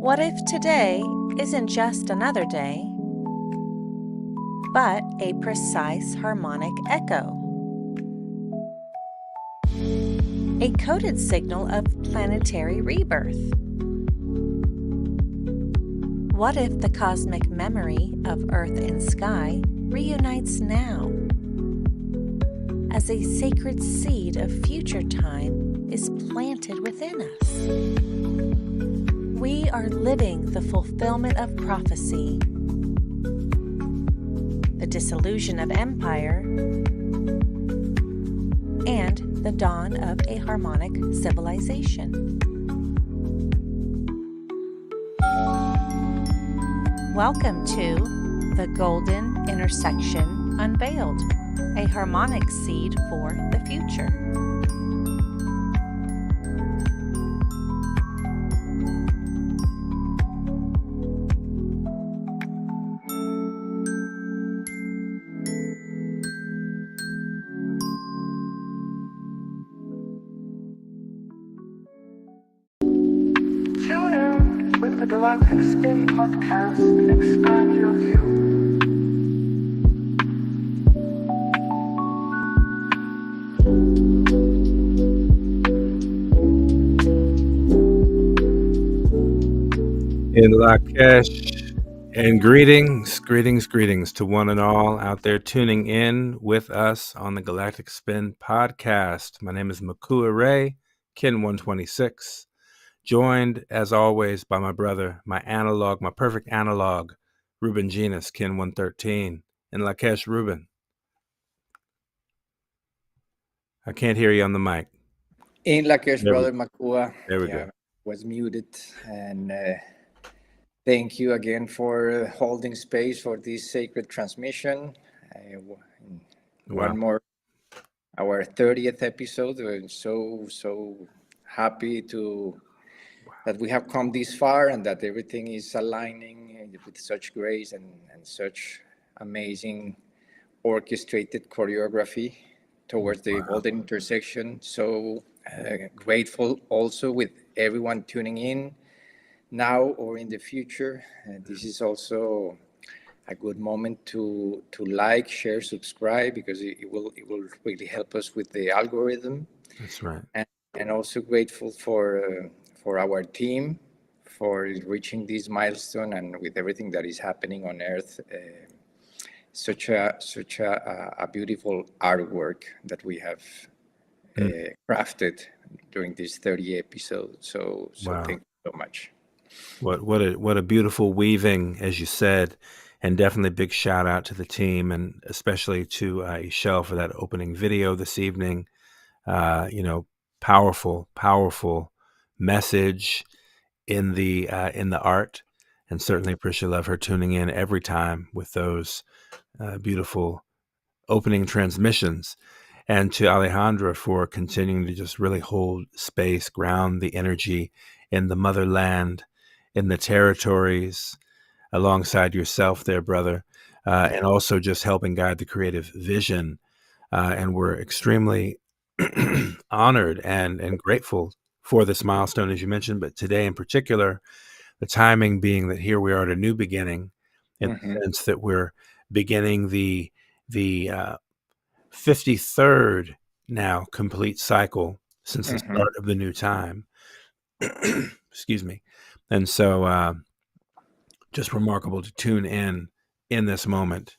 What if today isn't just another day, but a precise harmonic echo? A coded signal of planetary rebirth. What if the cosmic memory of Earth and sky reunites now? As a sacred seed of future time is planted within us. We are living the fulfillment of prophecy, the dissolution of empire, and the dawn of a harmonic civilization. Welcome to the Golden Intersection Unveiled, a harmonic seed for the future. Tune in with the Galactic Spin podcast and expand your view. In Lakesh, and greetings to one and all out there tuning in with us on the Galactic Spin podcast. My name is Mikuak Rai, Kin 126, joined as always by my brother, my perfect analog, Rubén Llinás, Kin 113. In Lakesh, Rubén. I can't hear you on the mic. In Lakesh, brother Mikuak. There we go. Was muted, and thank you again for holding space for this sacred transmission. One more, our 30th episode. We're so happy that we have come this far and that everything is aligning with such grace and such amazing orchestrated choreography towards the golden intersection. So grateful also with everyone tuning in now or in the future. This is also a good moment to like, share, subscribe, because it will really help us with the algorithm. That's right. And also grateful for our team for reaching this milestone, and with everything that is happening on Earth. Such a beautiful artwork that we have crafted during these 30 episodes. So Wow. Thank you so much. What a beautiful weaving, as you said, and definitely big shout out to the team, and especially to Ishel for that opening video this evening. Powerful message in the art, and certainly appreciate love her tuning in every time with those beautiful opening transmissions, and to Alejandra for continuing to just really hold space, ground the energy in the motherland, in the territories, alongside yourself there, brother, and also just helping guide the creative vision. And we're extremely honored and grateful for this milestone, as you mentioned, but today in particular, the timing being that here we are at a new beginning, in the sense that we're beginning the 53rd now complete cycle since the start of the new time. Excuse me. And so just remarkable to tune in this moment,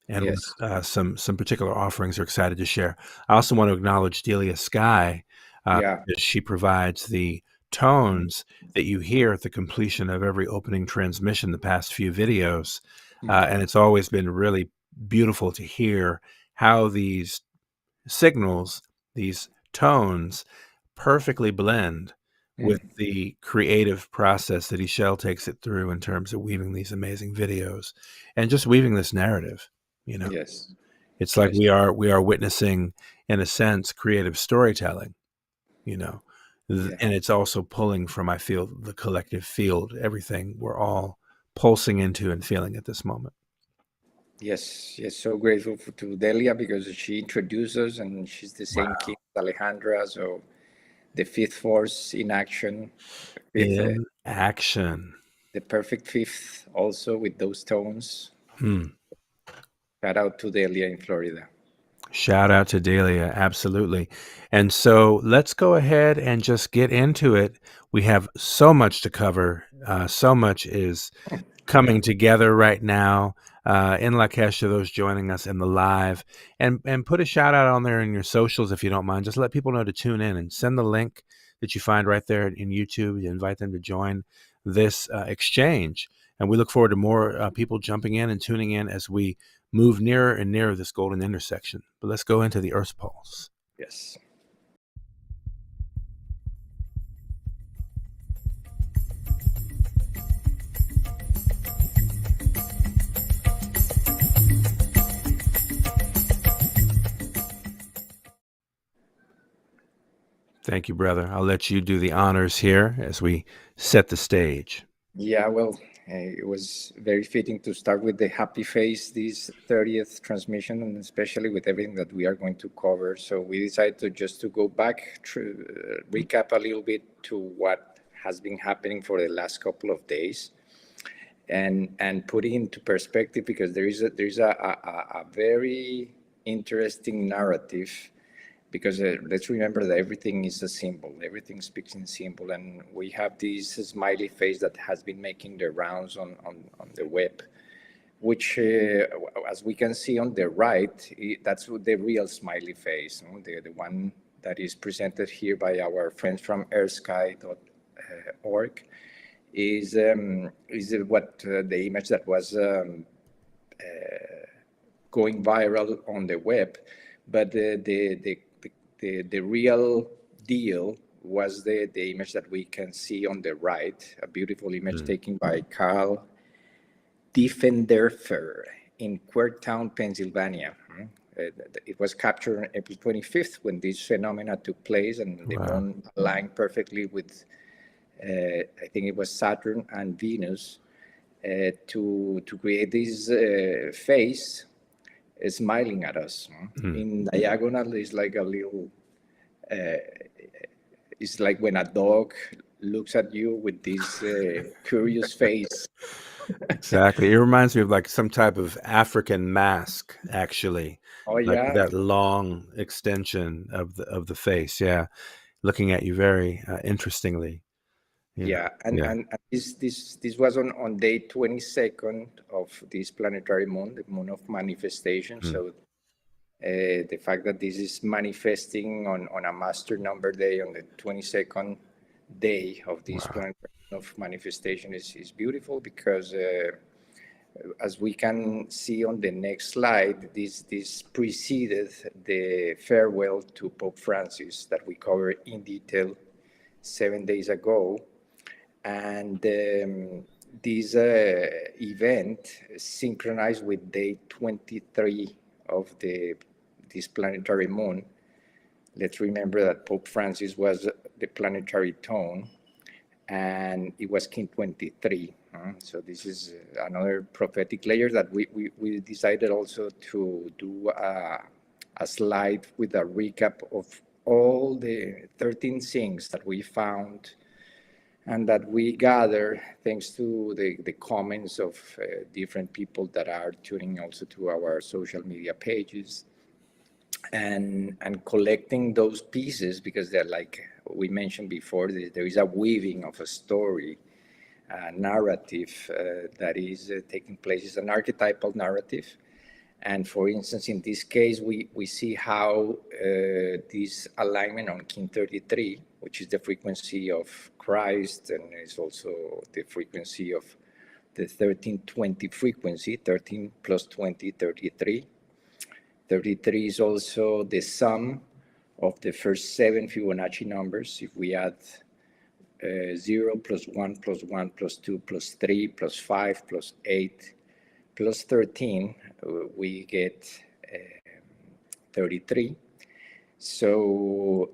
and Yes. with some particular offerings we're excited to share. I also want to acknowledge Delia Sky, because she provides the tones that you hear at the completion of every opening transmission the past few videos. And it's always been really beautiful to hear how these signals, these tones, perfectly blend with the creative process that Ishel takes it through in terms of weaving these amazing videos and just weaving this narrative. Yes. It's like we are witnessing, in a sense, creative storytelling, and it's also pulling from, I feel, the collective field, everything we're all pulsing into and feeling at this moment. Yes. So grateful to Delia, because she introduced us, and she's the same king as Alejandra. So the fifth force in action. In action. the perfect fifth also with those tones. Hmm. Shout out to Delia in Florida. Shout out to Delia, absolutely. And so let's go ahead and just get into it. We have so much to cover. So much is coming together right now. In Lakesh, to those joining us in the live, and put a shout out on there in your socials if you don't mind. Just let people know to tune in and send the link that you find right there in YouTube. You invite them to join this exchange, and we look forward to more people jumping in and tuning in as we move nearer and nearer this golden intersection. But let's go into the Earth Pulse. Yes. Thank you, brother. I'll let you do the honors here as we set the stage. Yeah, well, it was very fitting to start with the happy face, this 30th transmission, and especially with everything that we are going to cover. So we decided to go back, recap a little bit to what has been happening for the last couple of days, and put it into perspective, because there is a very interesting narrative. Because let's remember that everything is a symbol, everything speaks in symbol, and we have this smiley face that has been making the rounds on the web, which, as we can see on the right, that's the real smiley face, the one that is presented here by our friends from airsky.org, is what the image that was going viral on the web, but the real deal was the image that we can see on the right, a beautiful image taken by Carl Diefenderfer in Quakertown, Pennsylvania. It was captured on April 25th when this phenomena took place, and the moon aligned perfectly with, I think it was Saturn and Venus, to create this face smiling at us. In diagonal is like a little, it's like when a dog looks at you with this curious face. Exactly. It reminds me of like some type of African mask, actually. Oh Like yeah, that long extension of the face. Yeah. Looking at you very interestingly. yeah. And this was on day 22nd of this planetary moon, the moon of manifestation. So the fact that this is manifesting on a master number day, on the 22nd day of this planetary moon of manifestation, is beautiful, because as we can see on the next slide, this preceded the farewell to Pope Francis that we covered in detail 7 days ago. And this event synchronized with day 23 of this planetary moon. Let's remember that Pope Francis was the planetary tone, and it was King 23. So this is another prophetic layer that we decided also to do a slide with a recap of all the 13 things that we found and that we gather thanks to the comments of different people that are tuning also to our social media pages, and collecting those pieces, because they're, like we mentioned before, there is a weaving of a story, narrative that is taking place. It's an archetypal narrative. And for instance, in this case, we see how this alignment on King 33, which is the frequency of Christ, and is also the frequency of the 1320 frequency, 13 plus 20, 33. 33 is also the sum of the first 7 Fibonacci numbers. If we add 0 plus 1 plus 1 plus 2 plus 3 plus 5 plus 8 plus 13, we get 33. So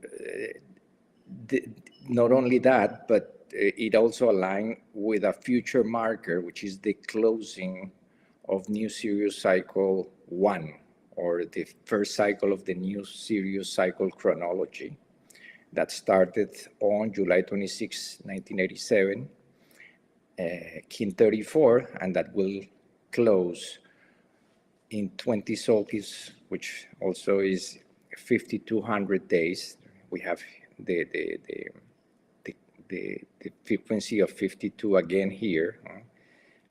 not only that, but it also aligned with a future marker, which is the closing of new Sirius cycle 1, or the first cycle of the new Sirius cycle chronology that started on July 26, 1987. Kin 34, and that will close in 20 solstices, which also is 5,200 days. We have the frequency of 52 again here,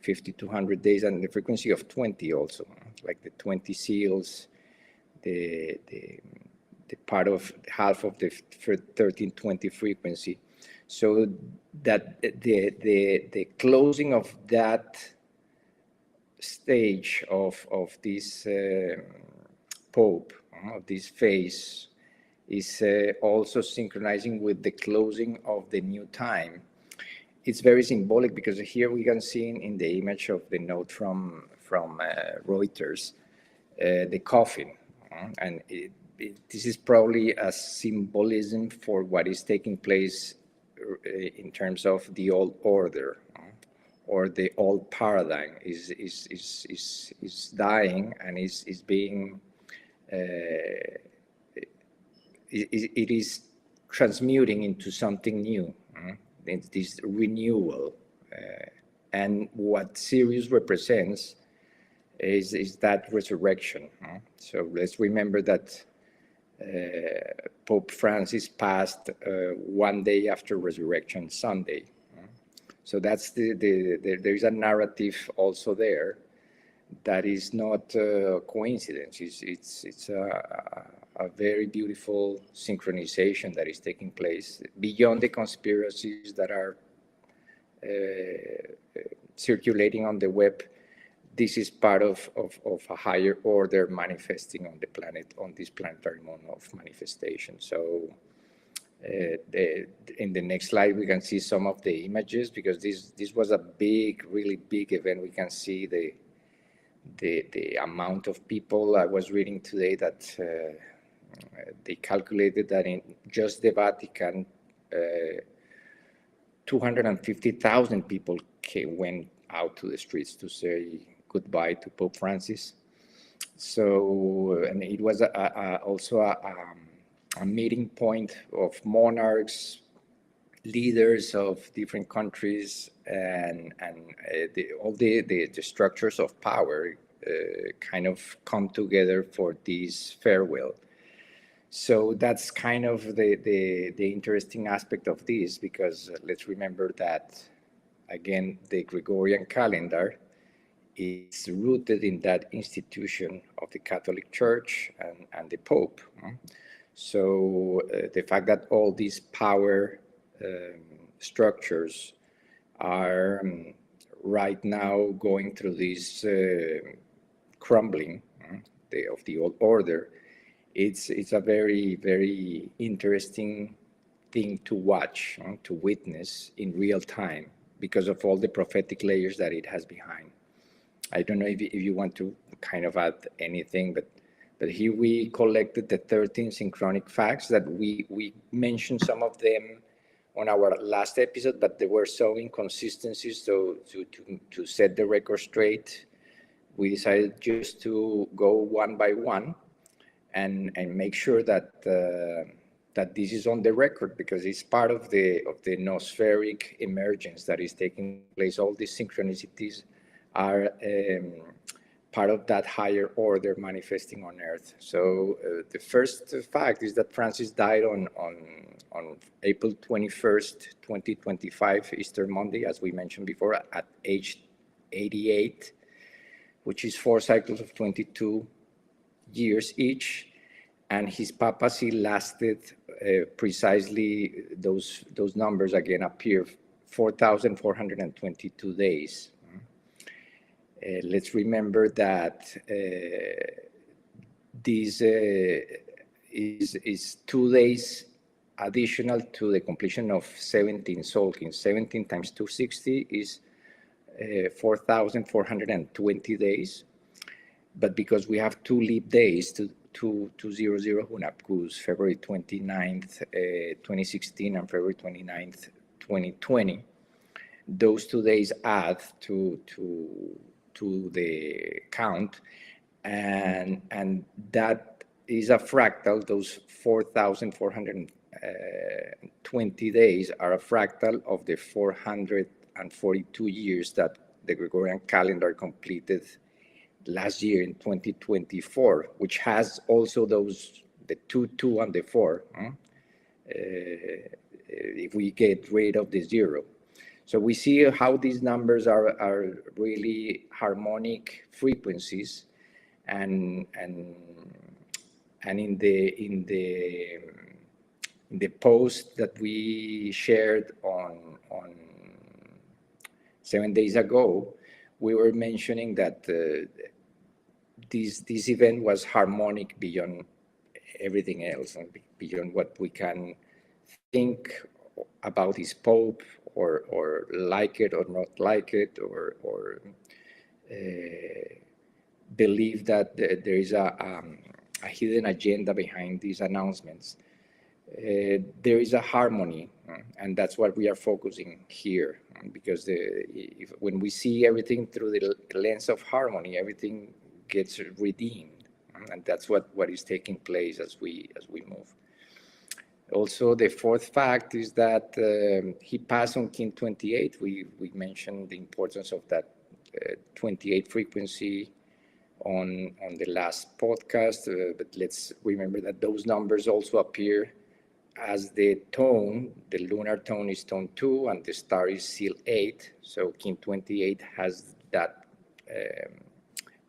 5,200 days, and the frequency of 20 also, like the 20 seals, the part of half of the 1320 frequency. So that the closing of that stage of this Pope, this phase, is also synchronizing with the closing of the new time. It's very symbolic because here we can see in the image of the note from Reuters, the coffin, and this is probably a symbolism for what is taking place in terms of the old order, or the old paradigm is dying and is being it is transmuting into something new. It's this renewal, and what Sirius represents is that resurrection. So let's remember that Pope Francis passed one day after Resurrection Sunday. So that's there is a narrative also there that is not a coincidence. It's a very beautiful synchronization that is taking place beyond the conspiracies that are circulating on the web. This is part of a higher order manifesting on the planet, on this planetary moon of manifestation. So in the next slide, we can see some of the images, because this was a really big event. We can see the amount of people. I was reading today that they calculated that in just the Vatican, 250,000 people went out to the streets to say goodbye to Pope Francis. So, and it was also a meeting point of monarchs, leaders of different countries, and all the structures of power kind of come together for this farewell. So that's kind of the interesting aspect of this, because let's remember that, again, the Gregorian calendar is rooted in that institution of the Catholic Church and the Pope. So the fact that all these power structures are right now going through this crumbling of the old order, it's a very, very interesting thing to watch, to witness in real time, because of all the prophetic layers that it has behind. I don't know if you want to kind of add anything, but here we collected the 13 synchronic facts that we mentioned some of them on our last episode, but there were so inconsistencies. So to set the record straight, we decided just to go one by one and make sure that that this is on the record, because it's part of the nospheric emergence that is taking place. All these synchronicities are part of that higher order manifesting on Earth. So the first fact is that Francis died on April 21st, 2025, Easter Monday, as we mentioned before, at age 88, which is 4 cycles of 22 years each. And his papacy lasted precisely, those numbers again appear, 4,422 days. Let's remember that this is 2 days additional to the completion of 17 Solkins. 17 times 260 is 4,420 days. But because we have 2 leap days, 200 Hunapkus, February 29th, 2016, and February 29th, 2020, those 2 days add to the count, and that is a fractal. Those 4,420 days are a fractal of the 400 142 years that the Gregorian calendar completed last year in 2024, which has also those, the 2, 2, and the 4, if we get rid of the 0. So we see how these numbers are really harmonic frequencies, and in the post that we shared on 7 days ago, we were mentioning that this event was harmonic beyond everything else, and beyond what we can think about this Pope, or like it or not like it, or believe that there is a hidden agenda behind these announcements. There is a harmony, and that's what we are focusing here, because when we see everything through the lens of harmony, everything gets redeemed, and that's what is taking place as we move. Also, the fourth fact is that he passed on Kin 28. We mentioned the importance of that 28 frequency on the last podcast, but let's remember that those numbers also appear as the tone. The lunar tone is tone 2, and the star is seal 8. So Kin 28 has that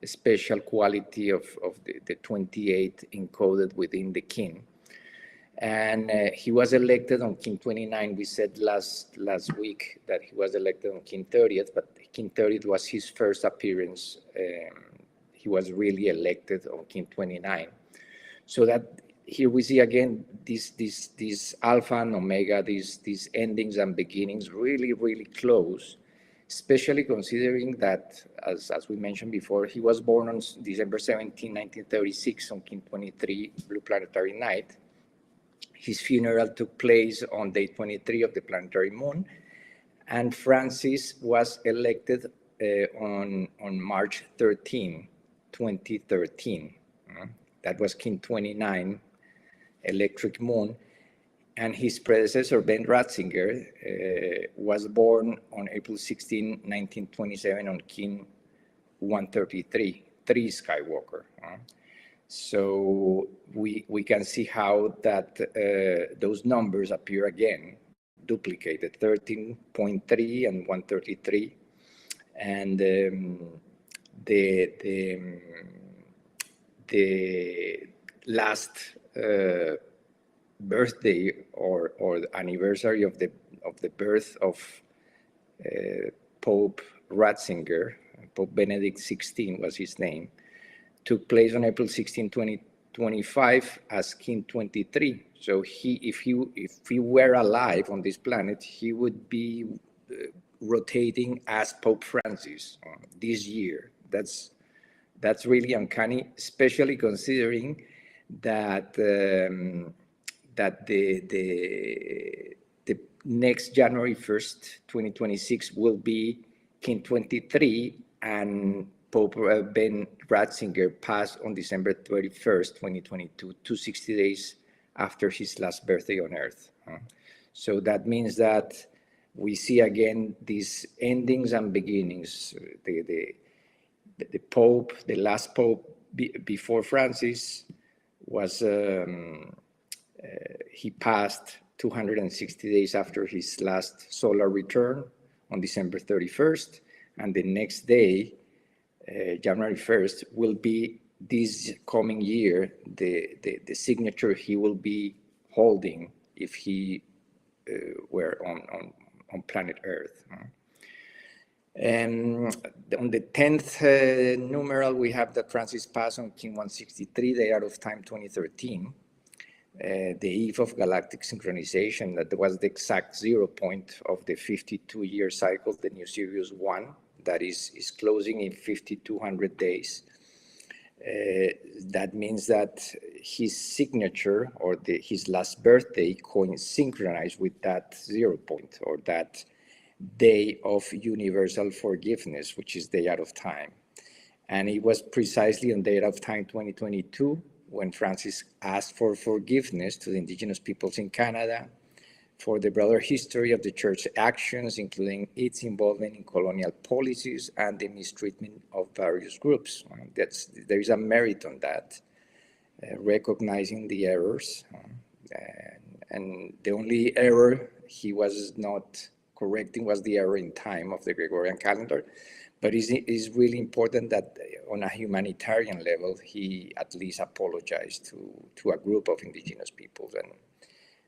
special quality of the 28 encoded within the kin. And he was elected on Kin 29. We said last week that he was elected on Kin 30th, but Kin 30th was his first appearance. He was really elected on Kin 29. So that here we see again this alpha and omega, these endings and beginnings really, really close, especially considering that, as we mentioned before, he was born on December 17, 1936 on Kin 23, Blue Planetary Night. His funeral took place on day 23 of the planetary moon, and Francis was elected on March 13, 2013. That was Kin 29, electric moon, and his predecessor, Ben Ratzinger, was born on April 16, 1927 on Kin 133, 3 Skywalker. So we can see how that those numbers appear again, duplicated, 13.3 and 133, and the last birthday or the anniversary of the birth of Pope Ratzinger, Pope Benedict XVI was his name, took place on April 16, 2025 as Kin 23. So if he were alive on this planet, he would be rotating as Pope Francis this year. That's really uncanny, especially considering that that the next January 1st, 2026 will be Kin 23, and Pope Ben Ratzinger passed on December 31st, 2022, 260 days after his last birthday on Earth. So that means that we see again these endings and beginnings. The Pope, the last Pope before Francis, was he passed 260 days after his last solar return on December 31st, and the next day, January 1st, will be this coming year the signature he will be holding if he were on planet Earth. And on the 10th numeral, we have that Francis passed on Kin 163, the year of time 2013, the eve of galactic synchronization. That was the exact 0 point of the 52-year cycle, the new Sirius 1, that is closing in 5,200 days. That means that his signature, or his last birthday, synchronized with that 0 point, or that day of universal forgiveness, which is the year of time. And it was precisely on the year of time 2022 when Francis asked for forgiveness to the indigenous peoples in Canada for the broader history of the Church's actions, including its involvement in colonial policies and the mistreatment of various groups. There is a merit on that, recognizing the errors. And the only error he was not correcting was the error in time of the Gregorian calendar. But it's really important that on a humanitarian level, he at least apologized to a group of indigenous peoples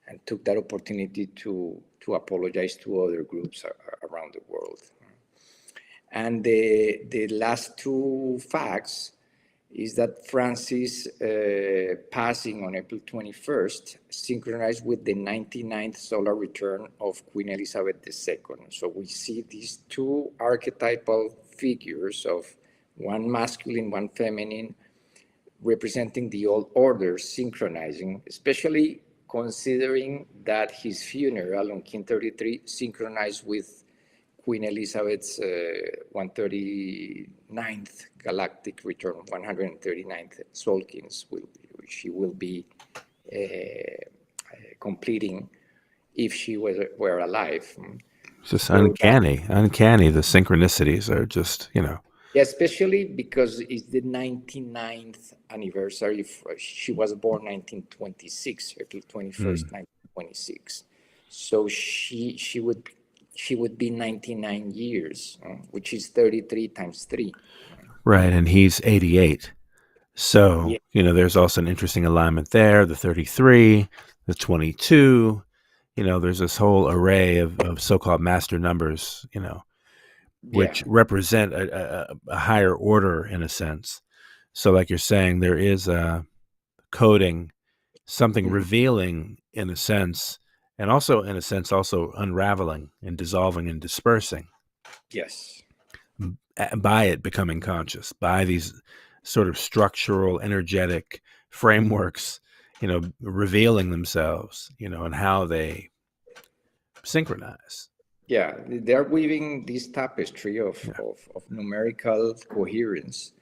and took that opportunity to apologize to other groups around the world. And the last two facts is that Francis passing on April 21st synchronized with the 99th solar return of Queen Elizabeth II. So we see these two archetypal figures of one masculine, one feminine, representing the old order synchronizing, especially considering that his funeral on King 33 synchronized with Queen Elizabeth's 139th galactic return, 139th Solkins, she will be completing if she were alive. It's just uncanny, the synchronicities are just, Yeah, especially because it's the 99th anniversary. She was born 1926, April 21st, 1926. So she would be 99 years, which is 33 times 3. Right, and he's 88. So, there's also an interesting alignment there, the 33, the 22, there's this whole array of so-called master numbers, which represent a higher order in a sense. So like you're saying, there is a coding, something revealing in a sense, and also in a sense, also unraveling and dissolving and dispersing. Yes. By it becoming conscious, by these sort of structural, energetic frameworks, revealing themselves, and how they synchronize. Yeah, they're weaving this tapestry of numerical coherence.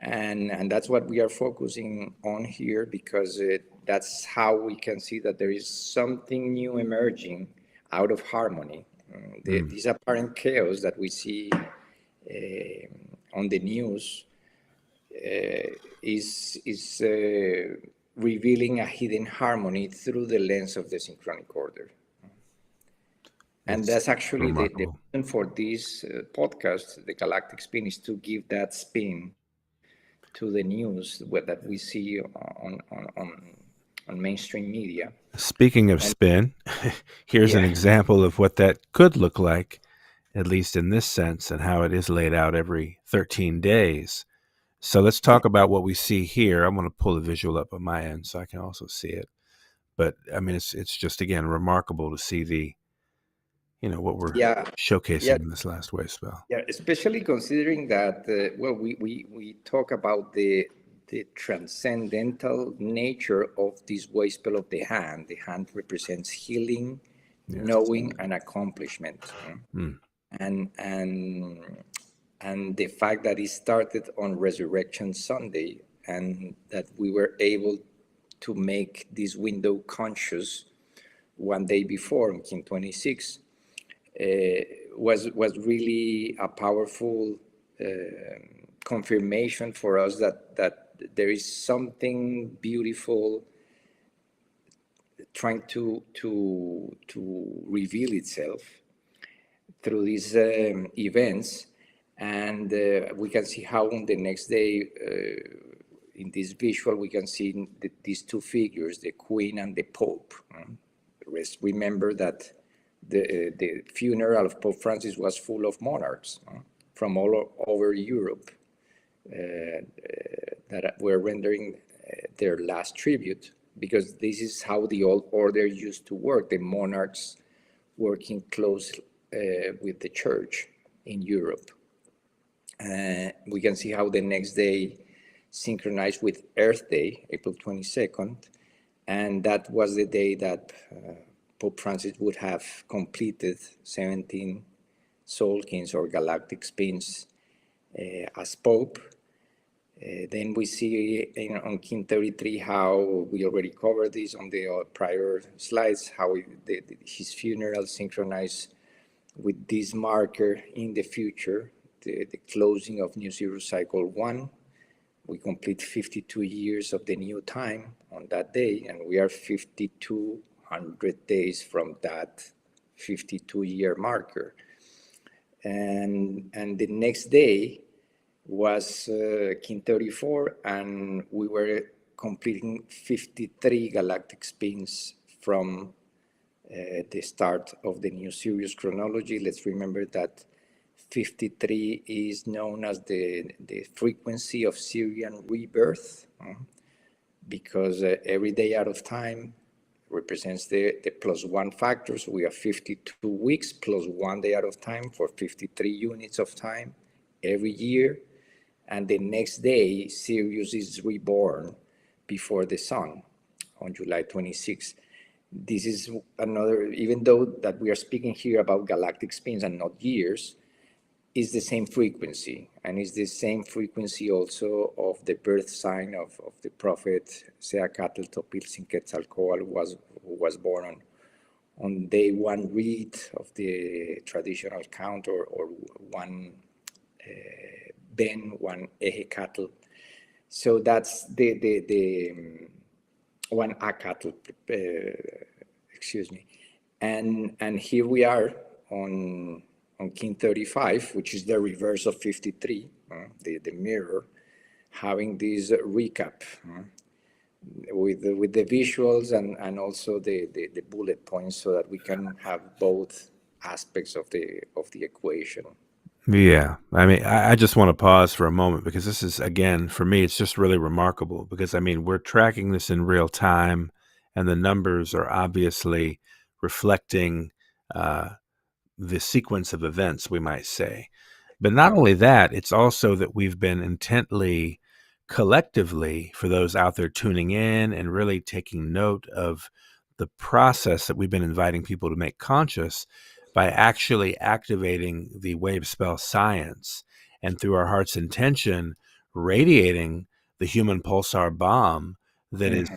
And that's what we are focusing on here, because that's how we can see that there is something new emerging out of harmony. This apparent chaos that we see on the news is revealing a hidden harmony through the lens of the synchronic order. And that's actually the reason for this podcast, the Galactic Spin, is to give that spin to the news that we see on mainstream media. Speaking of spin, here's an example of what that could look like, at least in this sense, and how it is laid out every 13 days. So let's talk about what we see here. I'm going to pull a visual up on my end so I can also see it. But I mean, it's just, again, remarkable to see the, what we're showcasing in this last wave spell. Yeah, especially considering that, we talk about the transcendental nature of this wave spell of the hand. The hand represents healing, knowing, and accomplishment. And the fact that it started on Resurrection Sunday, and that we were able to make this window conscious one day before, on King 26, was really a powerful confirmation for us that there is something beautiful trying to reveal itself through these events. And we can see how on the next day, in this visual, we can see these two figures, the Queen and the Pope. Remember that the funeral of Pope Francis was full of monarchs from all over Europe that were rendering their last tribute, because this is how the old order used to work, the monarchs working close with the church in Europe. We can see how the next day synchronized with Earth Day, April 22nd, and that was the day that Pope Francis would have completed 17 Solkins or Galactic Spins as Pope. Then we see on Kin 33 how we already covered this on the prior slides, how his funeral synchronized with this marker in the future, the closing of New Zero Cycle 1. We complete 52 years of the new time on that day, and we are 5,200 days from that 52-year marker. And the next day was Kin 34, and we were completing 53 galactic spins from the start of the new Sirius chronology. Let's remember that 53 is known as the frequency of Sirian rebirth, because every day out of time represents the +1 factor. So we have 52 weeks plus 1 day out of time for 53 units of time every year. And the next day, Sirius is reborn before the sun on July 26th. This is another, even though that we are speaking here about galactic spins and not years, is the same frequency, and is the same frequency also of the birth sign of the prophet Seacatl Topilzin Quetzalcoatl, who was born on day 1 read of the traditional count, or one Ben, one Ejecatl. So that's the one Acatl, excuse me. And here we are on Kin 35, which is the reverse of 53, the mirror, having this recap with the visuals and also the bullet points, so that we can have both aspects of the equation. Yeah. I mean, I just want to pause for a moment, because this is, again, for me, it's just really remarkable, because I mean, we're tracking this in real time, and the numbers are obviously reflecting the sequence of events, we might say. But not only that, it's also that we've been intently, collectively, for those out there tuning in and really taking note of the process that we've been inviting people to make conscious, by actually activating the wave spell science, and through our heart's intention, radiating the human pulsar bomb that is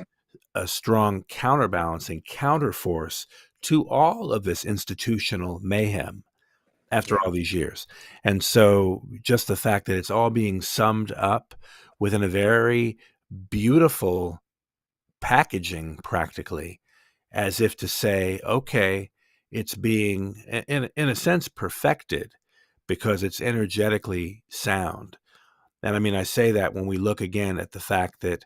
a strong counterbalancing counterforce to all of this institutional mayhem after all these years. And so just the fact that it's all being summed up within a very beautiful packaging, practically, as if to say, okay, it's being, in a sense, perfected, because it's energetically sound. And I mean, I say that when we look again at the fact that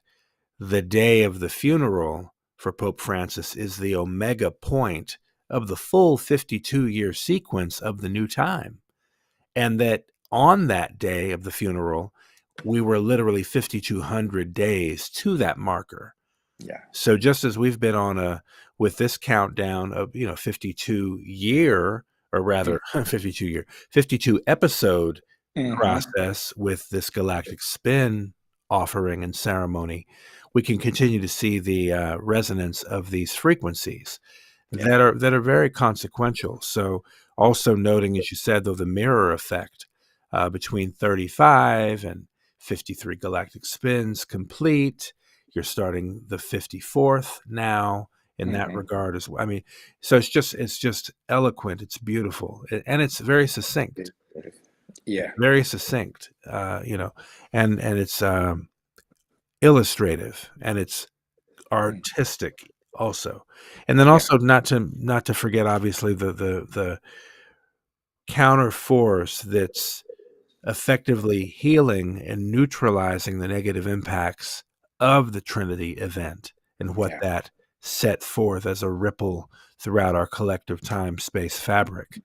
the day of the funeral for Pope Francis is the omega point of the full 52-year sequence of the new time. And that on that day of the funeral, we were literally 5,200 days to that marker. Yeah. So just as we've been with this countdown of, 52 year, or rather 52 episode process with this galactic spin offering and ceremony, we can continue to see the resonance of these frequencies that are very consequential. So also noting, as you said, though, the mirror effect between 35 and 53 galactic spins complete. You're starting the 54th now in that regard as well. I mean, so it's just eloquent. It's beautiful, and it's very succinct. Yeah, very succinct. And it's illustrative, and it's artistic also. And then also not to forget, obviously, the counter force that's effectively healing and neutralizing the negative impacts of the Trinity event, and what that set forth as a ripple throughout our collective time-space fabric.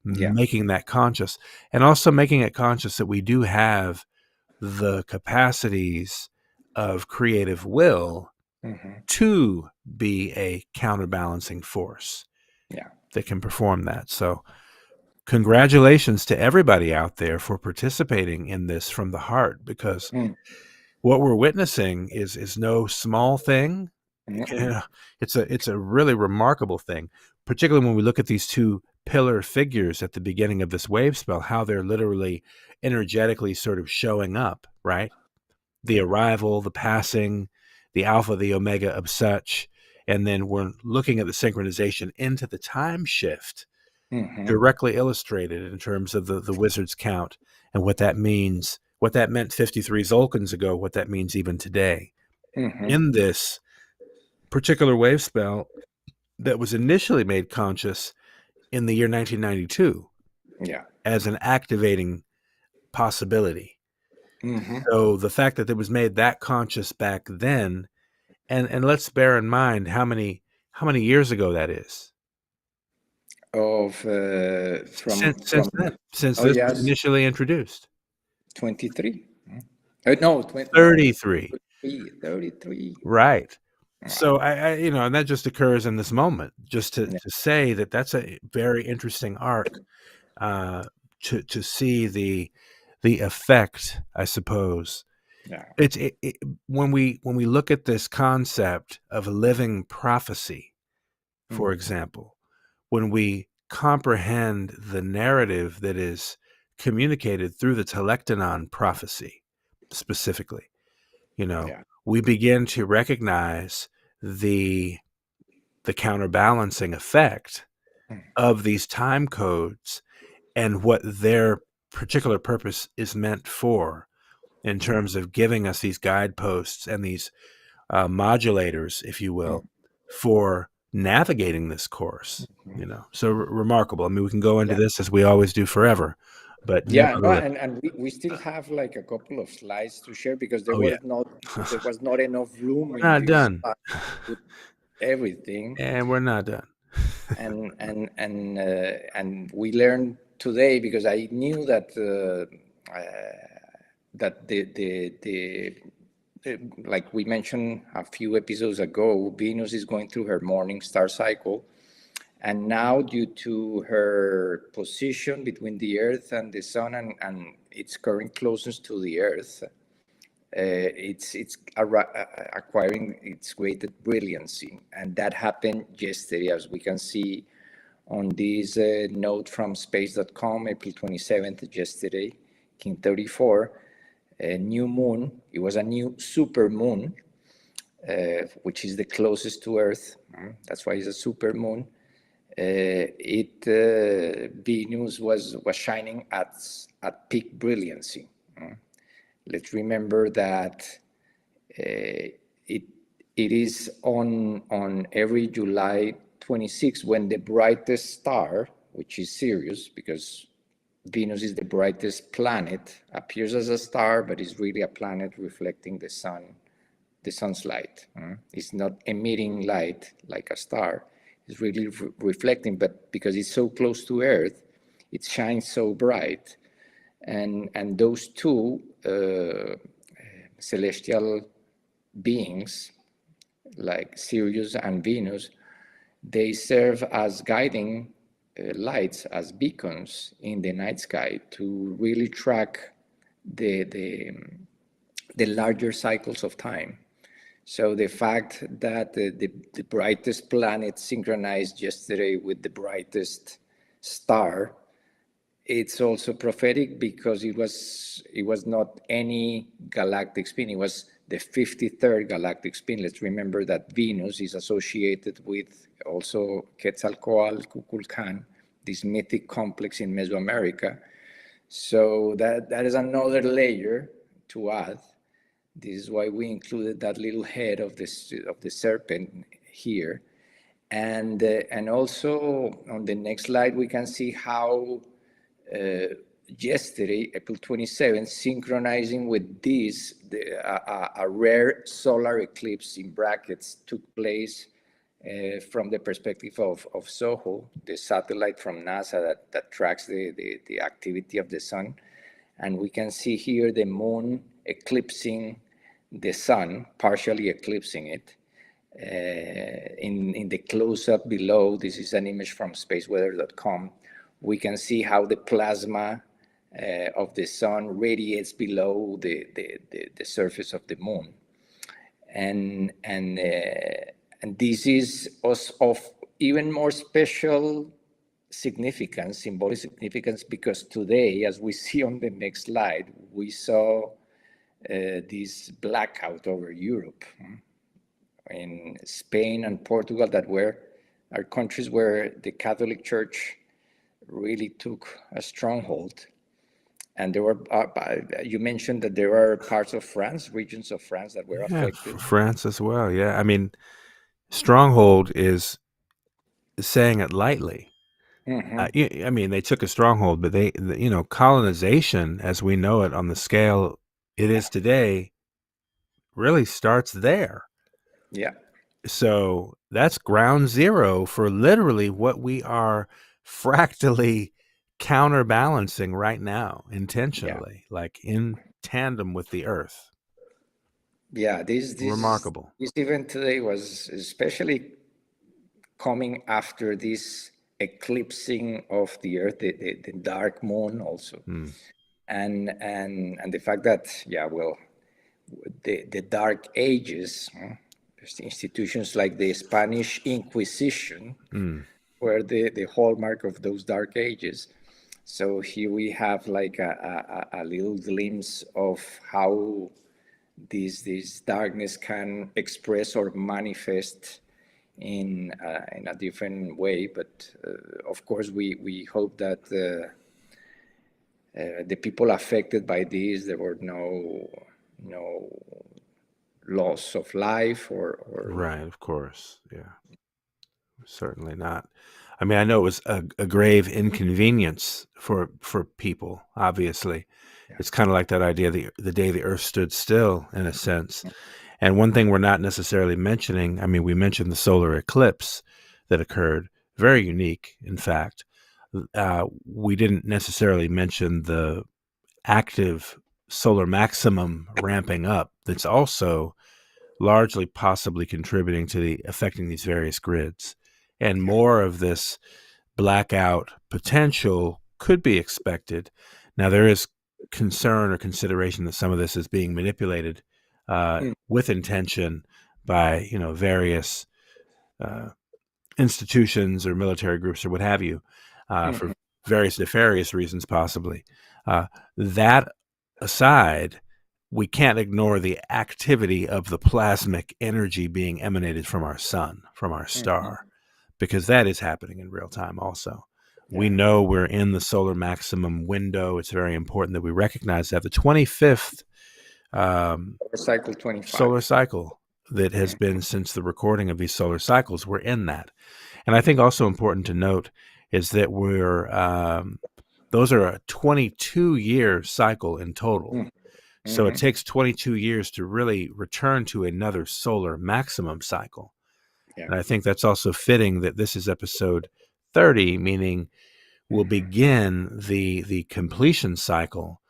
Making that conscious, and also making it conscious that we do have the capacities of creative will to be a counterbalancing force that can perform that. So congratulations to everybody out there for participating in this from the heart, because what we're witnessing is no small thing. It's a really remarkable thing, particularly when we look at these two pillar figures at the beginning of this wave spell, how they're literally energetically sort of showing up, right? the arrival, the passing, the alpha, the omega of such, and then we're looking at the synchronization into the time shift directly illustrated in terms of the wizard's count and what that means, what that meant 53 Zolkins ago, what that means even today. In this particular wave spell that was initially made conscious in the year 1992 as an activating possibility. So the fact that it was made that conscious back then, and let's bear in mind how many years ago that is. Since this was initially introduced. 23. No, 33. 33. Right. Wow. So I and that just occurs in this moment, just to say that that's a very interesting arc, to see the effect, I suppose. It's when we look at this concept of living prophecy, for example, when we comprehend the narrative that is communicated through the Telektonon prophecy, specifically, we begin to recognize the counterbalancing effect of these time codes and what their particular purpose is meant for, in terms of giving us these guideposts and these modulators, if you will, for navigating this course. So remarkable. I mean, we can go into this as we always do forever, but and we still have like a couple of slides to share, because there was not enough room. We're not done with everything, and we're not done. and we learned today, because I knew that that the like we mentioned a few episodes ago, Venus is going through her morning star cycle, and now due to her position between the Earth and the Sun and its current closeness to the Earth, it's acquiring its greater brilliancy, and that happened yesterday, as we can see on this note from space.com, April 27th, yesterday, King 34. A new moon. It was a new super moon, which is the closest to Earth. That's why it's a super moon. Venus was shining at peak brilliancy. Let's remember that it is on every July 26 when the brightest star, which is Sirius, because Venus is the brightest planet, appears as a star, but is really a planet reflecting the sun's light. It's not emitting light like a star. It's really reflecting, but because it's so close to Earth, it shines so bright. And those two celestial beings, like Sirius and Venus, they serve as guiding lights, as beacons in the night sky, to really track the larger cycles of time. So the fact that the brightest planet synchronized yesterday with the brightest star, it's also prophetic, because it was not any galactic spin. It was the 53rd galactic spin. Let's remember that Venus is associated with also Quetzalcoatl, Kukulkan, this mythic complex in Mesoamerica. So that is another layer to add. This is why we included that little head of the serpent here. And also on the next slide, we can see how yesterday, April 27th, synchronizing with this, a rare solar eclipse in brackets took place from the perspective of SOHO, the satellite from NASA that tracks the activity of the sun. And we can see here the moon eclipsing the sun, partially eclipsing it. In the close-up below, this is an image from spaceweather.com. We can see how the plasma of the sun radiates below the surface of the moon. And this is of even more special significance, symbolic significance, because today, as we see on the next slide, we saw this blackout over Europe. In Spain and Portugal, that are countries where the Catholic Church really took a stronghold. And there were, you mentioned that there are parts of France, regions of France that were affected. France as well. Yeah. I mean, stronghold is saying it lightly. I mean, they took a stronghold, but colonization as we know it on the scale it is today really starts there. Yeah. So that's ground zero for literally what we are fractally counterbalancing right now, intentionally, like in tandem with the Earth. Yeah, this remarkable. This event today was especially coming after this eclipsing of the Earth, the dark moon also, and the fact that the Dark Ages, institutions like the Spanish Inquisition were the hallmark of those Dark Ages. So here we have like a little glimpse of how this darkness can express or manifest in a different way. But of course, we hope that the people affected by this, there were no loss of life or right, of course. Yeah, certainly not. I mean, I know it was a grave inconvenience for people, obviously. It's kind of like that idea, the day the Earth stood still, in a sense. And one thing we're not necessarily mentioning, I mean, we mentioned the solar eclipse that occurred, very unique, in fact. We didn't necessarily mention the active solar maximum ramping up that's also largely possibly contributing to affecting these various grids. And more of this blackout potential could be expected. Now, there is concern or consideration that some of this is being manipulated with intention by various institutions or military groups or what have you, for various nefarious reasons, possibly. That aside, we can't ignore the activity of the plasmic energy being emanated from our sun, from our star, because that is happening in real time also. We know we're in the solar maximum window. It's very important that we recognize that. The 25th cycle 25 solar cycle that has been since the recording of these solar cycles, we're in that. And I think also important to note is that we're those are a 22-year cycle in total. So it takes 22 years to really return to another solar maximum cycle. And I think that's also fitting that this is episode 30, meaning we'll begin the completion cycle,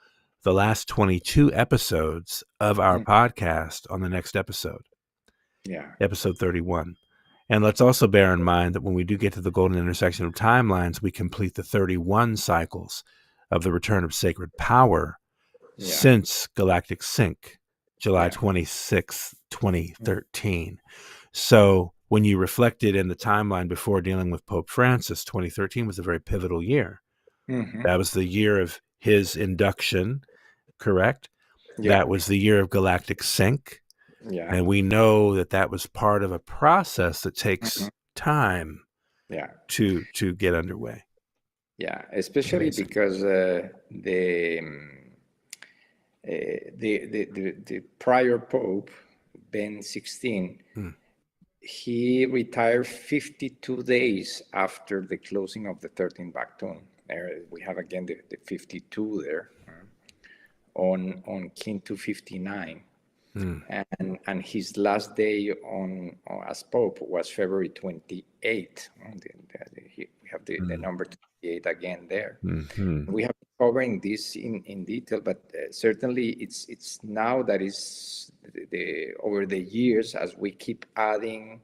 the last 22 episodes of our podcast on the next episode, episode 31. And let's also bear in mind that when we do get to the golden intersection of timelines, we complete the 31 cycles of the return of sacred power since Galactic Sync, July 26th, 2013. So when you reflected in the timeline before dealing with Pope Francis, 2013 was a very pivotal year. That was the year of his induction, correct? That was the year of Galactic Sync. And we know that was part of a process that takes time to get underway. Yeah, especially because the prior Pope, Ben 16, he retired 52 days after the closing of the 13th Bacton. We have again the 52 there on King 259. And his last day on as Pope was February 28th. We have the number 28 again there. We have been covering this in detail, but certainly it's now that is over the years, as we keep adding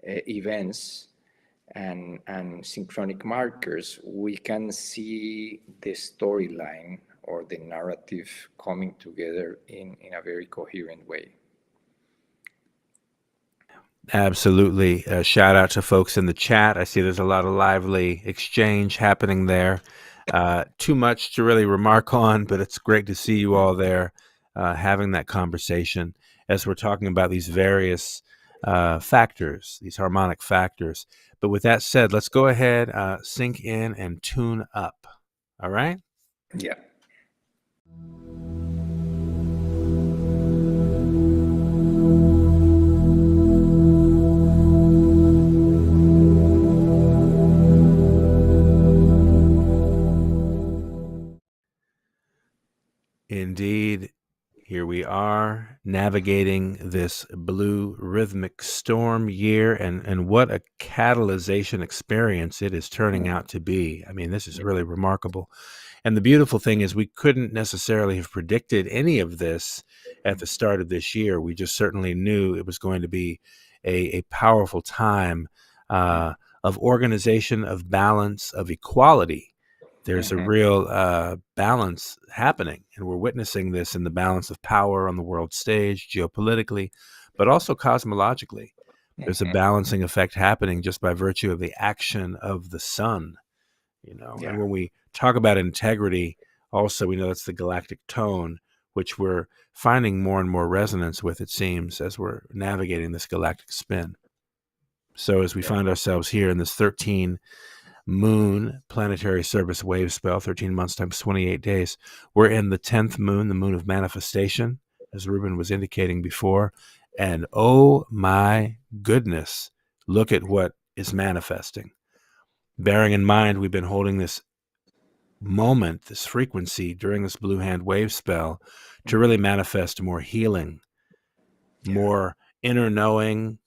events and synchronic markers, we can see the storyline or the narrative coming together in a very coherent way. Absolutely. Shout out to folks in the chat. I see there's a lot of lively exchange happening there. Too much to really remark on, but it's great to see you all there. having that conversation as we're talking about these various factors, these harmonic factors. But with that said, let's go ahead, sink in and tune up. All right? Yeah. Indeed, here we are navigating this blue rhythmic storm year, and what a catalyzation experience it is turning out to be. I mean, this is really remarkable. And the beautiful thing is we couldn't necessarily have predicted any of this at the start of this year. We just certainly knew it was going to be a powerful time of organization, of balance, of equality. There's a real balance happening, and we're witnessing this in the balance of power on the world stage, geopolitically, but also cosmologically. There's a balancing effect happening just by virtue of the action of the sun, you know. And when we talk about integrity, also we know that's the galactic tone, which we're finding more and more resonance with, it seems, as we're navigating this galactic spin. So as we find ourselves here in this 13 moon planetary service wave spell, 13 months times 28 days. We're in the 10th moon, the moon of manifestation, as Rubén was indicating before. And oh my goodness, look at what is manifesting. Bearing in mind, we've been holding this moment, this frequency during this blue hand wave spell to really manifest more healing, more inner knowing,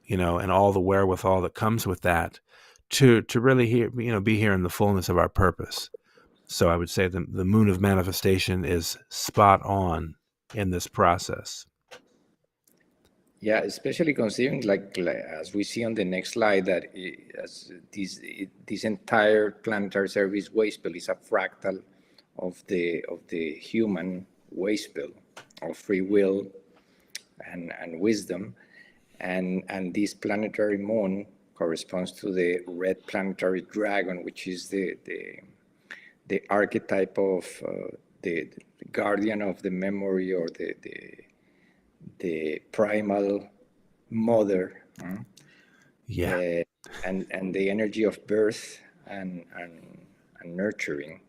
you know, and all the wherewithal that comes with that. To really hear, you know, be here in the fullness of our purpose. So I would say the moon of manifestation is spot on in this process. Yeah, especially considering, like as we see on the next slide, that this entire planetary service wave spell is a fractal of the human wave spell of free will and wisdom, and this planetary moon corresponds to the red planetary dragon, which is the archetype of the guardian of the memory, or the primal mother. And the energy of birth and nurturing.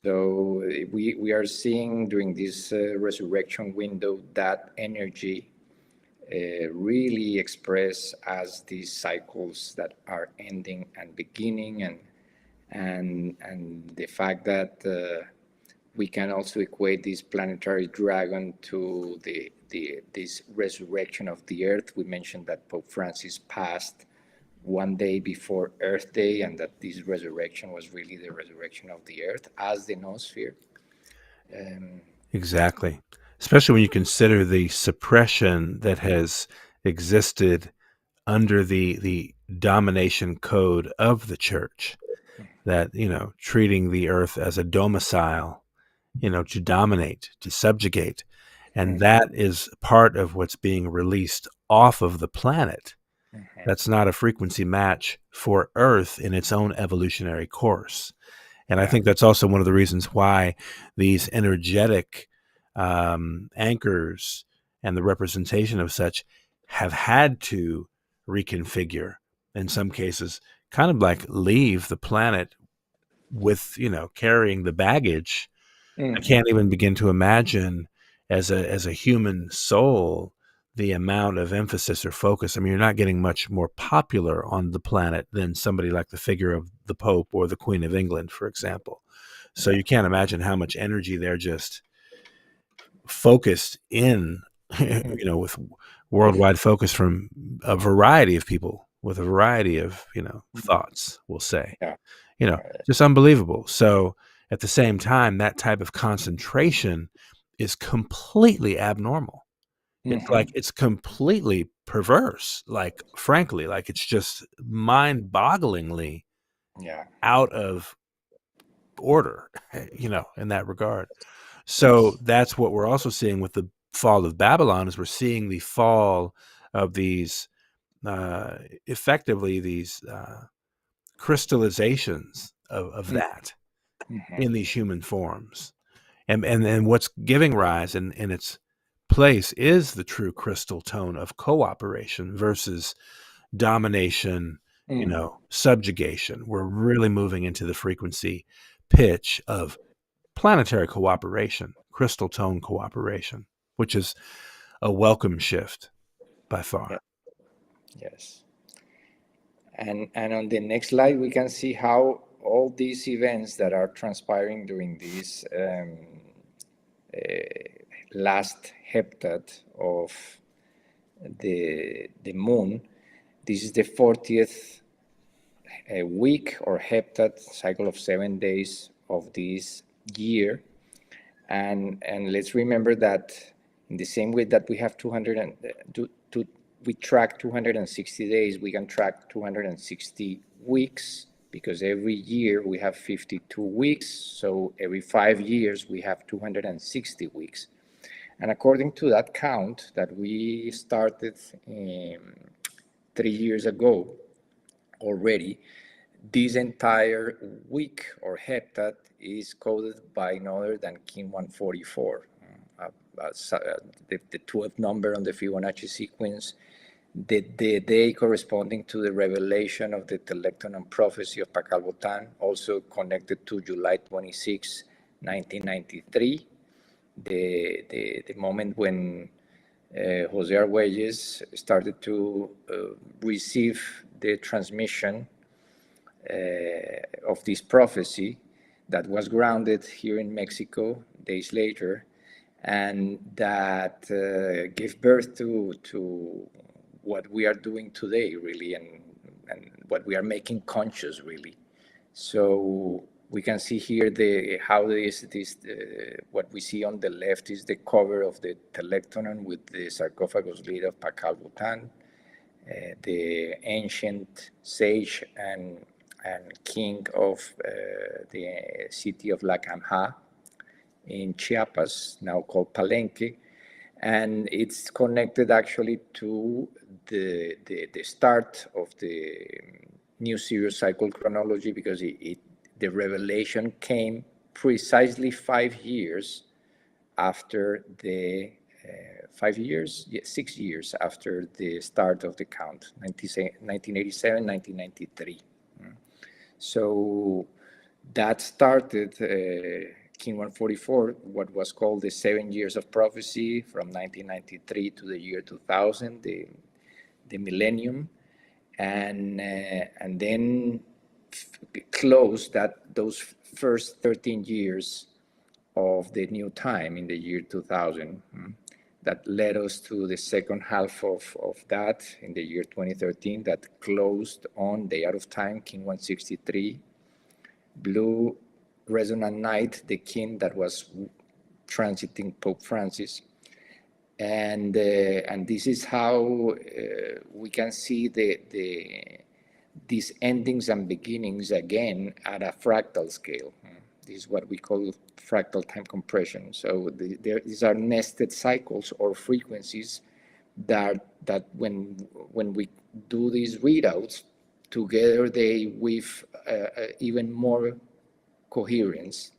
So we are seeing during this resurrection window that energy really express as these cycles that are ending and beginning, and the fact that we can also equate this planetary dragon to this resurrection of the earth. We mentioned that Pope Francis passed one day before Earth Day, and that this resurrection was really the resurrection of the earth as the Nosphere. Exactly. Especially when you consider the suppression that has existed under the domination code of the church, that, you know, treating the earth as a domicile, you know, to dominate, to subjugate. And that is part of what's being released off of the planet. That's not a frequency match for Earth in its own evolutionary course. And I think that's also one of the reasons why these energetic anchors and the representation of such have had to reconfigure, in some cases, kind of like leave the planet with, you know, carrying the baggage. I can't even begin to imagine as a human soul the amount of emphasis or focus. I mean, you're not getting much more popular on the planet than somebody like the figure of the Pope or the Queen of England, for example. So you can't imagine how much energy they're just focused in, you know, with worldwide focus from a variety of people with a variety of, you know, thoughts, we'll say, you know, just unbelievable. So at the same time, that type of concentration is completely abnormal. It's like, it's completely perverse, like, frankly, like, it's just mind-bogglingly out of order, you know, in that regard. So that's what we're also seeing with the fall of Babylon, is we're seeing the fall of these, effectively these crystallizations of that in these human forms. And what's giving rise in its place is the true crystal tone of cooperation versus domination, subjugation. We're really moving into the frequency pitch of planetary cooperation, crystal tone cooperation, which is a welcome shift by far. Yes. And on the next slide, we can see how all these events that are transpiring during this last heptat of the moon. This is the 40th week or heptat cycle of 7 days of this year. And let's remember that in the same way that we have we track 260 days, we can track 260 weeks, because every year we have 52 weeks. So every 5 years we have 260 weeks. And according to that count that we started 3 years ago already, this entire week or heptat is coded by none other than Kin 144, the 12th number on the Fibonacci sequence, the day corresponding to the revelation of the telectonon prophecy of Pakal Bhutan, also connected to July 26, 1993, the moment when Jose Arguelles started to receive the transmission of this prophecy that was grounded here in Mexico days later, and that gave birth to what we are doing today, really, and what we are making conscious, really. So we can see here how what we see on the left is the cover of the telectonon with the sarcophagus lid of Pakal Bhutan, the ancient sage and king of the city of Lacamha in Chiapas, now called Palenque. And it's connected actually to the start of the new Sirius cycle chronology, because the revelation came precisely 5 years after the 6 years after the start of the count, 1987, 1993. So that started Kin 144, what was called the 7 years of prophecy from 1993 to the year 2000, the millennium, and then closed those first 13 years of the new time in the year 2000. That led us to the second half of that in the year 2013, that closed on the out of time, Kin 163, blue resonant night, the kin that was transiting Pope Francis. And this is how we can see these endings and beginnings again at a fractal scale. This is what we call fractal time compression. So these are nested cycles or frequencies that when we do these readouts together, they weave even more coherence.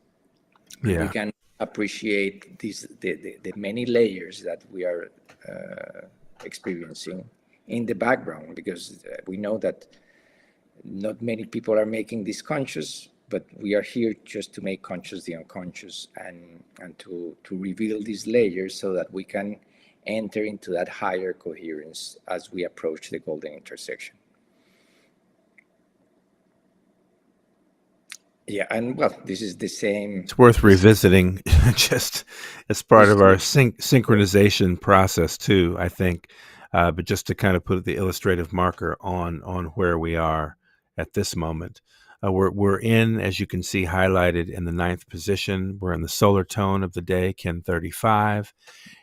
Yeah. We can appreciate the many layers that we are experiencing in the background, because we know that not many people are making this conscious, but we are here just to make conscious the unconscious and to reveal these layers so that we can enter into that higher coherence as we approach the golden intersection. Yeah, and well, this is the same. It's worth revisiting just as part of our synchronization process too, I think. But just to kind of put the illustrative marker on where we are at this moment. We're in, as you can see highlighted in the 9th position, we're in the solar tone of the day, Kin 35.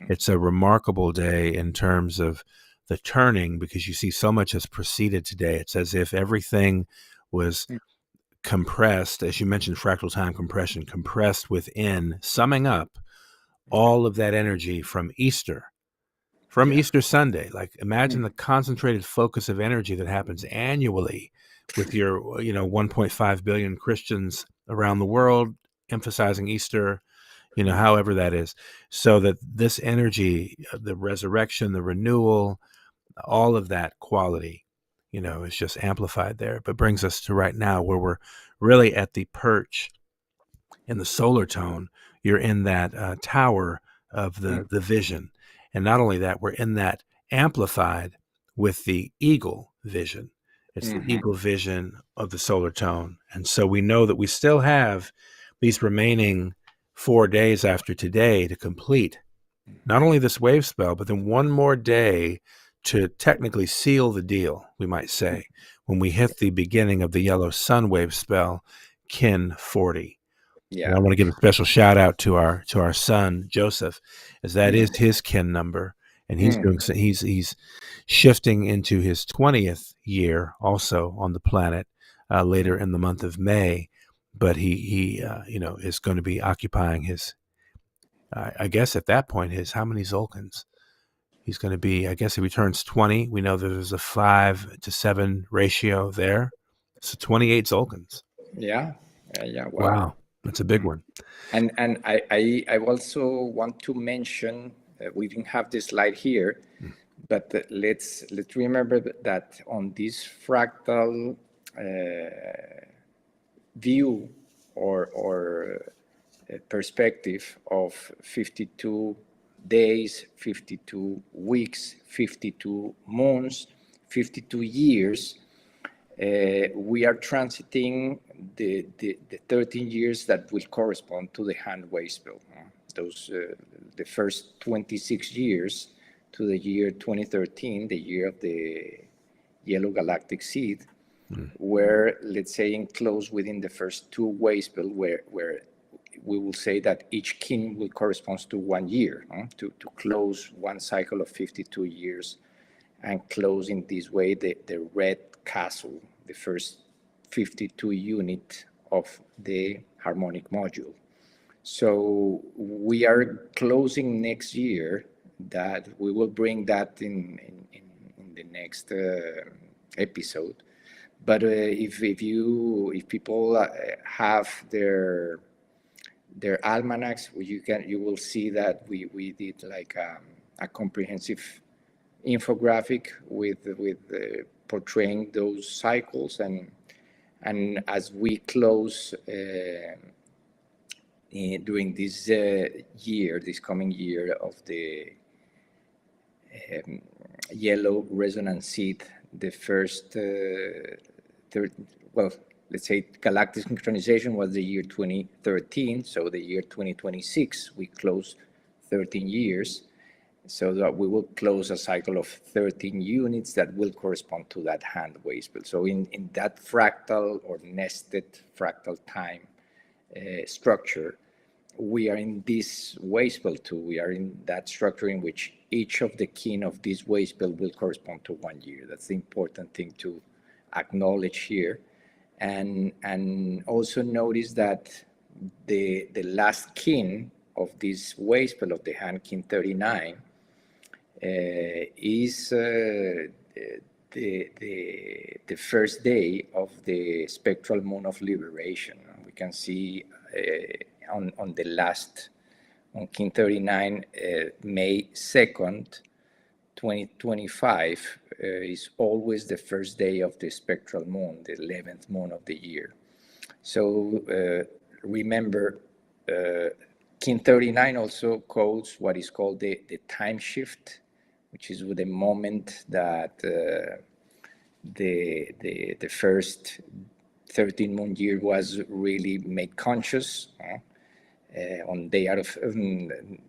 It's a remarkable day in terms of the turning, because you see so much has proceeded today. It's as if everything was compressed, as you mentioned, fractal time compression, compressed within, summing up all of that energy from Easter, Easter Sunday. Like, imagine the concentrated focus of energy that happens annually with your 1.5 billion Christians around the world emphasizing Easter, however that is, so that this energy, the resurrection, the renewal, all of that quality, is just amplified there, but brings us to right now where we're really at the perch in the solar tone. You're in that tower of the vision. And not only that, we're in that amplified with the eagle vision. It's the eagle vision of the solar tone. And so we know that we still have these remaining 4 days after today to complete not only this wave spell, but then one more day to technically seal the deal, we might say, when we hit the beginning of the yellow sun wave spell, Kin 40. Yeah. And I want to give a special shout out to our son Joseph, as that is his kin number, and he's shifting into his 20th year also on the planet later in the month of May, but he is going to be occupying his, I guess at that point, how many Zolkins? He's going to be, I guess if he turns 20, we know that there's a 5-to-7 ratio there, so 28 Zolkins. Yeah. Wow. That's a big one. And I also want to mention, we didn't have this slide here, but let's remember that on this fractal view or perspective of 52 days, 52 weeks, 52 months, 52 years, we are transiting the 13 years that will correspond to the hand wave spell. Those the first 26 years to the year 2013, the year of the yellow galactic seed, where, let's say, enclosed within the first 2 wave spell, where we will say that each kin will correspond to 1 year, to close one cycle of 52 years and close in this way the red castle, the first 52 unit of the harmonic module. So we are closing next year. That we will bring that in the next episode. But if people have their almanacs, you will see that we did like a comprehensive infographic with portraying those cycles, and as we close during this this coming year of the yellow resonance seed, the first let's say galactic synchronization was the year 2013, so the year 2026 we close 13 years, so that we will close a cycle of 13 units that will correspond to that hand wave spell. So in that fractal or nested fractal time structure, we are in this wave spell too. We are in that structure in which each of the kin of this wave spell will correspond to 1 year. That's the important thing to acknowledge here. And also notice that the last kin of this wave spell of the hand kin 39 is the first day of the spectral moon of liberation. We can see on the last, on kin 39, May 2nd, 2025 is always the first day of the spectral moon, the 11th moon of the year. So remember, kin 39 also codes what is called the time shift, which is the moment that the first 13 moon year was really made conscious. On day out of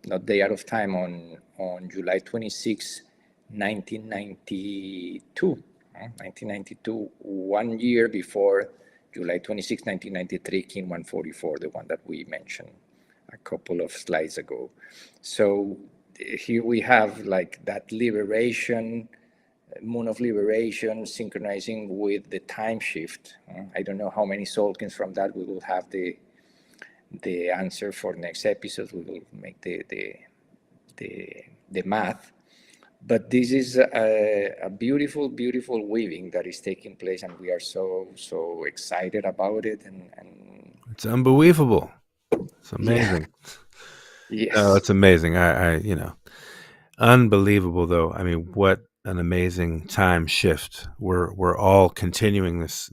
not day out of time, on July 26, 1992, 1992, 1 year before July 26, 1993, kin 144, the one that we mentioned a couple of slides ago. So here we have like that liberation, moon of liberation, synchronizing with the time shift. I don't know how many Solkins from that. We will have the answer for next episode. We will make the math. But this is a beautiful, beautiful weaving that is taking place, and we are so excited about it. And it's unbelievable. It's amazing. No, Yes. it's amazing. Unbelievable though. I mean, what an amazing time shift. We're all continuing this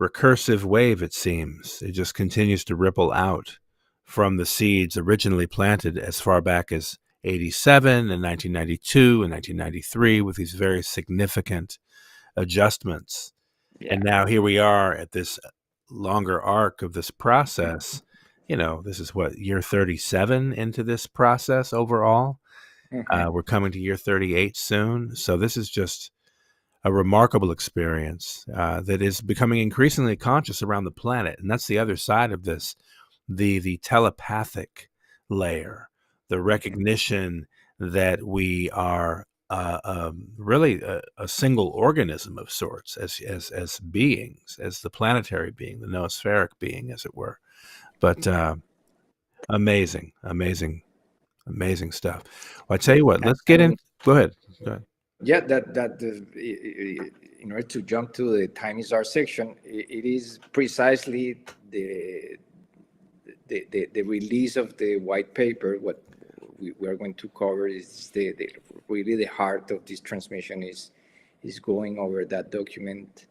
recursive wave, it seems. It just continues to ripple out from the seeds originally planted as far back as 87 and 1992 and 1993 with these very significant adjustments. Yeah. And now here we are at this longer arc of this process. This is what, year 37 into this process overall. Mhm. We're coming to year 38 soon. So this is just a remarkable experience that is becoming increasingly conscious around the planet. And that's the other side of this, the telepathic layer, the Mhm. recognition that we are really a single organism of sorts as beings, as the planetary being, the noospheric being, as it were. But amazing, amazing, amazing stuff. Well, I tell you what, let's get in. And Go ahead. Go ahead. yeah, in order to jump to the time is our section, it is precisely the release of the white paper. What we are going to cover is really the heart of this transmission is going over that document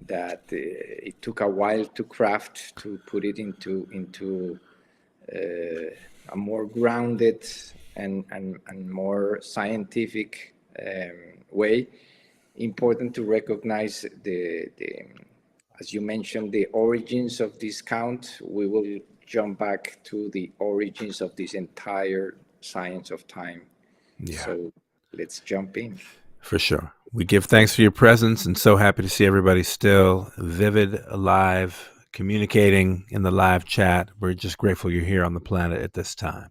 that it took a while to craft, to put it into a more grounded and more scientific way. Important to recognize as you mentioned, the origins of this count. We will jump back to the origins of this entire science of time. Yeah. So let's jump in. For sure. We give thanks for your presence and so happy to see everybody still vivid, alive, communicating in the live chat. We're just grateful you're here on the planet at this time.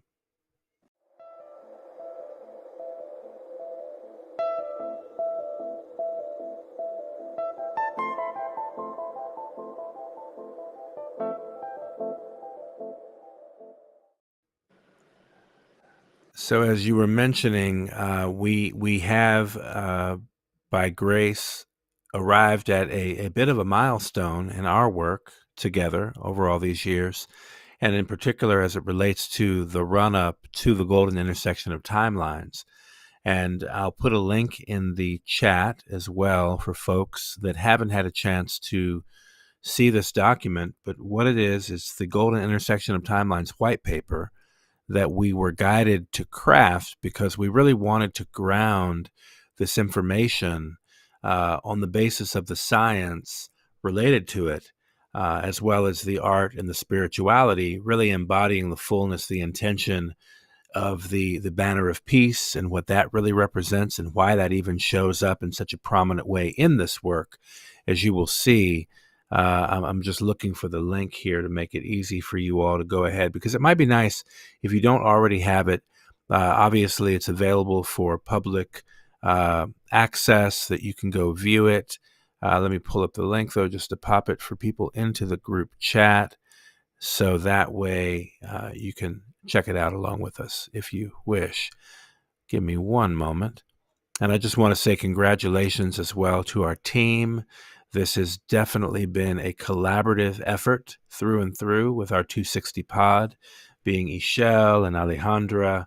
So, as you were mentioning, we have, by grace, arrived at a bit of a milestone in our work together over all these years, and in particular as it relates to the run-up to the golden intersection of timelines. And I'll put a link in the chat as well for folks that haven't had a chance to see this document. But what it is the golden intersection of timelines white paper that we were guided to craft because we really wanted to ground this information on the basis of the science related to it, as well as the art and the spirituality, really embodying the fullness, the intention of the banner of peace and what that really represents and why that even shows up in such a prominent way in this work. As you will see, I'm just looking for the link here to make it easy for you all to go ahead, because it might be nice if you don't already have it. Obviously, it's available for public access that you can go view it. Let me pull up the link, though, just to pop it for people into the group chat. So that way you can check it out along with us if you wish. Give me one moment. And I just want to say congratulations as well to our team. This has definitely been a collaborative effort through and through with our 260 pod, being Ishel and Alejandra,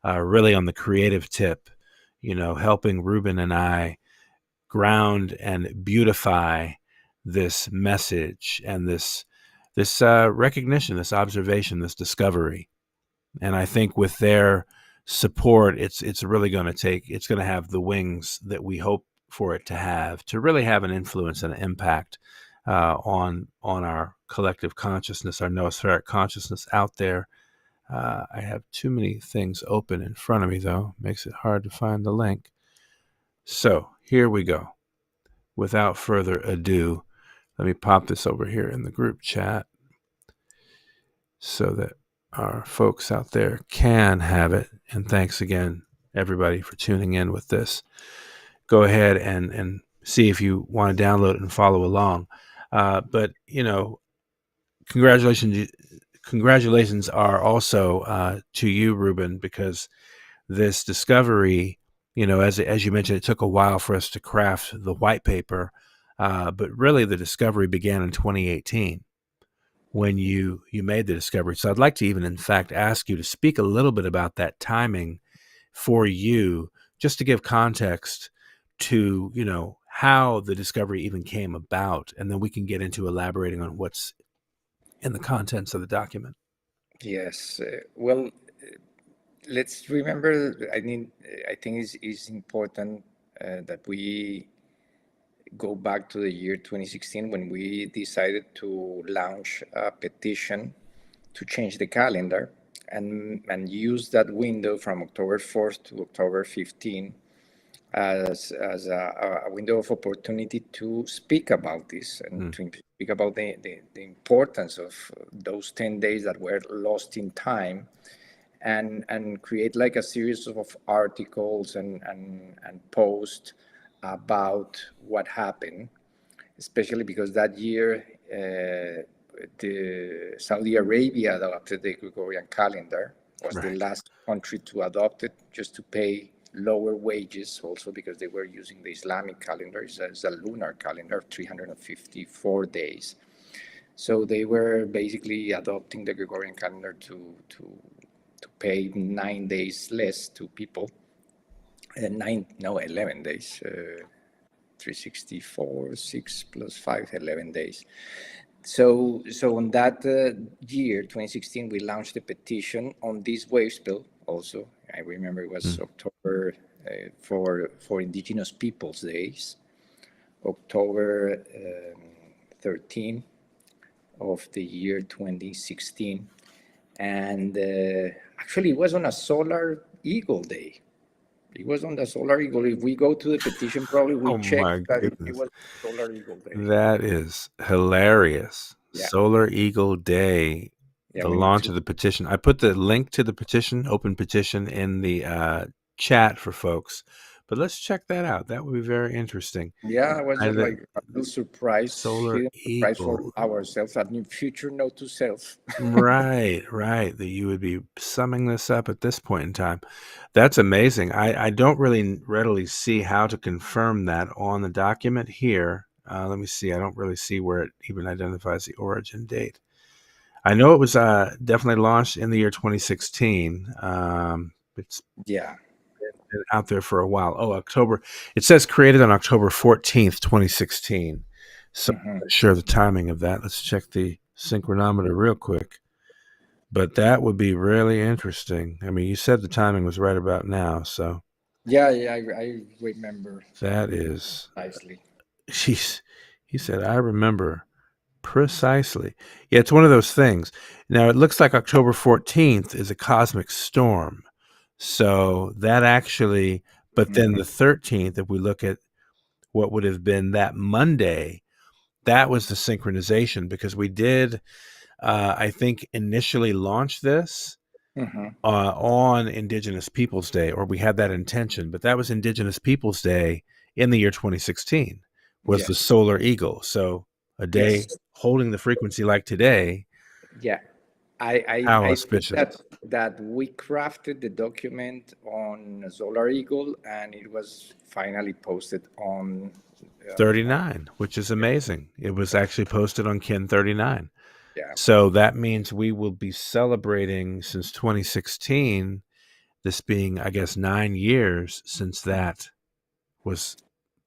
really on the creative tip, helping Rubén and I ground and beautify this message and this recognition, this observation, this discovery. And I think with their support, it's really going to have the wings that we hope for it to really have an influence and an impact on our collective consciousness, our noospheric consciousness out there. I have too many things open in front of me, though. Makes it hard to find the link. So here we go. Without further ado, let me pop this over here in the group chat so that our folks out there can have it. And thanks again, everybody, for tuning in with this. Go ahead and see if you want to download it and follow along. But, congratulations are also to you, Rubén, because this discovery, as you mentioned, it took a while for us to craft the white paper, but really the discovery began in 2018. when you made the discovery. So I'd like to even, in fact, ask you to speak a little bit about that timing for you, just to give context to, how the discovery even came about, and then we can get into elaborating on what's in the contents of the document. Yes. Well, let's remember, I think it's important that we go back to the year 2016 when we decided to launch a petition to change the calendar and use that window from October 4th to October 15th as a window of opportunity to speak about this and to speak about the importance of those 10 days that were lost in time, and create like a series of articles and posts about what happened, especially because that year the Saudi Arabia adopted the Gregorian calendar, was the last country to adopt it, just to pay lower wages, also because they were using the Islamic calendar. It's a lunar calendar of 354 days. So they were basically adopting the Gregorian calendar to pay 9 days less to people. 11 days. 364, 6 plus 5, 11 days. So on that year, 2016, we launched a petition on this wave spill also. I remember it was October for Indigenous Peoples Days, October 13 of the year 2016. And actually, it was on a solar eagle day. It was on the solar eagle. If we go to the petition, probably we check that it was solar eagle day. That is hilarious. Yeah. Solar Eagle Day, the launch of the petition. I put the link to the petition, open petition, in the chat for folks. But let's check that out. That would be very interesting. Yeah, it was just like a little surprise. Solar Eagle. For ourselves, a new future note to self. Right. That you would be summing this up at this point in time. That's amazing. I don't really readily see how to confirm that on the document here. Let me see. I don't really see where it even identifies the origin date. I know it was definitely launched in the year 2016. It's been out there for a while. Oh, October. It says created on October 14th, 2016. So I'm not sure the timing of that. Let's check the synchronometer real quick. But that would be really interesting. I mean, you said the timing was right about now, so. Yeah, I remember. That is. Precisely. He said, I remember precisely. Yeah, it's one of those things. Now, it looks like October 14th is a cosmic storm. So that actually, but then the 13th, if we look at what would have been that Monday, that was the synchronization, because we did, I think, initially launch this on Indigenous Peoples Day, or we had that intention, but that was Indigenous Peoples Day in the year 2016 was the solar eagle. So a day holding the frequency like today. Yeah. I think that we crafted the document on Solar Eagle, and it was finally posted on 39, which is amazing. It was actually posted on Kin 39. Yeah. So that means we will be celebrating since 2016, this being, I guess, 9 years since that was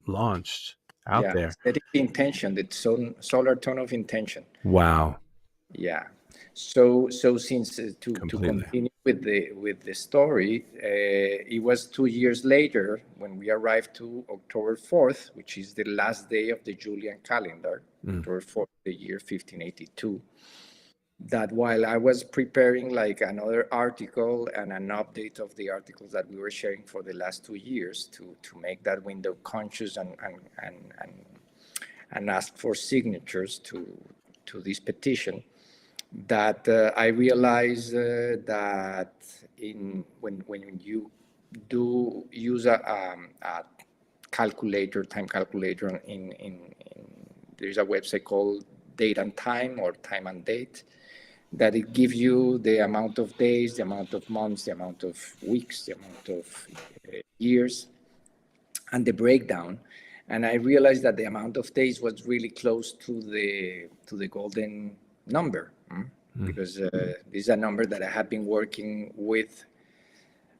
launched out there. Setting the intention, the solar tone of intention. Wow. Yeah. So since to continue with the story, it was 2 years later when we arrived to October 4th, which is the last day of the Julian calendar, October 4th, the year 1582. That while I was preparing like another article and an update of the articles that we were sharing for the last 2 years to make that window conscious and ask for signatures to this petition, that I realized that when you do use a calculator, time calculator, there's a website called Date and Time, or Time and Date, that it gives you the amount of days, the amount of months, the amount of weeks, the amount of years, and the breakdown. And I realized that the amount of days was really close to the golden number, because this is a number that I have been working with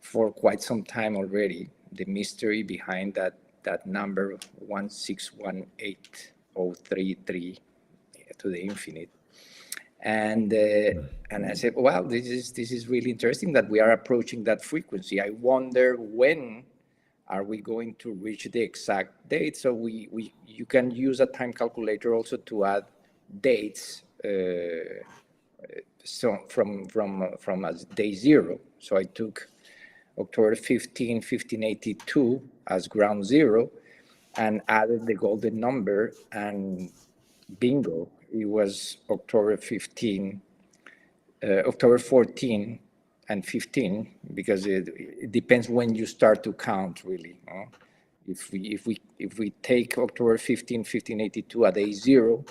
for quite some time already. The mystery behind that number 1618033 to the infinite. And I said, well, this is really interesting that we are approaching that frequency. I wonder when are we going to reach the exact date? So you can use a time calculator also to add dates. So from day zero. So I took October 15, 1582 as ground zero and added the golden number, and bingo, it was October 14 and 15, because it depends when you start to count, really. If we take October 15, 1582 at day zero,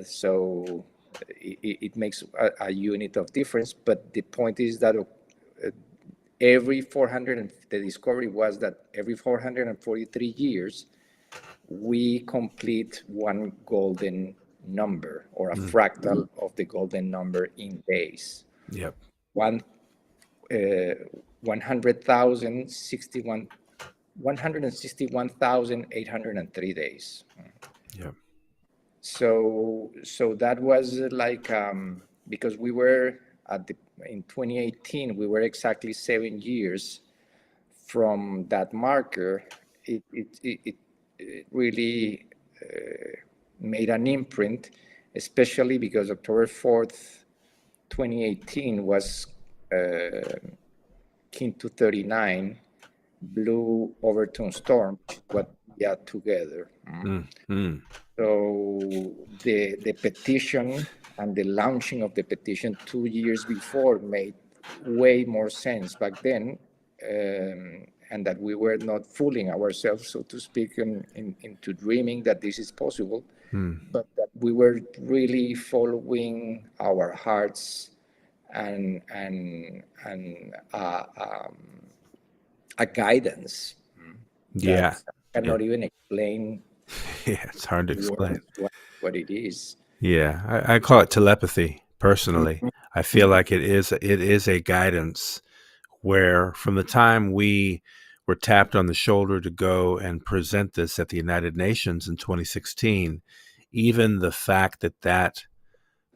so it makes a unit of difference. But the point is that the discovery was that every 443 years, we complete one golden number, or a fractal of the golden number in days. Yep. 161,803 days. Yep. So that was like, because we were in 2018, we were exactly 7 years from that marker. It really made an imprint, especially because October 4th, 2018 was Kintu 39, Blue Overtone Storm, what we had together. So the petition and the launching of the petition 2 years before made way more sense back then, and that we were not fooling ourselves, so to speak, into dreaming that this is possible, but that we were really following our hearts and a guidance. Yeah. I cannot even explain. Yeah, it's hard to explain what it is. Yeah, I call it telepathy personally. I feel like it is a guidance where, from the time we were tapped on the shoulder to go and present this at the United Nations in 2016, even the fact that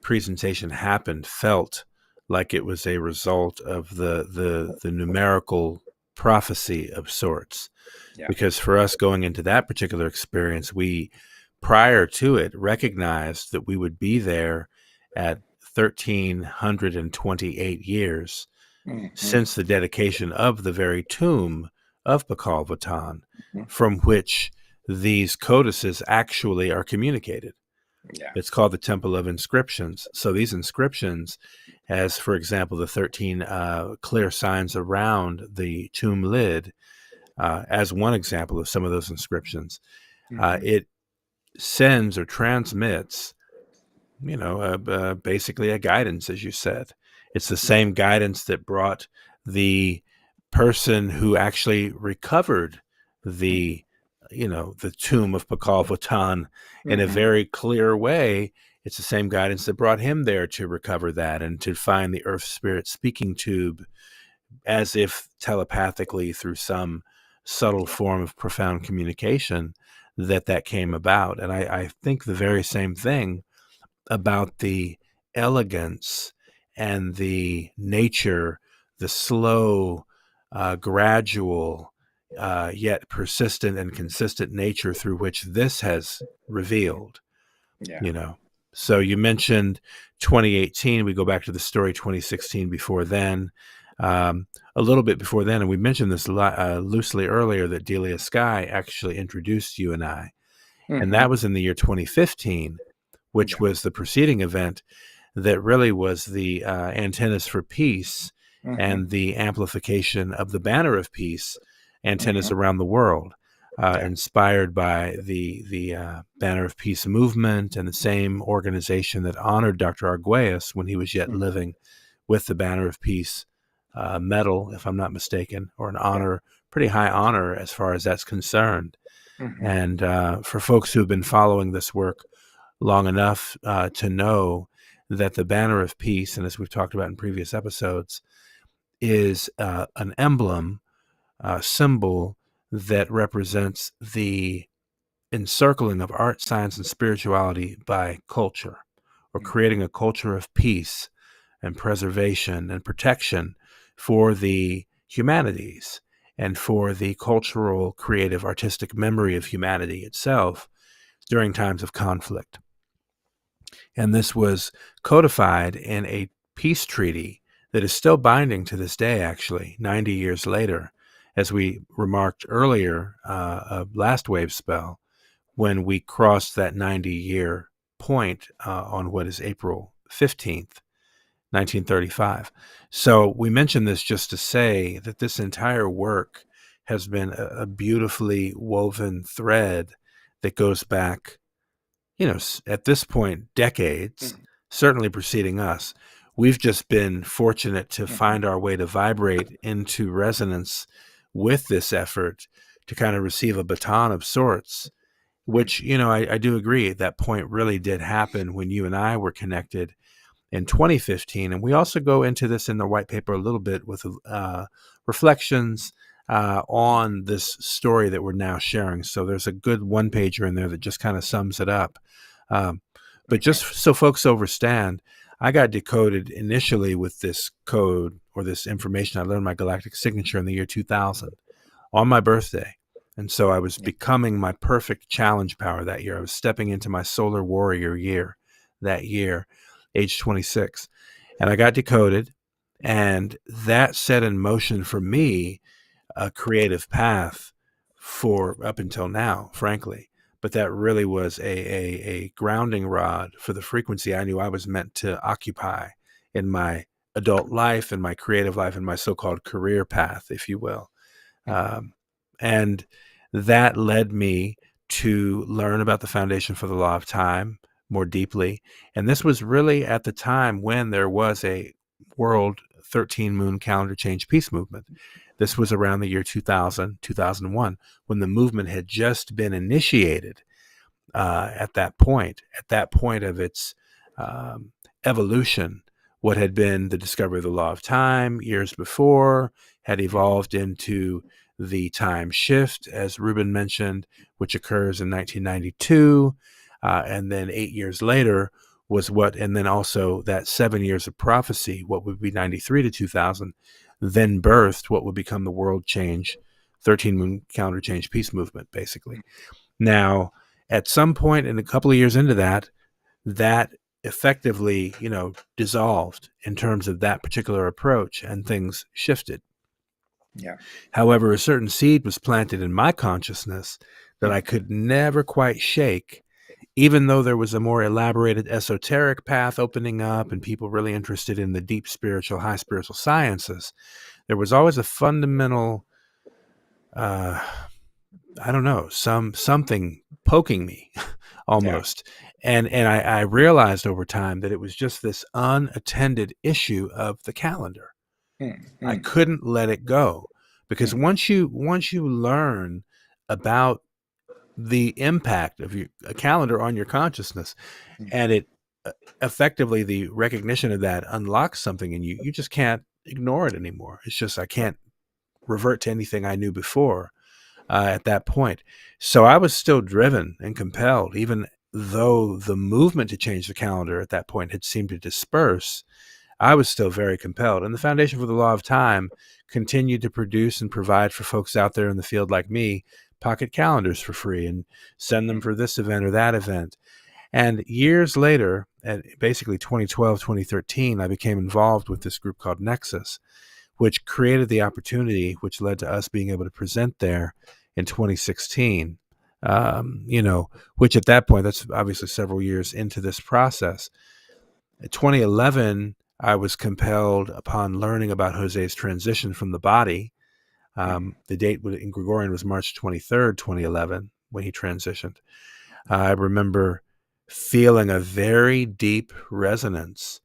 presentation happened felt like it was a result of the numerical prophecy of sorts. Yeah. Because for us going into that particular experience, we, prior to it, recognized that we would be there at 1,328 years since the dedication of the very tomb of Pakal Votan, from which these codices actually are communicated. Yeah. It's called the Temple of Inscriptions. So these inscriptions, as for example, the 13 clear signs around the tomb lid, as one example of some of those inscriptions, it sends or transmits, basically a guidance, as you said. It's the same guidance that brought the person who actually recovered the tomb of Pakal Votan in a very clear way. It's the same guidance that brought him there to recover that and to find the Earth Spirit speaking tube, as if telepathically through some subtle form of profound communication that came about. And I think the very same thing about the elegance and the nature, the slow, gradual, yet persistent and consistent nature through which this has revealed. Yeah. So you mentioned 2018. We go back to the story 2016 before then, a little bit before then, and we mentioned this loosely earlier, that Delia Sky actually introduced you and I. And that was in the year 2015, which was the preceding event that really was the antennas for peace and the amplification of the banner of peace antennas around the world, inspired by the Banner of Peace movement, and the same organization that honored Dr. Arguelles when he was yet living, with the Banner of Peace medal, if I'm not mistaken, or an honor, pretty high honor as far as that's concerned. And for folks who have been following this work long enough to know that the banner of peace, and as we've talked about in previous episodes, is an emblem, symbol that represents the encircling of art, science, and spirituality by culture, or creating a culture of peace and preservation and protection for the humanities and for the cultural, creative, artistic memory of humanity itself during times of conflict. And this was codified in a peace treaty that is still binding to this day, actually, 90 years later, as we remarked earlier, last wave spell, when we crossed that 90-year point on what is April 15th, 1935. So we mention this just to say that this entire work has been a beautifully woven thread that goes back, at this point, decades, certainly preceding us. We've just been fortunate to find our way to vibrate into resonance with this effort to kind of receive a baton of sorts, which, I do agree that point really did happen when you and I were connected in 2015. And we also go into this in the white paper a little bit with reflections on this story that we're now sharing. So there's a good one-pager in there that just kind of sums it up. But just so folks understand, I got decoded initially with this code or this information. I learned my galactic signature in the year 2000 on my birthday. And so I was becoming my perfect challenge power that year. I was stepping into my solar warrior year that year, age 26. And I got decoded, and that set in motion for me a creative path for up until now, frankly. But that really was a grounding rod for the frequency I knew I was meant to occupy in my adult life, in my creative life, in my so-called career path, if you will. And that led me to learn about the foundation for the law of time more deeply. And this was really at the time when there was a world 13 moon calendar change peace movement. This was around the year 2000, 2001, when the movement had just been initiated at that point of its evolution. What had been the discovery of the law of time years before had evolved into the time shift, as Rubén mentioned, which occurs in 1992. And then 8 years later was and then also that 7 years of prophecy, what would be 93 to 2000, then birthed what would become the world change, 13 moon calendar change peace movement, basically. Now, at some point in a couple of years into that effectively, dissolved in terms of that particular approach, and things shifted. Yeah. However, a certain seed was planted in my consciousness that I could never quite shake, even though there was a more elaborated esoteric path opening up and people really interested in the deep spiritual, high spiritual sciences. There was always a fundamental, something poking me almost. Yeah. And I realized over time that it was just this unattended issue of the calendar. I couldn't let it go, because once you learn about the impact of a calendar on your consciousness, and it effectively, the recognition of that unlocks something in you, you just can't ignore it anymore. It's just, I can't revert to anything I knew before at that point. So I was still driven and compelled, even though the movement to change the calendar at that point had seemed to disperse. I was still very compelled. And the Foundation for the Law of Time continued to produce and provide for folks out there in the field like me pocket calendars for free and send them for this event or that event. And years later, at basically 2012, 2013, I became involved with this group called Nexus, which created the opportunity, which led to us being able to present there in 2016. Which at that point, that's obviously several years into this process. In 2011, I was compelled, upon learning about Jose's transition from the body. The date in Gregorian was March 23rd, 2011, when he transitioned. I remember feeling a very deep resonance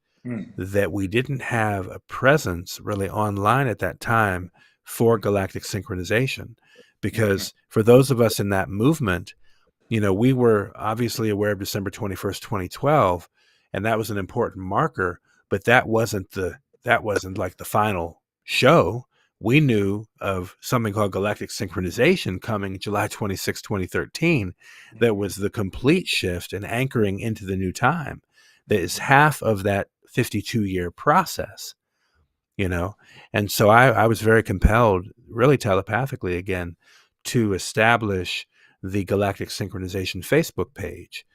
that we didn't have a presence really online at that time for galactic synchronization. Because for those of us in that movement, we were obviously aware of December 21st, 2012, and that was an important marker. But that wasn't like the final show. We knew of something called Galactic Synchronization coming July 26, 2013, that was the complete shift and anchoring into the new time. That is half of that 52-year process, And so I was very compelled, really telepathically again, to establish the Galactic Synchronization Facebook page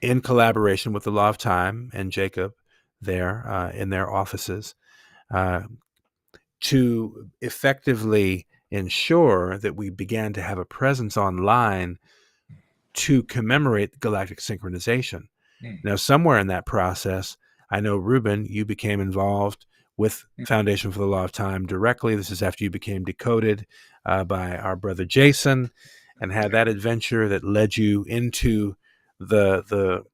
in collaboration with the Law of Time and Jacob there in their offices, to effectively ensure that we began to have a presence online to commemorate galactic synchronization. Now, somewhere in that process, I know, Rubén, you became involved with Foundation for the Law of Time directly. This is after you became decoded by our brother Jason, and had that adventure that led you into the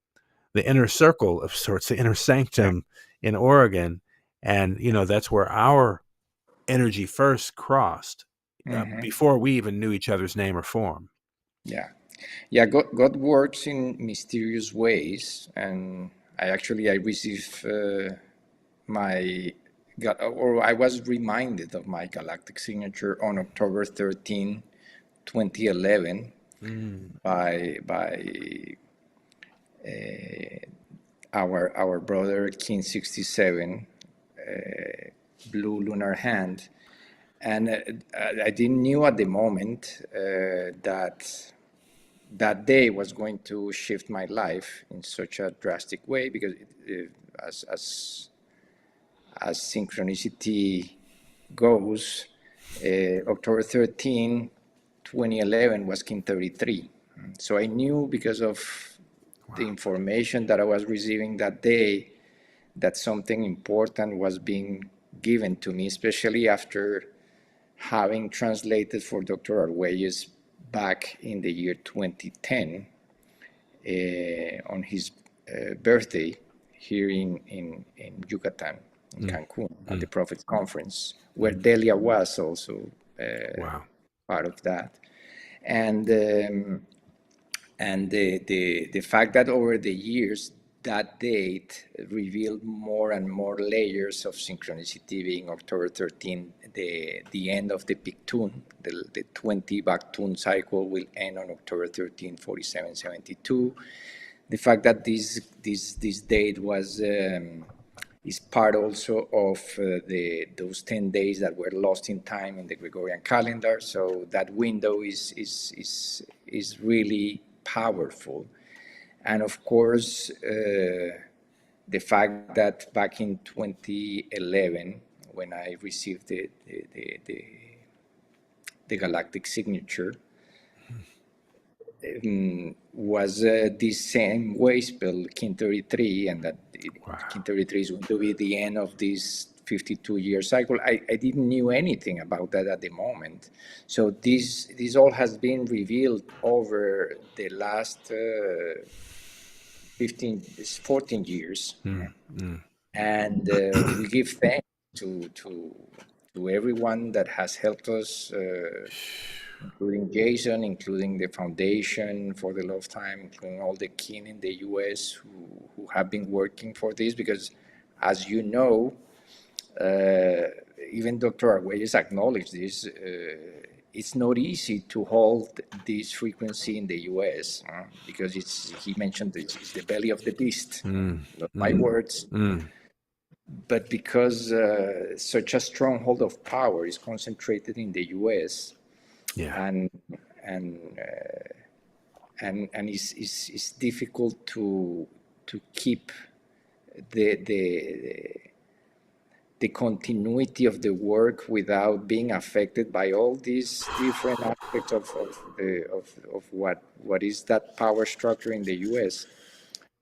inner circle of sorts, the inner sanctum in Oregon. And, that's where our energy first crossed before we even knew each other's name or form. Yeah. God works in mysterious ways, and I received I was reminded of my galactic signature on October 13, 2011, by our brother King 67, Blue Lunar Hand. And I didn't knew at the moment that day was going to shift my life in such a drastic way, because as synchronicity goes, October 13, 2011 was King 33. So I knew, because of the information that I was receiving that day, that something important was being given to me, especially after having translated for Dr. Arguelles back in the year 2010 on his birthday here in Yucatan, in Cancun, at the Prophets Conference, where Delia was also part of that. And the fact that over the years, that date revealed more and more layers of synchronicity, being October 13, the end of the Pictun, the 20 Bactun cycle will end on October 13, 4772. The fact that this date was is part also of those 10 days that were lost in time in the Gregorian calendar. So that window is really powerful. And of course, the fact that back in 2011, when I received the galactic signature, was this same way spelled King 33, and that King 33 is going to be the end of this 52-year cycle. I didn't knew anything about that at the moment. So this all has been revealed over the last 14 years. And we give thanks to everyone that has helped us, including Jason, including the Foundation for the Law of Time, including all the kin in the US who have been working for this, because as you know, even Dr. Arguelles acknowledged this, it's not easy to hold this frequency in the US, because he mentioned it's the belly of the beast, not my words. But because such a stronghold of power is concentrated in the US, and it's difficult to keep the continuity of the work without being affected by all these different aspects of what is that power structure in the US.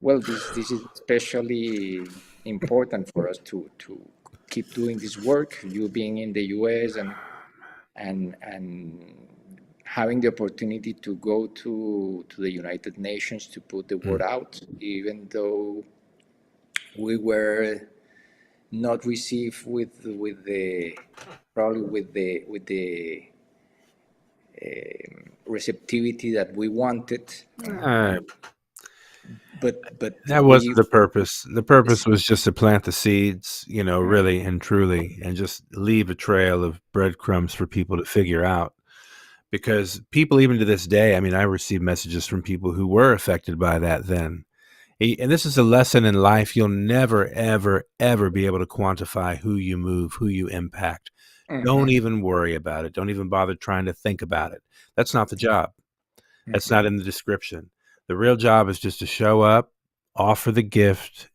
Well, this is especially important for us to keep doing this work. You being in the US and having the opportunity to go to the United Nations to put the word out, even though we were not received with the receptivity that we wanted. But That wasn't the purpose. The purpose was just to plant the seeds, really and truly, and just leave a trail of breadcrumbs for people to figure out. Because people, even to this day, I mean, I receive messages from people who were affected by that then. And this is a lesson in life. You'll never, ever, ever be able to quantify who you move, who you impact. Don't even worry about it. Don't even bother trying to think about it. That's not the job. That's not in the description. The real job is just to show up, offer the gift,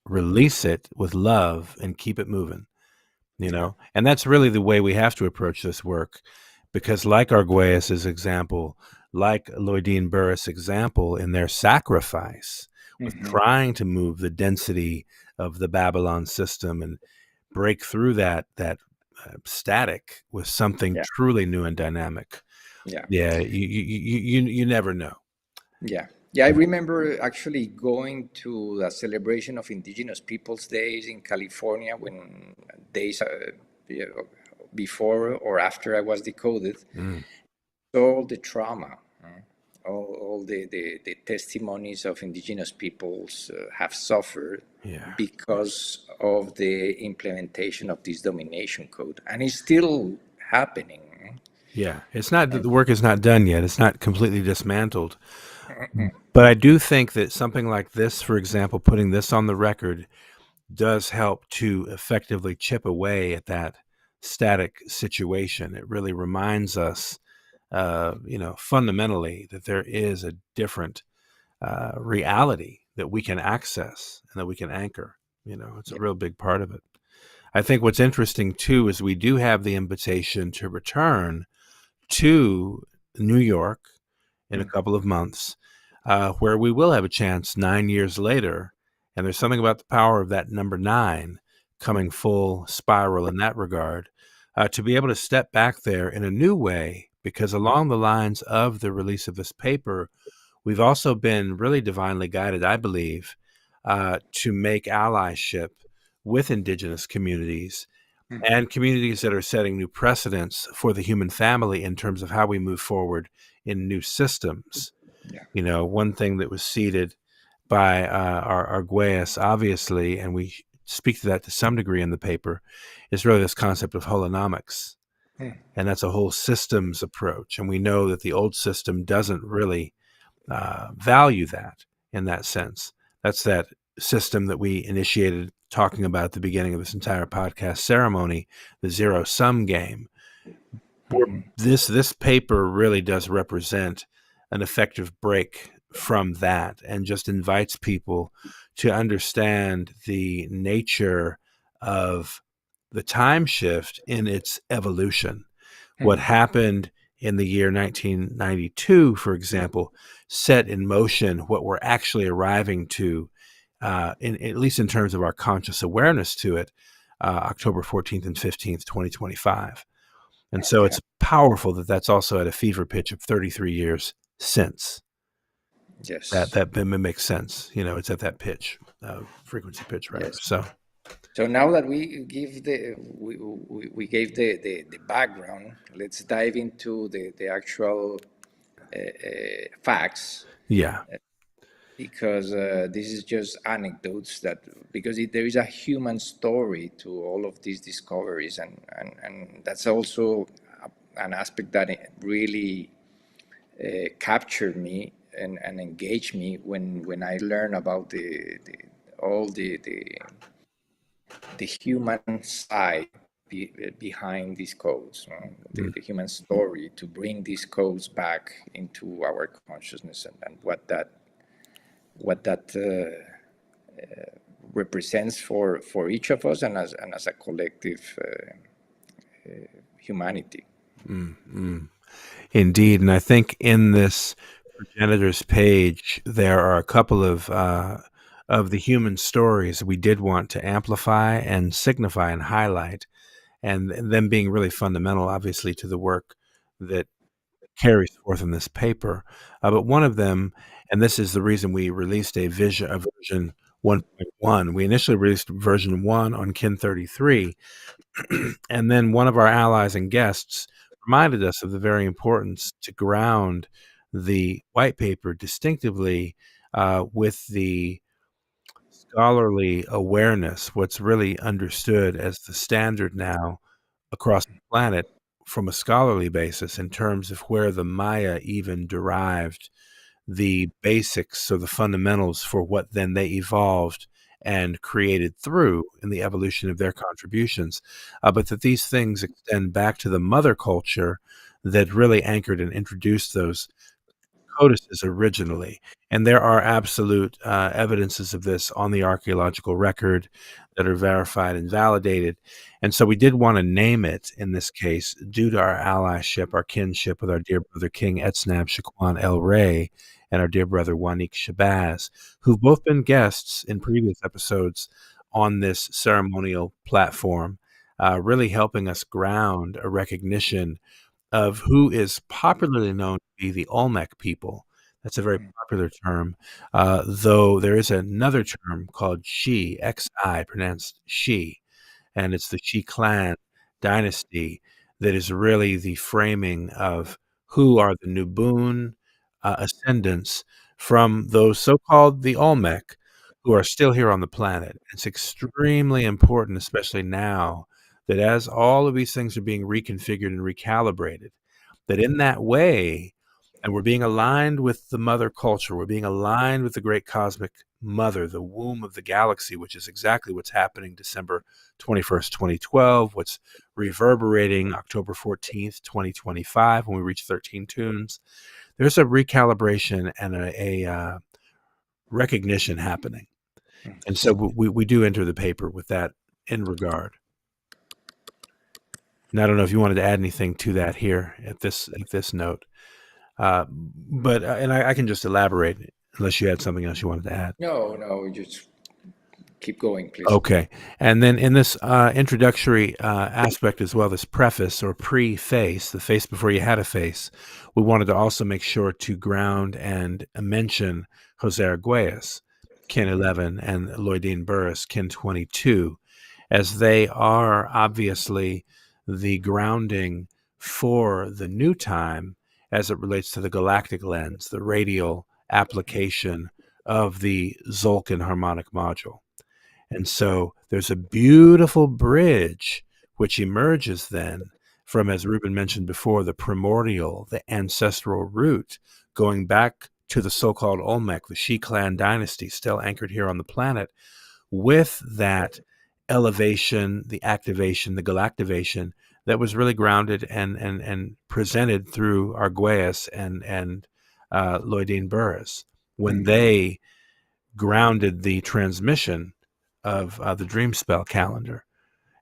release it with love, and keep it moving. And that's really the way we have to approach this work, because like Arguelles's example, like Lloydine Burris' example in their sacrifice with trying to move the density of the Babylon system and break through that static with something truly new and dynamic. You never know. I remember actually going to a celebration of Indigenous Peoples Days in California when days before or after I was decoded. All the trauma, all the testimonies of Indigenous peoples have suffered because of the implementation of this domination code, and it's still happening. It's not that the work is not done yet. It's not completely dismantled. But I do think that something like this, for example, putting this on the record, does help to effectively chip away at that static situation. It really reminds us, fundamentally, that there is a different reality that we can access and that we can anchor. It's a real big part of it. I think what's interesting, too, is we do have the invitation to return to New York in a couple of months, where we will have a chance 9 years later. And there's something about the power of that number 9 coming full spiral in that regard, to be able to step back there in a new way, because along the lines of the release of this paper, we've also been really divinely guided, I believe, to make allyship with Indigenous communities and communities that are setting new precedents for the human family in terms of how we move forward in new systems. One thing that was seeded by our Arguelles, obviously, and we speak to that to some degree in the paper, is really this concept of holonomics. And that's a whole systems approach. And we know that the old system doesn't really value that in that sense. That's that system that we initiated talking about at the beginning of this entire podcast ceremony, the zero-sum game. This paper really does represent an effective break from that, and just invites people to understand the nature of the time shift in its evolution. What happened in the year 1992, for example, set in motion what we're actually arriving to, at least in terms of our conscious awareness to it, October 14th and 15th, 2025. And so it's powerful that that's also at a fever pitch of 33 years since. Yes, that makes sense. It's at that pitch, frequency pitch, rather. Yes. So now that we give we gave the background, let's dive into the actual facts. Because this is just anecdotes because there is a human story to all of these discoveries, and that's also an aspect that really captured me and engaged me when I learned about all the human side behind these codes, the human story, to bring these codes back into our consciousness, and what that represents for each of us and as a collective humanity. Indeed. And I think in this progenitors page, there are a couple of the human stories we did want to amplify and signify and highlight, and them being really fundamental, obviously, to the work that carries forth in this paper. But one of them, and this is the reason we released a version 1.1. We initially released version 1 on Kin 33, and then one of our allies and guests reminded us of the very importance to ground the white paper distinctively with the scholarly awareness, what's really understood as the standard now across the planet from a scholarly basis in terms of where the Maya even derived the basics or the fundamentals for what then they evolved and created through in the evolution of their contributions, but that these things extend back to the mother culture that really anchored and introduced those codices originally. And there are absolute evidences of this on the archaeological record that are verified and validated. And so we did want to name it in this case due to our allyship, our kinship with our dear brother King Etznab Shaquan El Rey and our dear brother Wanik Shabazz, who've both been guests in previous episodes on this ceremonial platform, really helping us ground a recognition of who is popularly known to be the Olmec people. That's a very popular term, though there is another term called Xi, Xi, pronounced Xi, and it's the Xi clan dynasty that is really the framing of who are the Nubun ascendants from those so-called the Olmec who are still here on the planet. It's extremely important, especially now, that as all of these things are being reconfigured and recalibrated, that in that way, and we're being aligned with the mother culture, we're being aligned with the great cosmic mother, the womb of the galaxy, which is exactly what's happening December 21st, 2012, what's reverberating October 14th, 2025, when we reach 13 tunes. There's a recalibration and a recognition happening. And so we do enter the paper with that in regard. And I don't know if you wanted to add anything to that here at this note, but I can just elaborate unless you had something else you wanted to add. No, just keep going, please. Okay, and then in this introductory aspect as well, this preface or preface, the face before you had a face, we wanted to also make sure to ground and mention Jose Arguelles, kin 11, and Lloydine Burris, kin 22, as they are obviously the grounding for the new time as it relates to the galactic lens, the radial application of the Zolkin harmonic module. And so there's a beautiful bridge which emerges then from, as Rubén mentioned before, the primordial, the ancestral root, going back to the so-called Olmec, the Xi clan dynasty, still anchored here on the planet, with that elevation, the activation, the galactivation that was really grounded and presented through Arguelles and Lloydine Burris when they grounded the transmission of the dream spell calendar,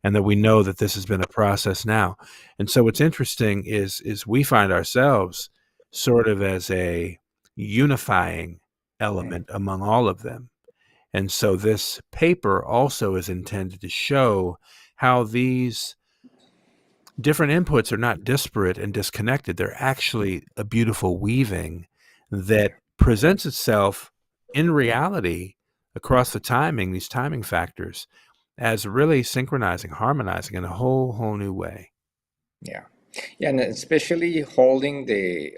and that we know that this has been a process now. And so what's interesting is we find ourselves sort of as a unifying element among all of them. And so this paper also is intended to show how these different inputs are not disparate and disconnected. They're actually a beautiful weaving that presents itself in reality across the timing, these timing factors, as really synchronizing, harmonizing in a whole new way. Yeah, and especially holding the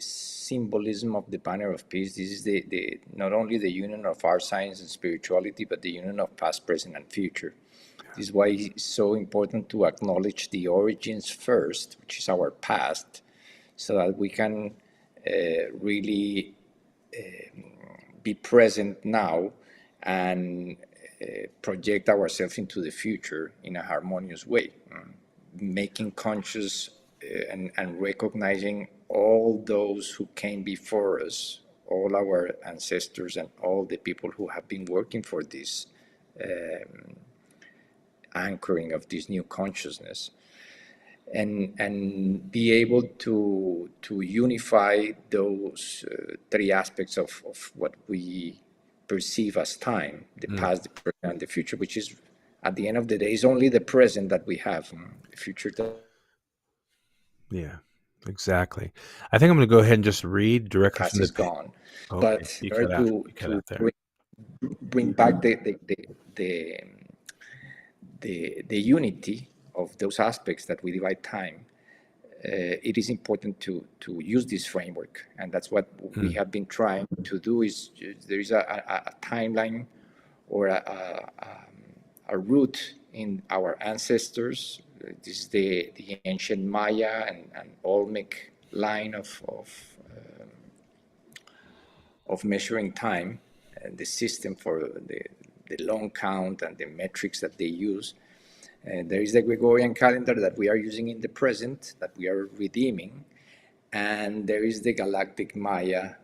symbolism of the banner of peace. This is the not only the union of art, science, and spirituality, but the union of past, present, and future. This is why it's so important to acknowledge the origins first, which is our past, so that we can really be present now and project ourselves into the future in a harmonious way, making conscious and recognizing all those who came before us, all our ancestors and all the people who have been working for this anchoring of this new consciousness, and be able to unify those three aspects of what we perceive as time: the past, the present, and the future, which is, at the end of the day, is only the present that we have. The future Yeah, exactly. I think I'm going to go ahead and just read directly past from is the gone. Okay, But in order to bring back the unity of those aspects that we divide time, it is important to use this framework, and that's what we have been trying to do. Is there is a timeline or a route in our ancestors. This is the ancient Maya and Olmec line of measuring time, and the system for the long count and the metrics that they use. There is the Gregorian calendar that we are using in the present, that we are redeeming, and there is the Galactic Maya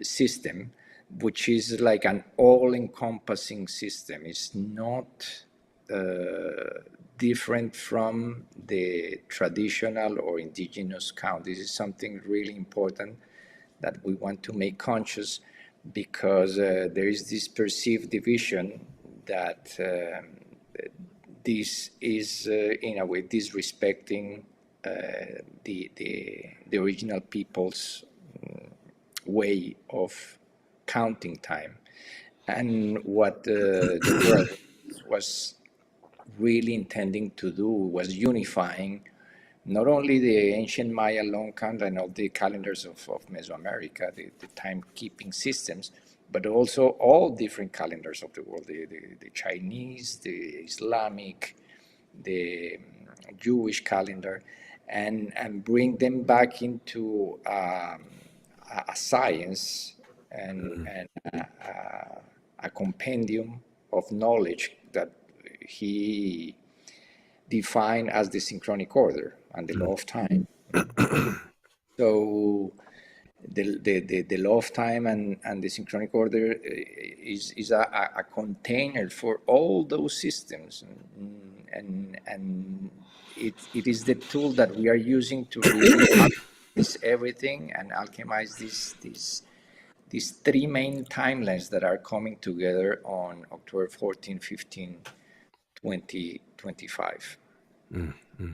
system, which is like an all-encompassing system. It's not different from the traditional or indigenous count. This is something really important that we want to make conscious, because there is this perceived division that this is in a way disrespecting the original people's way of counting time. And what the world was really intending to do was unifying not only the ancient Maya long count and all the calendars of Mesoamerica, the timekeeping systems, but also all different calendars of the world, the Chinese, the Islamic, the Jewish calendar, and bring them back into a science and a compendium of knowledge that he defined as the synchronic order and the law of time. So the law of time and the synchronic order is a container for all those systems, and it is the tool that we are using to really alchemize everything and alchemize these three main timelines that are coming together on October 14, 15, 2025. Mm-hmm.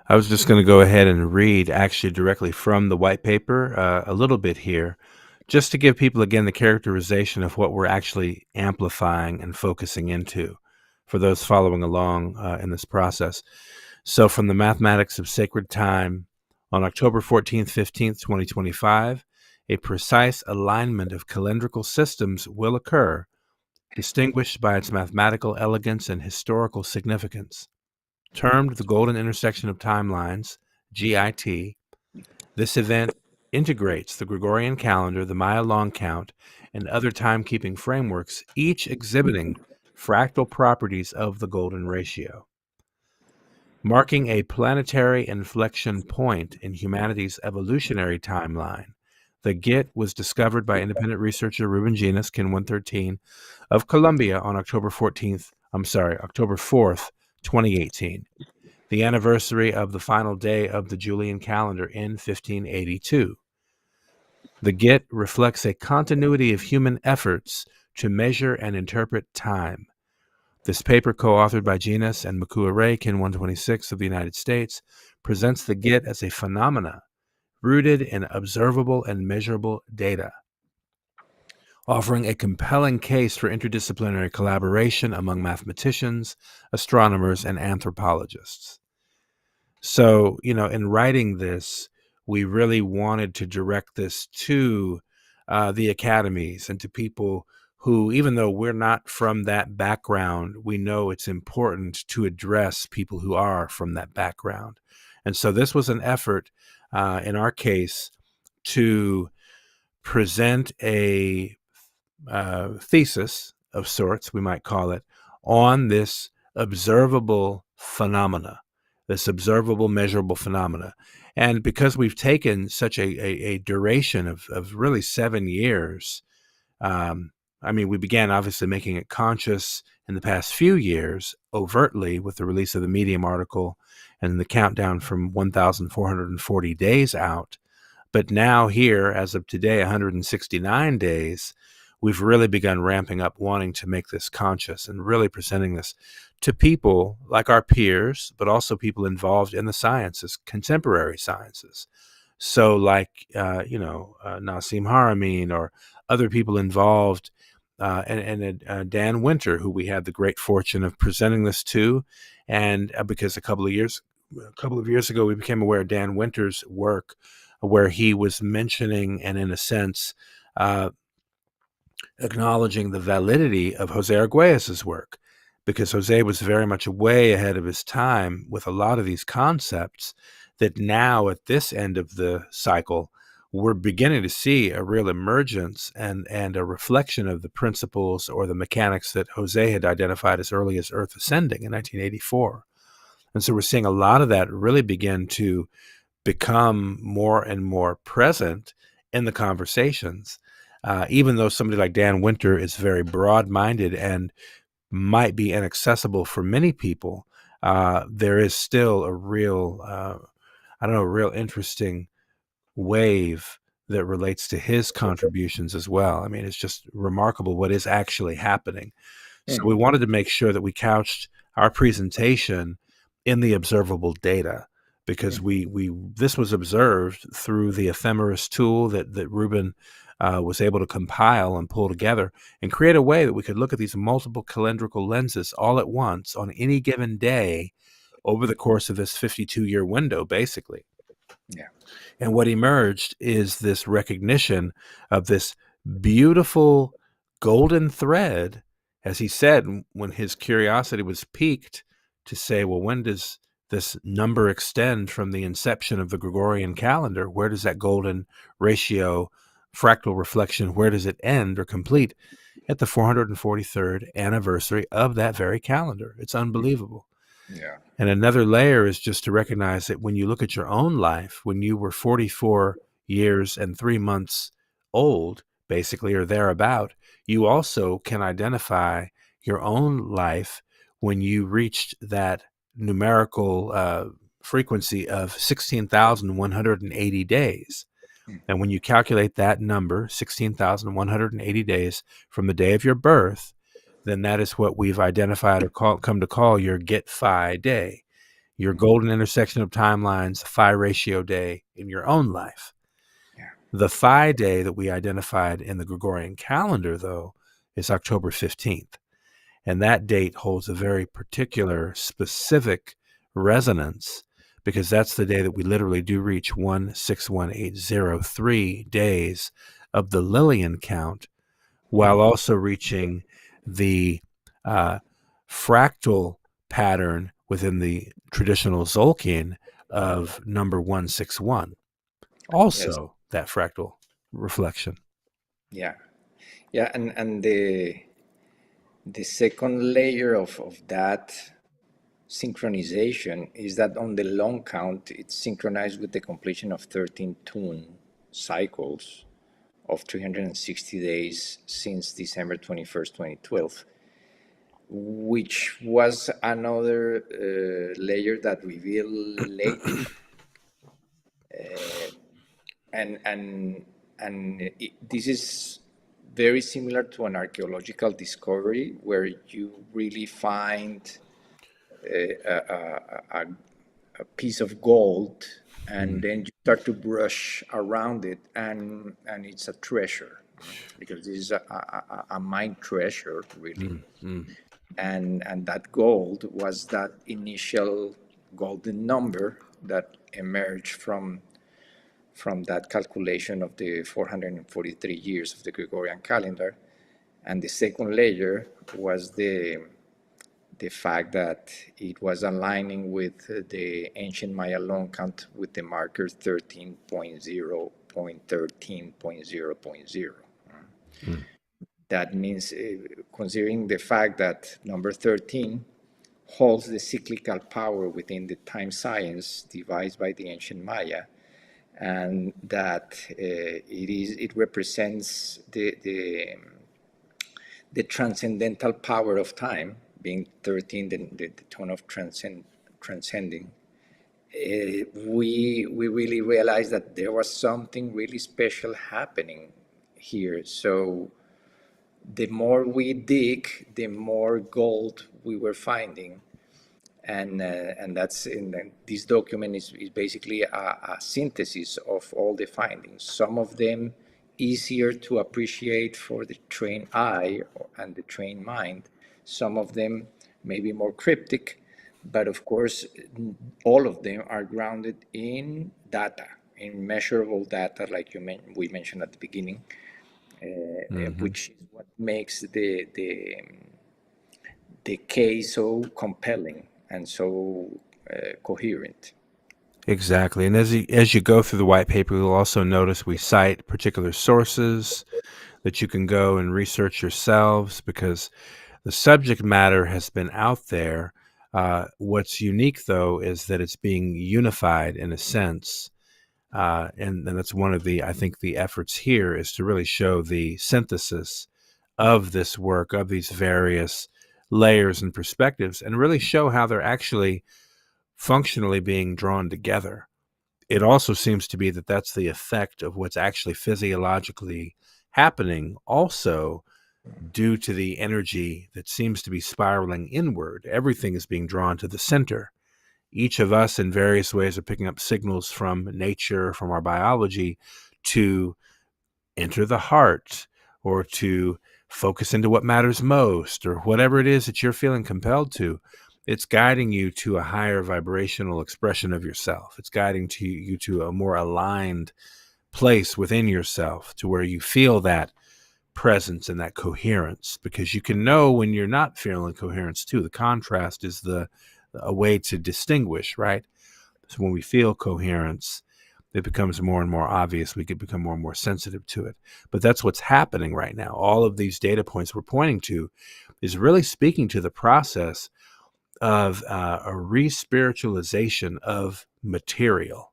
I was just going to go ahead and read actually directly from the white paper a little bit here, just to give people again the characterization of what we're actually amplifying and focusing into for those following along in this process. So from the Mathematics of Sacred Time, on October 14th, 15th, 2025, a precise alignment of calendrical systems will occur, distinguished by its mathematical elegance and historical significance. Termed the Golden Intersection of Timelines, GIT, this event integrates the Gregorian calendar, the Maya long count, and other timekeeping frameworks, each exhibiting fractal properties of the golden ratio. Marking a planetary inflection point in humanity's evolutionary timeline, the GIT was discovered by independent researcher Rubén Llinás, Kin 113, of Colombia on October 4th, 2018, the anniversary of the final day of the Julian calendar in 1582. The GIT reflects a continuity of human efforts to measure and interpret time. This paper, co-authored by Llinás and Mikuak Rai, Kin 126 of the United States, presents the GIT as a phenomena rooted in observable and measurable data, offering a compelling case for interdisciplinary collaboration among mathematicians, astronomers, and anthropologists. So, in writing this, we really wanted to direct this to the academies and to people who, even though we're not from that background, we know it's important to address people who are from that background. And so this was an effort, in our case, to present a thesis of sorts, we might call it, on this observable phenomena, this observable, measurable phenomena. And because we've taken such a duration of really 7 years, we began obviously making it conscious in the past few years, overtly, with the release of the Medium article and the countdown from 1,440 days out. But now here, as of today, 169 days, we've really begun ramping up, wanting to make this conscious and really presenting this to people like our peers, but also people involved in the sciences, contemporary sciences. So like, Nassim Haramein or other people involved Dan Winter, who we had the great fortune of presenting this to, and because a couple of years ago we became aware of Dan Winter's work, where he was mentioning and in a sense acknowledging the validity of Jose Arguelles's work, because Jose was very much way ahead of his time with a lot of these concepts that now at this end of the cycle, we're beginning to see a real emergence and a reflection of the principles or the mechanics that Jose had identified as early as Earth ascending in 1984. And so we're seeing a lot of that really begin to become more and more present in the conversations. Even though somebody like Dan Winter is very broad-minded and might be inaccessible for many people, there is still a real, real interesting wave that relates to his contributions as well. I mean, it's just remarkable what is actually happening. So we wanted to make sure that we couched our presentation in the observable data, because this was observed through the ephemeris tool that Rubén was able to compile and pull together and create a way that we could look at these multiple calendrical lenses all at once on any given day over the course of this 52-year window, basically. Yeah. And what emerged is this recognition of this beautiful golden thread, as he said, when his curiosity was piqued to say, well, when does this number extend from the inception of the Gregorian calendar? Where does that golden ratio, fractal reflection, where does it end or complete? At the 443rd anniversary of that very calendar. It's unbelievable. Yeah. And another layer is just to recognize that when you look at your own life, when you were 44 years and 3 months old, basically, or thereabout, you also can identify your own life when you reached that numerical frequency of 16,180 days. And when you calculate that number, 16,180 days from the day of your birth, then that is what we've identified or come to call your Get Phi day, your golden intersection of timelines, Phi ratio day in your own life. Yeah. The Phi day that we identified in the Gregorian calendar, though, is October 15th. And that date holds a very particular, specific resonance, because that's the day that we literally do reach 161803 days of the Lillian count, while also reaching the fractal pattern within the traditional Zolkin of number 161. Also, that fractal reflection. Yeah. Yeah. And the second layer of that synchronization is that on the long count, it's synchronized with the completion of 13 tune cycles of 360 days since December 21st, 2012, which was another layer that revealed later. This is very similar to an archaeological discovery where you really find a piece of gold, and then you start to brush around it, and it's a treasure, because this is a mine treasure, really. And that gold was that initial golden number that emerged from that calculation of the 443 years of the Gregorian calendar. And the second layer was the fact that it was aligning with the ancient Maya long count with the marker 13.0.13.0.0. That means, considering the fact that number 13 holds the cyclical power within the time science devised by the ancient Maya, and that it represents the transcendental power of time, being 13, the tone of transcending. We really realized that there was something really special happening here. So the more we dig, the more gold we were finding. And that's this document is basically a synthesis of all the findings. Some of them easier to appreciate for the trained eye and the trained mind. Some of them may be more cryptic, but of course, all of them are grounded in data, in measurable data, like we mentioned at the beginning, which is what makes the case so compelling and so coherent. Exactly. And as you go through the white paper, you'll also notice we cite particular sources that you can go and research yourselves, because the subject matter has been out there. What's unique, though, is that it's being unified in a sense. And that's one of I think the efforts here is to really show the synthesis of this work, of these various layers and perspectives, and really show how they're actually functionally being drawn together. It also seems to be that that's the effect of what's actually physiologically happening, also due to the energy that seems to be spiraling inward. Everything is being drawn to the center. Each of us in various ways are picking up signals from nature, from our biology, to enter the heart or to focus into what matters most, or whatever it is that you're feeling compelled to. It's guiding you to a higher vibrational expression of yourself. It's guiding you to a more aligned place within yourself, to where you feel that presence and that coherence, because you can know when you're not feeling coherence too. The contrast is a way to distinguish, right? So when we feel coherence, it becomes more and more obvious. We could become more and more sensitive to it. But that's what's happening right now. All of these data points we're pointing to is really speaking to the process of a re-spiritualization of material,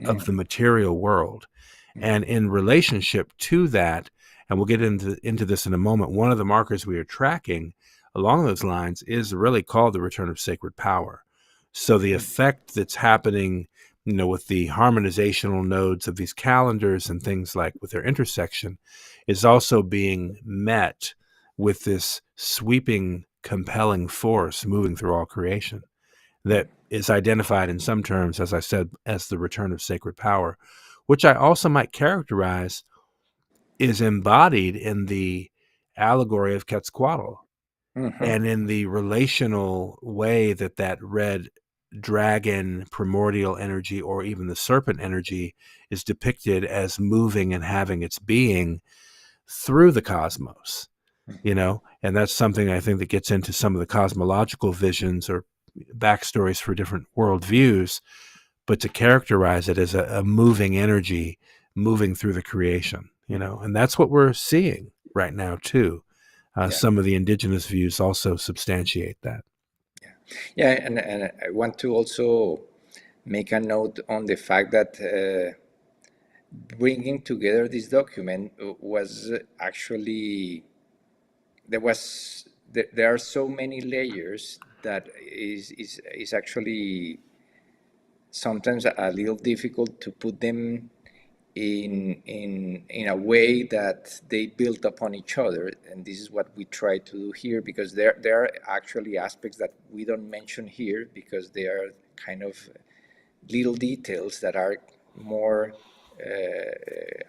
of the material world. And in relationship to that, and we'll get into this in a moment, one of the markers we are tracking along those lines is really called the return of sacred power. So the effect that's happening, with the harmonizational nodes of these calendars and things like with their intersection, is also being met with this sweeping, compelling force moving through all creation that is identified in some terms, as I said, as the return of sacred power, which I also might characterize is embodied in the allegory of Quetzalcoatl, and in the relational way that red dragon primordial energy, or even the serpent energy, is depicted as moving and having its being through the cosmos, and that's something I think that gets into some of the cosmological visions or backstories for different worldviews, but to characterize it as a moving energy moving through the creation, and that's what we're seeing right now too. Some of the indigenous views also substantiate that. Yeah, and I want to also make a note on the fact that bringing together this document was actually, there are so many layers that is actually sometimes a little difficult to put them in a way that they build upon each other, and this is what we try to do here, because there are actually aspects that we don't mention here because they are kind of little details that are more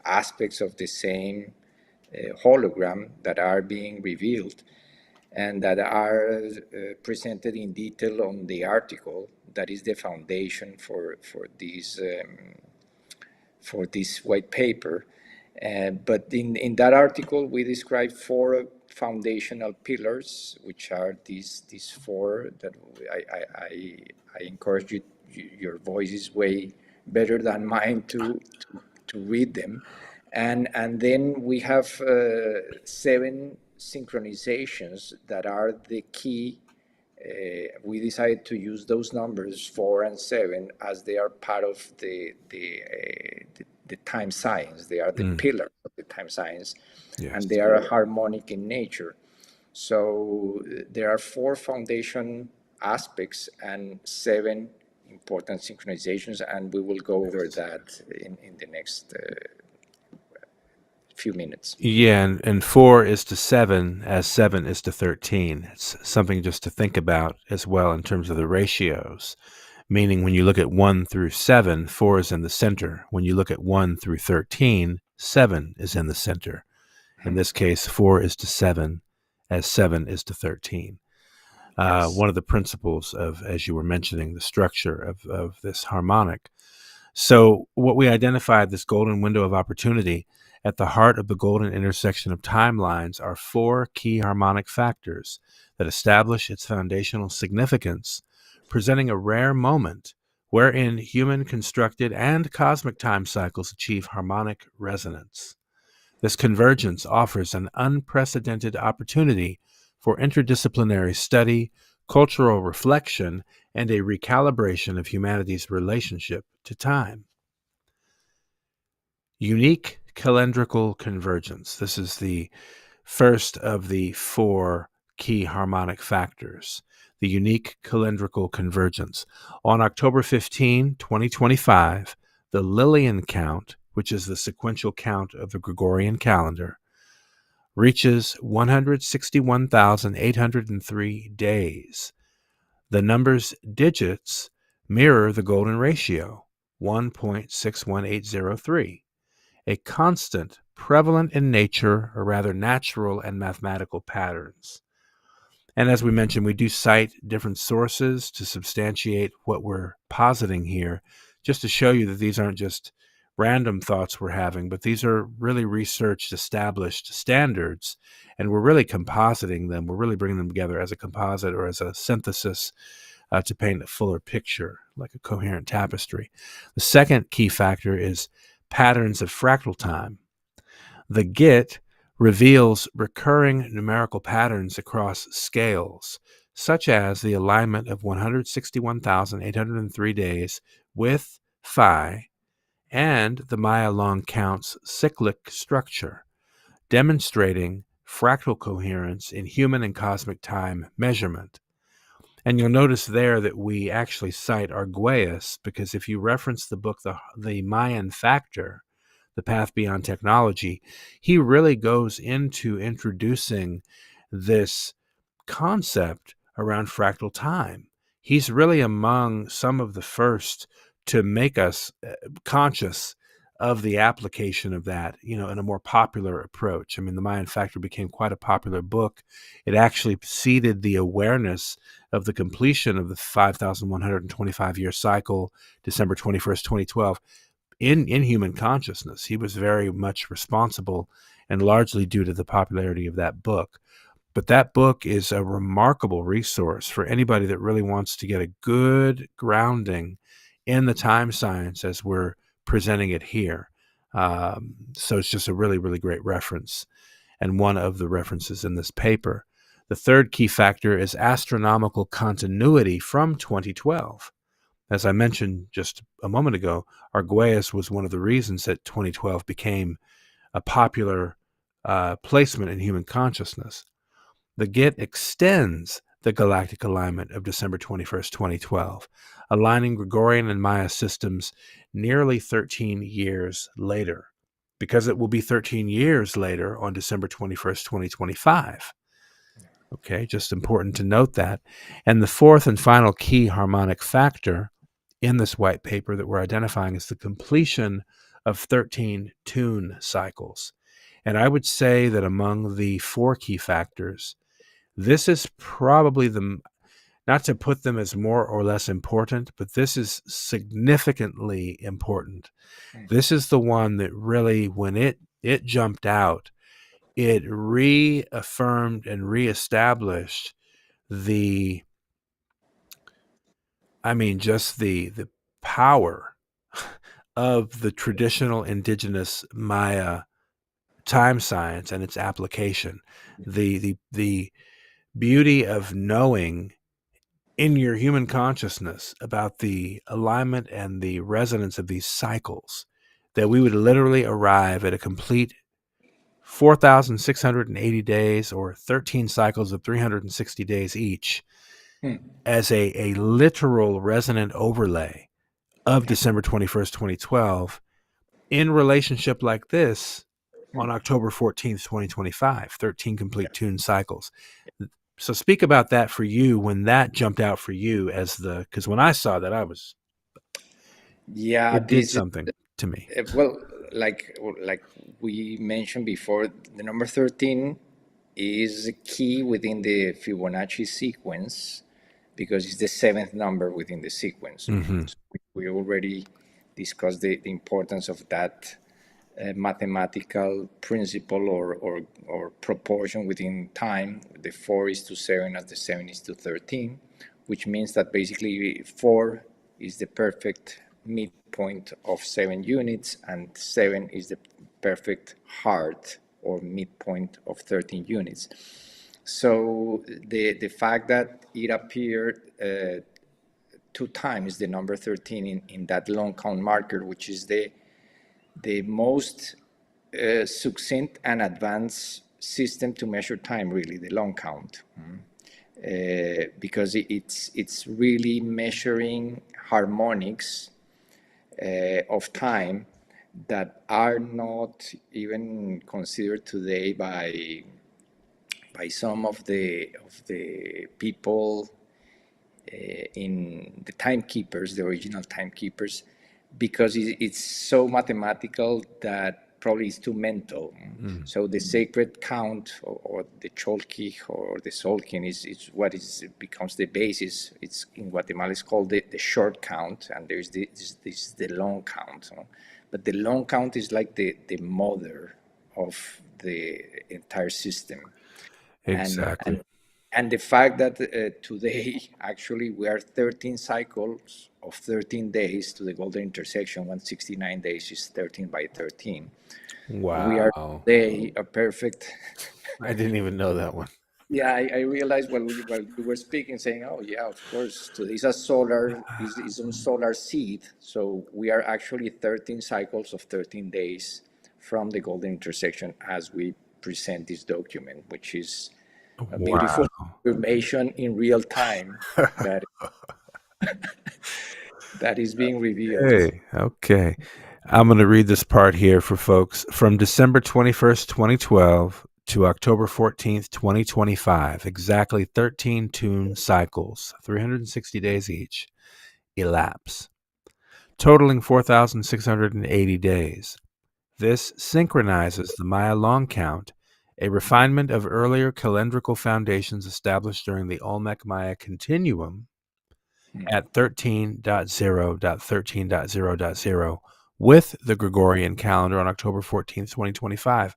aspects of the same hologram that are being revealed and that are presented in detail on the article that is the foundation for this white paper. But in that article, we describe 4 foundational pillars, which are these 4 that I encourage you. Your voice is way better than mine to read them, and then we have 7 synchronizations that are the key. We decided to use those numbers 4 and 7 as they are part of the time science. They are the pillars of the time science, and they are harmonic in nature. So there are 4 foundation aspects and 7 important synchronizations, and we will go over that in the next few minutes. Yeah, and 4 is to 7 as 7 is to 13. It's something just to think about as well in terms of the ratios, meaning when you look at 1 through 7, 4 is in the center. When you look at 1 through 13, 7 is in the center. In this case, 4 is to 7, as 7 is to 13. Yes. One of the principles of, as you were mentioning, the structure of this harmonic. So what we identified, this golden window of opportunity, at the heart of the golden intersection of timelines are 4 key harmonic factors that establish its foundational significance, presenting a rare moment wherein human-constructed and cosmic time cycles achieve harmonic resonance. This convergence offers an unprecedented opportunity for interdisciplinary study, cultural reflection, and a recalibration of humanity's relationship to time. Unique calendrical convergence. This is the first of the 4 key harmonic factors, the unique calendrical convergence. On October 15, 2025, the Lilian count, which is the sequential count of the Gregorian calendar, reaches 161,803 days. The number's digits mirror the golden ratio, 1.61803, a constant prevalent in nature, or rather natural and mathematical patterns. And as we mentioned, we do cite different sources to substantiate what we're positing here, just to show you that these aren't just random thoughts we're having, but these are really researched, established standards, and we're really compositing them. We're really bringing them together as a composite or as a synthesis to paint a fuller picture, like a coherent tapestry. The second key factor is patterns of fractal time. The Git reveals recurring numerical patterns across scales, such as the alignment of 161,803 days with Phi and the Maya long count's cyclic structure, demonstrating fractal coherence in human and cosmic time measurement. And you'll notice there that we actually cite Arguelles, because if you reference the book, the Mayan Factor, The Path Beyond Technology, he really goes into introducing this concept around fractal time. He's really among some of the first to make us conscious of the application of that, in a more popular approach. I mean, the Mayan Factor became quite a popular book. It actually seeded the awareness of the completion of the 5,125-year cycle, December 21st, 2012, in human consciousness. He was very much responsible, and largely due to the popularity of that book. But that book is a remarkable resource for anybody that really wants to get a good grounding in the time science as we're presenting it here. So it's just a really, really great reference, and one of the references in this paper. The third key factor is astronomical continuity from 2012. As I mentioned just a moment ago, Arguelles was one of the reasons that 2012 became a popular placement in human consciousness. The Git extends the galactic alignment of December 21st, 2012, aligning Gregorian and Maya systems nearly 13 years later, because it will be 13 years later on December 21st, 2025. Okay, just important to note that. And the fourth and final key harmonic factor in this white paper that we're identifying is the completion of 13 tune cycles. And I would say that among the 4 key factors, this is probably not to put them as more or less important, but this is significantly important. This is the one that really, when it jumped out, it reaffirmed and reestablished the power of the traditional indigenous Maya time science and its application. The beauty of knowing in your human consciousness about the alignment and the resonance of these cycles, that we would literally arrive at a complete 4,680 days, or 13 cycles of 360 days each, as a literal resonant overlay of December 21st, 2012, in relationship like this on October 14th, 2025, 13 complete tune cycles. So speak about that for you, when that jumped out for you because when I saw that, it did something to me. Well, like we mentioned before, the number 13 is key within the Fibonacci sequence because it's the seventh number within the sequence. Mm-hmm. So we already discussed the importance of that mathematical principle or proportion within time. The 4:7 as the 7:13, which means that basically 4 is the perfect midpoint of 7 units, and 7 is the perfect heart or midpoint of 13 units. So the fact that it appeared 2 times the number 13 in that long count marker, which is the most succinct and advanced system to measure time, really, the long count, because it's really measuring harmonics of time that are not even considered today by some of the people in the timekeepers, the original timekeepers, because it's so mathematical that probably it's too mental. So the sacred count or the cholki or the solkin is what becomes the basis. It's in Guatemala it's called the short count, and there's this the long count. But the long count is like the mother of the entire system. Exactly. And the fact that today, actually, we are 13 cycles of 13 days to the golden intersection. 169 days is 13 by 13. Wow. We are today a perfect. I didn't even know that one. Yeah, I realized while you were speaking, saying, "Oh, yeah, of course, today's a solar is on solar seed." So we are actually 13 cycles of 13 days from the golden intersection as we present this document, which is a beautiful information in real time that that is being revealed. Hey, okay. I'm going to read this part here for folks. From December 21st, 2012 to October 14th, 2025, exactly 13 tune cycles, 360 days each, elapse, totaling 4,680 days. This synchronizes the Maya long count, a refinement of earlier calendrical foundations established during the Olmec Maya continuum at 13.0.13.0.0 with the Gregorian calendar on October 14th, 2025,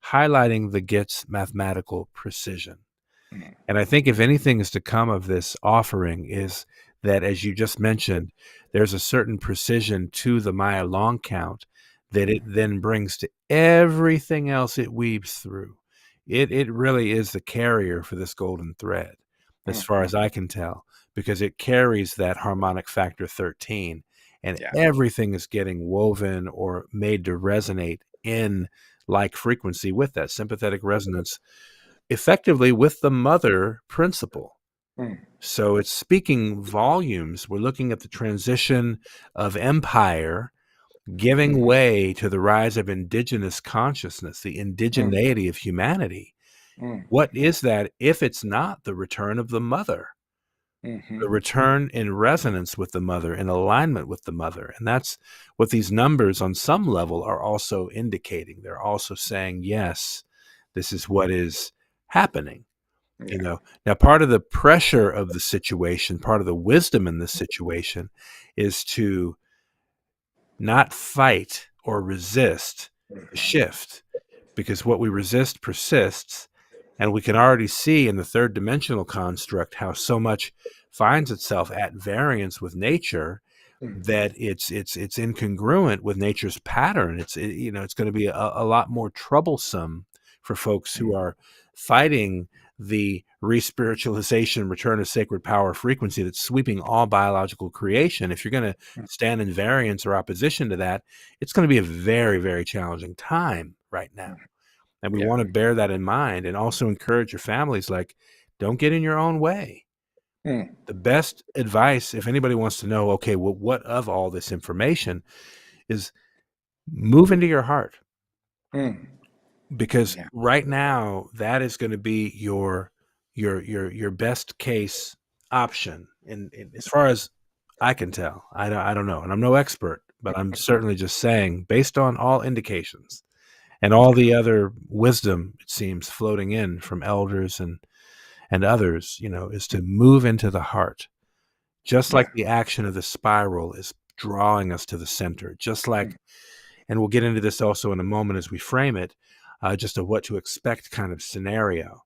highlighting the Git's mathematical precision. And I think if anything is to come of this offering is that, as you just mentioned, there's a certain precision to the Maya long count that it then brings to everything else it weaves through. It really is the carrier for this golden thread, as far as I can tell, because it carries that harmonic factor 13, and everything is getting woven or made to resonate in like frequency with that sympathetic resonance, effectively with the mother principle. So it's speaking volumes. We're looking at the transition of empire giving way to the rise of indigenous consciousness, the indigeneity of humanity. What is that if it's not the return of the mother? The return in resonance with the mother, in alignment with the mother. And that's what these numbers on some level are also indicating. They're also saying, yes, this is what is happening. You know, now part of the pressure of the situation, part of the wisdom in this situation is to not fight or resist the shift, because what we resist persists. And we can already see in the third dimensional construct how so much finds itself at variance with nature that it's incongruent with nature's pattern. It's going to be a lot more troublesome for folks who are fighting the re-spiritualization, return of sacred power frequency that's sweeping all biological creation. If you're going to stand in variance or opposition to that, it's going to be a very, very challenging time right now. And we want to bear that in mind, and also encourage your families, like, don't get in your own way. The best advice, if anybody wants to know, okay, well, what of all this information, is move into your heart. Because right now, that is going to be your best case option. And as far as I can tell, I don't know, and I'm no expert, but I'm certainly just saying, based on all indications and all the other wisdom, it seems, floating in from elders and others, is to move into the heart, just like the action of the spiral is drawing us to the center, just like, and we'll get into this also in a moment as we frame it, just a what to expect kind of scenario.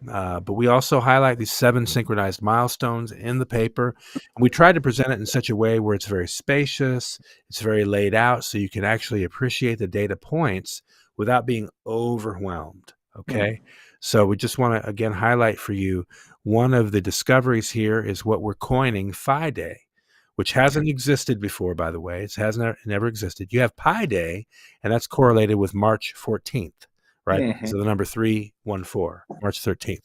But we also highlight these 7 synchronized milestones in the paper. And we try to present it in such a way where it's very spacious, it's very laid out, so you can actually appreciate the data points without being overwhelmed. Okay. So we just want to, again, highlight for you, one of the discoveries here is what we're coining Phi Day, which hasn't existed before, by the way. It hasn't never existed. You have Pi Day, and that's correlated with March 14th. Right? So the number 314, March 13th.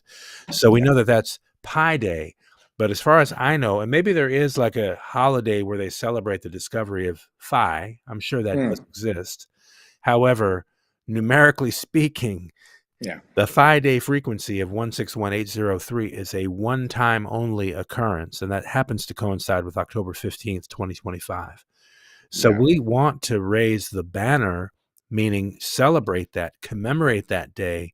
So we know that that's Pi Day. But as far as I know, and maybe there is like a holiday where they celebrate the discovery of Phi. I'm sure that does exist. However, numerically speaking, the Phi Day frequency of 161803 is a one-time only occurrence, and that happens to coincide with October 15th, 2025. So we want to raise the banner, meaning celebrate that, commemorate that day.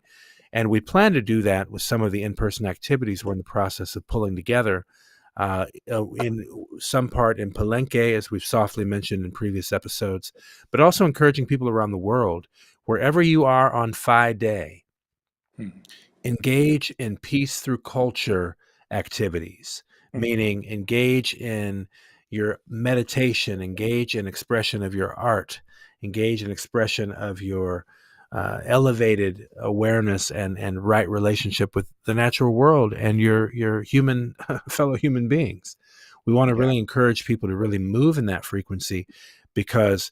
And we plan to do that with some of the in-person activities we're in the process of pulling together, in some part in Palenque, as we've softly mentioned in previous episodes, but also encouraging people around the world, wherever you are on Phi Day, engage in peace through culture activities, meaning engage in your meditation, engage in expression of your art, engage in expression of your elevated awareness and right relationship with the natural world and your human fellow human beings. We want to really encourage people to really move in that frequency, because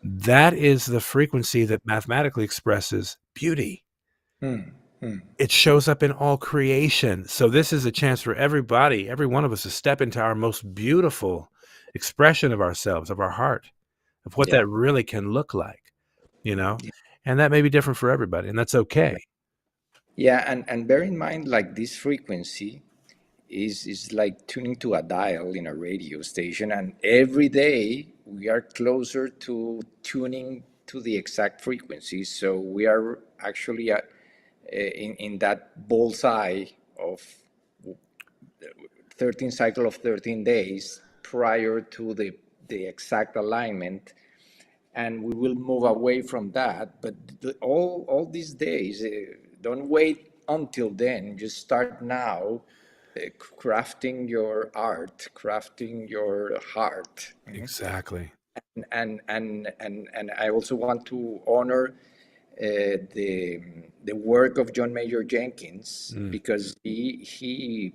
that is the frequency that mathematically expresses beauty. It shows up in all creation. So this is a chance for everybody, every one of us, to step into our most beautiful expression of ourselves, of our heart, of what that really can look like, and that may be different for everybody, and that's okay. And bear in mind, like, this frequency is like tuning to a dial in a radio station, and every day we are closer to tuning to the exact frequency. So we are actually in that bullseye of 13 cycle of 13 days prior to the exact alignment, and we will move away from that. But all these days, don't wait until then. Just start now, crafting your art, crafting your heart. Exactly. And I also want to honor the work of John Mayer Jenkins, because he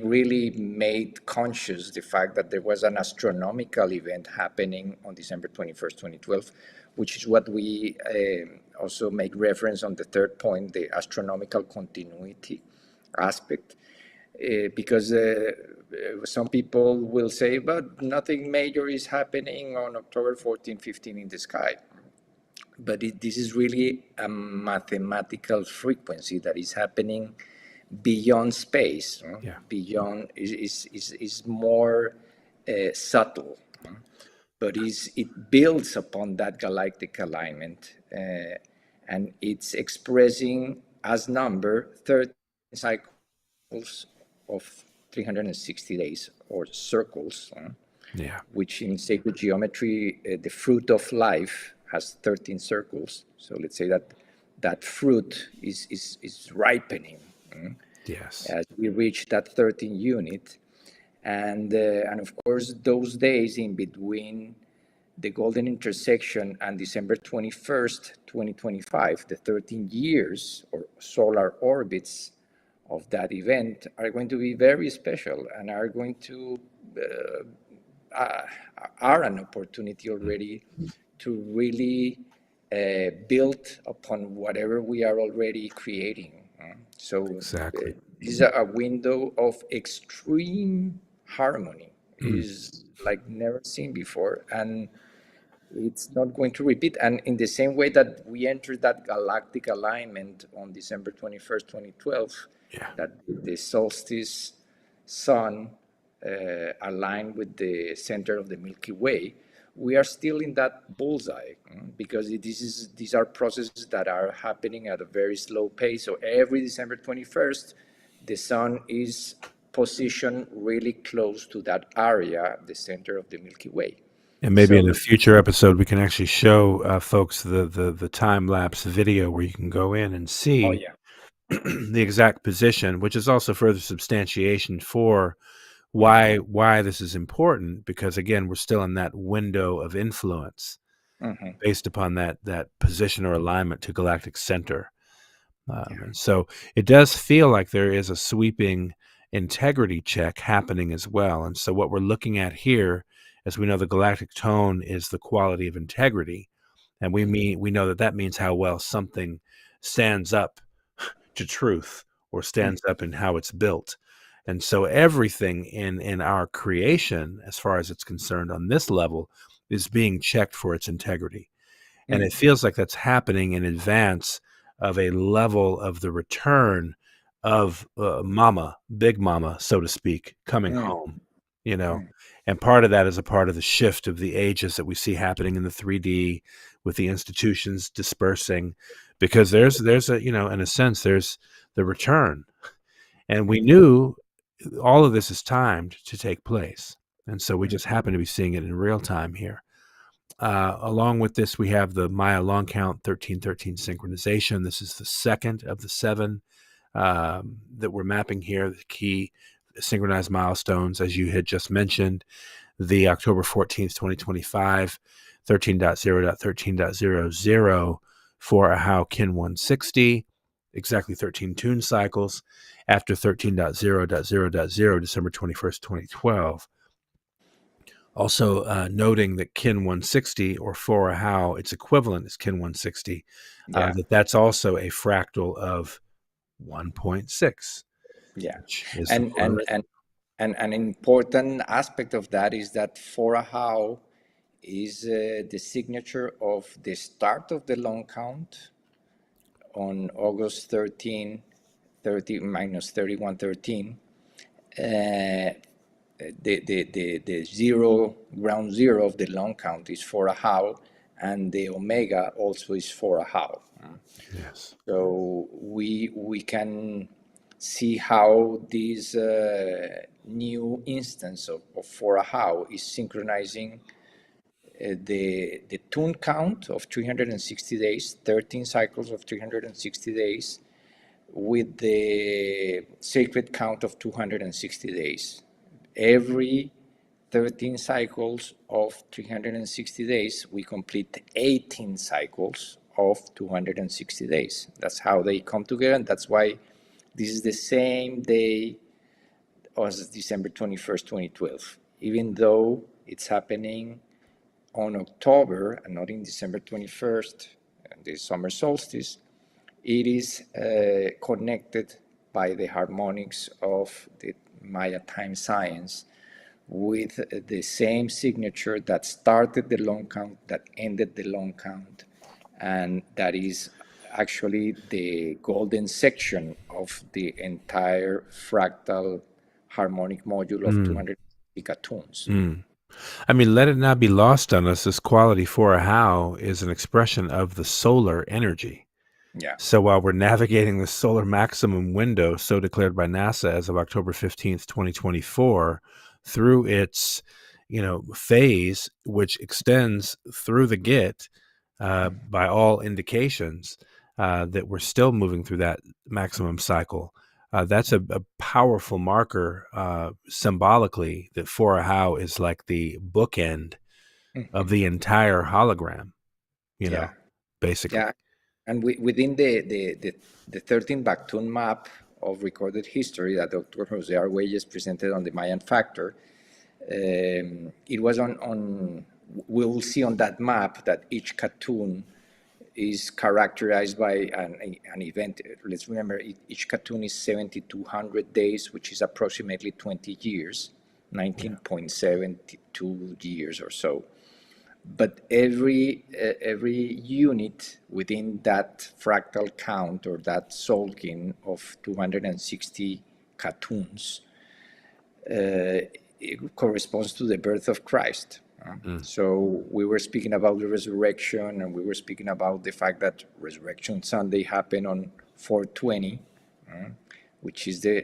really made conscious the fact that there was an astronomical event happening on December 21st, 2012, which is what we also make reference on the third point, the astronomical continuity aspect. Because some people will say, but nothing major is happening on October 14, 15 in the sky. But this is really a mathematical frequency that is happening beyond space. Beyond is more subtle, but it builds upon that galactic alignment, and it's expressing as number 13 cycles of 360 days, or circles, which in sacred geometry, the fruit of life has 13 circles. So let's say that fruit is ripening. As we reach that 13 unit, and of course those days in between the golden intersection and December 21st, 2025, the 13 years or solar orbits of that event are going to be very special, and are going to are an opportunity already to really build upon whatever we are already creating. So Exactly. This is a window of extreme harmony, is like never seen before, and it's not going to repeat. And in the same way that we entered that galactic alignment on December 21st, 2012, that the solstice sun aligned with the center of the Milky Way, we are still in that bullseye, because these are processes that are happening at a very slow pace. So every December 21st, the sun is positioned really close to that area, the center of the Milky Way. And maybe in So a future episode, we can actually show folks the time-lapse video where you can go in and see the exact position, which is also further substantiation for why this is important, because again, we're still in that window of influence based upon that position or alignment to galactic center. And so it does feel like there is a sweeping integrity check happening as well. And so what we're looking at here, as we know, the galactic tone is the quality of integrity, and we know that means how well something stands up to truth or stands up in how it's built. And so everything in our creation, as far as it's concerned on this level, is being checked for its integrity. And it feels like that's happening in advance of a level of the return of Big Mama, so to speak, coming home, and part of that is a part of the shift of the ages that we see happening in the 3D with the institutions dispersing, because there's a, in a sense, there's the return. And we knew all of this is timed to take place. And so we just happen to be seeing it in real time here. Along with this, we have the Maya long count 1313 synchronization. This is the second of the 7 that we're mapping here, the key synchronized milestones, as you had just mentioned. The October 14th, 2025, 13.0.13.00 for a How Kin 160, exactly 13 tune cycles, after 13.0.0.0, December 21st, 2012. Also noting that Kin 160, or for a How, its equivalent is Kin 160, that's also a fractal of 1.6. Yeah, and an important aspect of that is that for a How is the signature of the start of the long count on August 13, 30 minus 3113. The ground zero of the long count is for a How, and the omega also is for a How. Yes. So we can see how this new instance of for a How is synchronizing the tune count of 360 days, 13 cycles of 360 days, with the sacred count of 260 days. Every 13 cycles of 360 days, we complete 18 cycles of 260 days. That's how they come together, and that's why this is the same day as December 21st, 2012. Even though it's happening on October and not in December 21st, the summer solstice, it is connected by the harmonics of the Maya time science with the same signature that started the long count, that ended the long count, and that is actually the golden section of the entire fractal harmonic module of 200 gigatoons. I mean, let it not be lost on us, this quality for a How is an expression of the solar energy. Yeah. So while we're navigating the solar maximum window, so declared by NASA as of October 15th, 2024, through its, phase, which extends through the Git, by all indications, that we're still moving through that maximum cycle. That's a powerful marker symbolically that for a How is like the bookend of the entire hologram, basically. Yeah. And within the 13 Backtune map of recorded history that Dr. Jose Arguelles presented on the Mayan Factor, it was we'll see on that map that each cartoon is characterized by an event. Let's remember, each cartoon is 7,200 days, which is approximately 20 years, 19.72 years or so. But every unit within that fractal count, or that Solkin of 260 cartoons, it corresponds to the birth of Christ. So we were speaking about the resurrection, and we were speaking about the fact that Resurrection Sunday happened on 420, which is the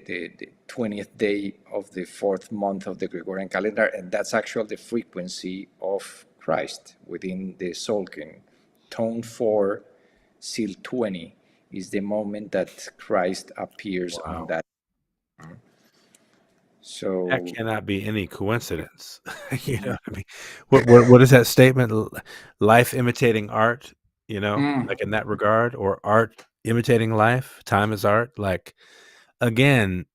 20th day of the fourth month of the Gregorian calendar, and that's actually the frequency of Christ within the Solkin. Tone 4, seal 20 is the moment that Christ appears on that. So that cannot be any coincidence. You know what I mean? What is that statement? Life imitating art, you know, like in that regard, or art imitating life. Time is art. Like, again,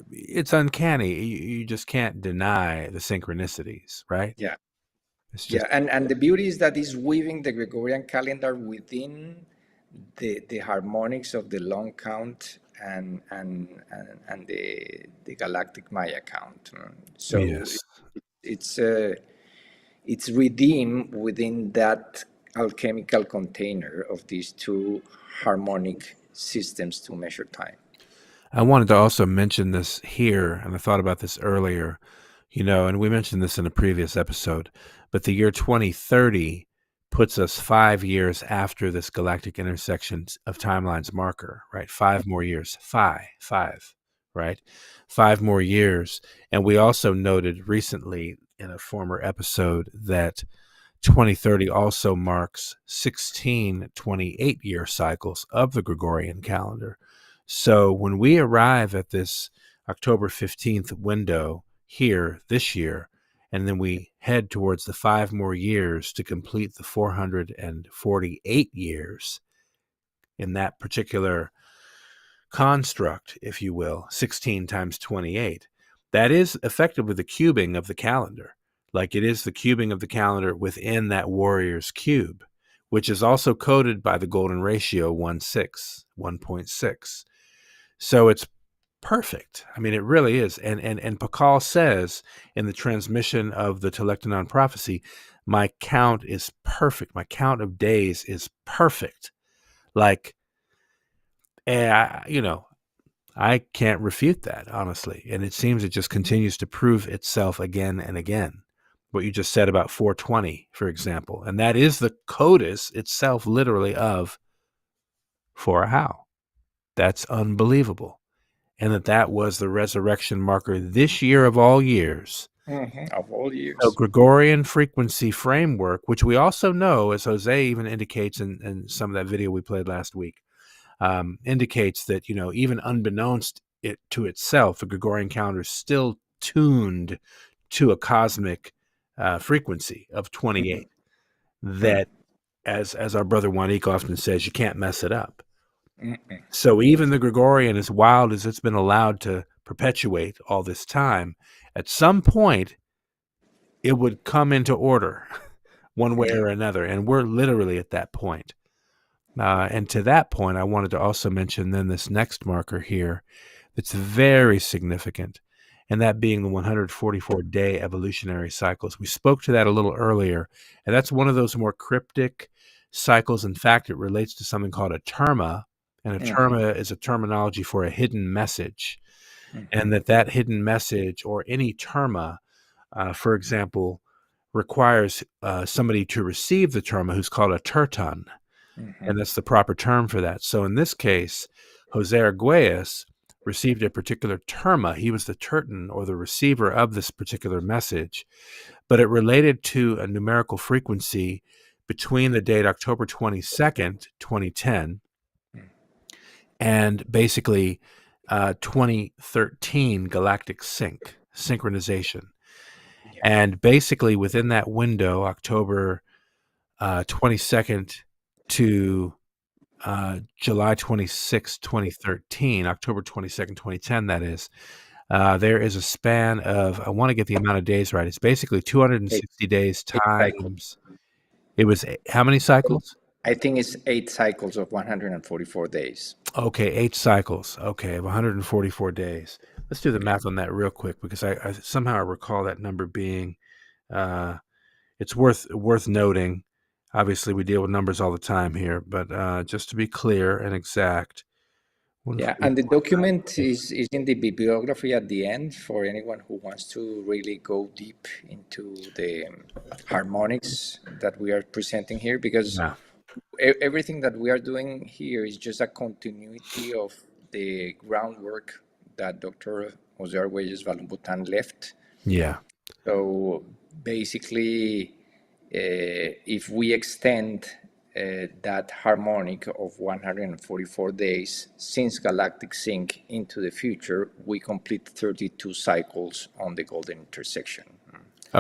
it's uncanny. You just can't deny the synchronicities, right? Yeah. It's just, And the beauty is that it's weaving the Gregorian calendar within the harmonics of the long count and the galactic Maya count. So yes. it's redeemed within that alchemical container of these two harmonic systems to measure time. I wanted to also mention this here, and I thought about this earlier, you know, and we mentioned this in a previous episode, but the year 2030 puts us 5 years after this galactic intersection of timelines marker, right? 5 more years, five, right? 5 more years. And we also noted recently in a former episode that 2030 also marks 16 28-year cycles of the Gregorian calendar. So when we arrive at this October 15th window here this year, and then we head towards the 5 more years to complete the 448 years in that particular construct, if you will, 16 times 28, that is effectively the cubing of the calendar. Like it is the cubing of the calendar within that warrior's cube, which is also coded by the golden ratio 1.6. So it's perfect. I mean, it really is. And Pakal says in the transmission of the Telektonon prophecy, my count is perfect. My count of days is perfect. Like, you know, I can't refute that, honestly. And it seems it just continues to prove itself again and again. What you just said about 420, for example. And that is the codus itself, literally, of for a how. That's unbelievable. And that was the resurrection marker this year of all years. Of all years. So Gregorian frequency framework, which we also know, as Jose even indicates in some of that video we played last week, indicates that, you know, even unbeknownst to itself, the Gregorian calendar is still tuned to a cosmic frequency of 28. That, as our brother Juanique often says, you can't mess it up. So even the Gregorian, as wild as it's been allowed to perpetuate all this time, at some point it would come into order one way or another. And we're literally at that point. And to that point, I wanted to also mention then this next marker here that's very significant, and that being the 144-day evolutionary cycles. We spoke to that a little earlier, and that's one of those more cryptic cycles. In fact, it relates to something called a terma, and a terma is a terminology for a hidden message, and that hidden message or any terma, for example, requires somebody to receive the terma who's called a terton. And that's the proper term for that. So in this case, Jose Arguelles received a particular terma. He was the terton or the receiver of this particular message, but it related to a numerical frequency between the date October 22nd, 2010, and basically 2013 galactic synchronization. And basically within that window, October 22nd to July 26, 2013, October 22nd, 2010, that is, there is a span of, I want to get the amount of days right. It's basically 260 days times. It was how many cycles? I think it's 8 cycles of 144 days. Okay, 8 cycles. Okay, of 144 days. Let's do the math on that real quick, because I somehow recall that number being, it's worth noting. Obviously, we deal with numbers all the time here, but just to be clear and exact, Yeah, and the document is in the bibliography at the end for anyone who wants to really go deep into the harmonics that we are presenting here, because everything that we are doing here is just a continuity of the groundwork that Dr. Jose Arguelles Valumbutan left. Yeah. So basically, if we extend that harmonic of 144 days since galactic sync into the future, we complete 32 cycles on the golden intersection.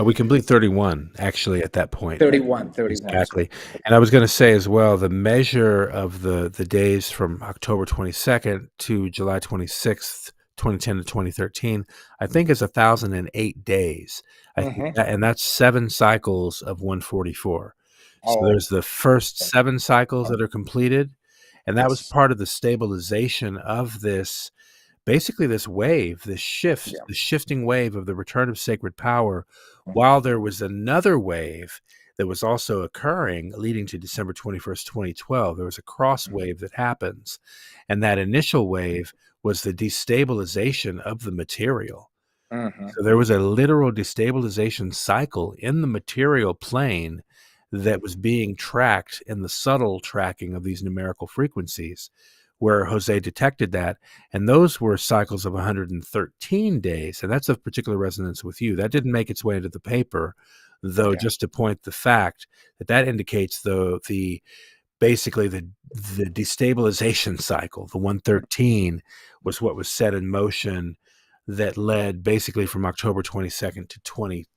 We complete 31 actually at that point. 31. Exactly. And I was going to say as well, the measure of the days from October 22nd to July 26th, 2010 to 2013, I think is 1,008 days. I think that, and that's 7 cycles of 144. So there's the first 7 cycles that are completed, and that was part of the stabilization of this, basically this wave, this shift, the shifting wave of the return of sacred power, while there was another wave that was also occurring leading to December 21st, 2012. There was a cross wave that happens, and that initial wave was the destabilization of the material. So there was a literal destabilization cycle in the material plane that was being tracked in the subtle tracking of these numerical frequencies, where Jose detected that. And those were cycles of 113 days. And that's of particular resonance with you. That didn't make its way into the paper, though, just to point the fact that indicates the basically the destabilization cycle, the 113, was what was set in motion that led basically from October 22nd to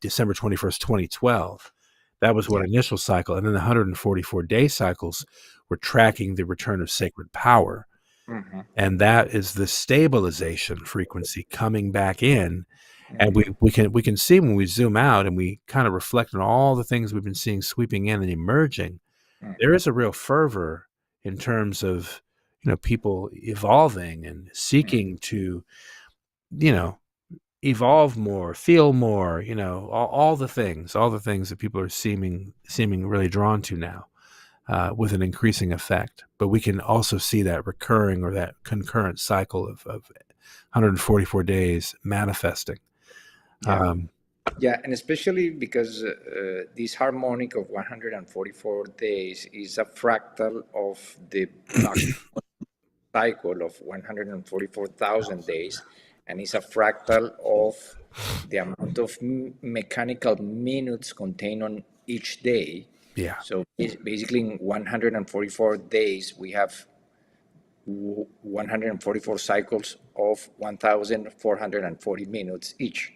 December 21st, 2012. That was what initial cycle. And then the 144-day cycles were tracking the return of sacred power. And that is the stabilization frequency coming back in. And we can see when we zoom out and we kind of reflect on all the things we've been seeing sweeping in and emerging, there is a real fervor in terms of, people evolving and seeking to, evolve more, feel more, all the things that people are seeming really drawn to now, with an increasing effect. But we can also see that recurring or that concurrent cycle of 144 days manifesting. And especially because this harmonic of 144 days is a fractal of the cycle of 144,000 days, and it's a fractal of the amount of mechanical minutes contained on each day. So basically in 144 days, we have 144 cycles of 1,440 minutes each.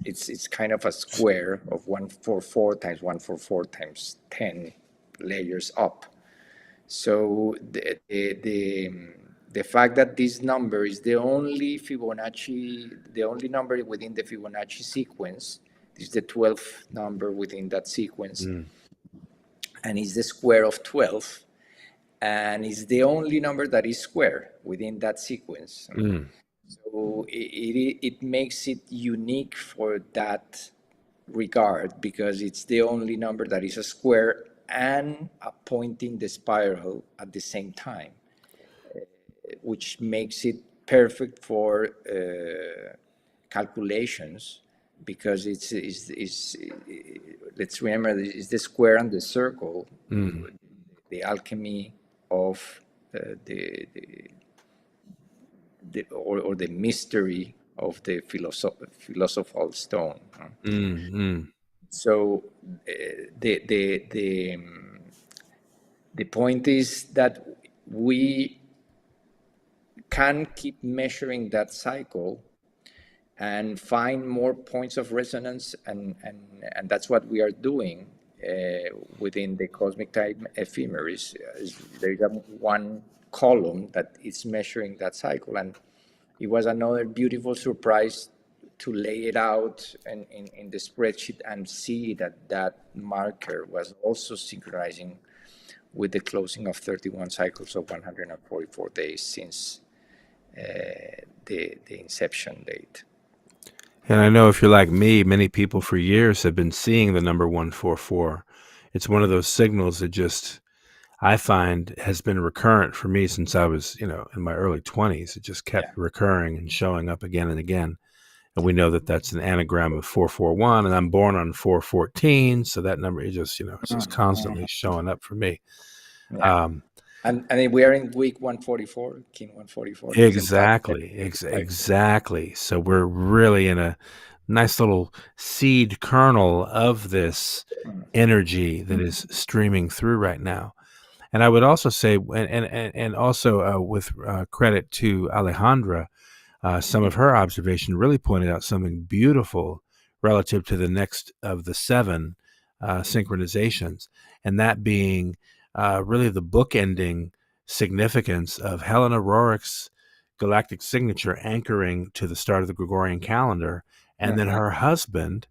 It's kind of a square of 144 times 144 times 10 layers up. So the fact that this number is the only number within the Fibonacci sequence, this is the 12th number within that sequence, and it's the square of 12, and it's the only number that is square within that sequence. So it makes it unique for that regard, because it's the only number that is a square and a point in the spiral at the same time, which makes it perfect for calculations, because it's let's remember, it's the square and the circle, the alchemy of the mystery of the philosophical stone. So the point is that we can keep measuring that cycle and find more points of resonance, and that's what we are doing within the cosmic time ephemeris. There is one column that is measuring that cycle, and it was another beautiful surprise to lay it out in the spreadsheet and see that marker was also synchronizing with the closing of 31 cycles of 144 days since the inception date. And I know if you're like me, many people for years have been seeing the number 144. It's one of those signals that just, I find has been recurrent for me since I was, in my early 20s. It just kept recurring and showing up again and again. And we know that that's an anagram of 441, and I'm born on 414, so that number is just, it's just constantly showing up for me. Yeah. And we are in week 144, King 144. Exactly. So we're really in a nice little seed kernel of this energy that is streaming through right now. And I would also say, and also with credit to Alejandra, some of her observation really pointed out something beautiful relative to the next of the 7 synchronizations, and that being really the bookending significance of Helena Rorick's galactic signature anchoring to the start of the Gregorian calendar, and then her husband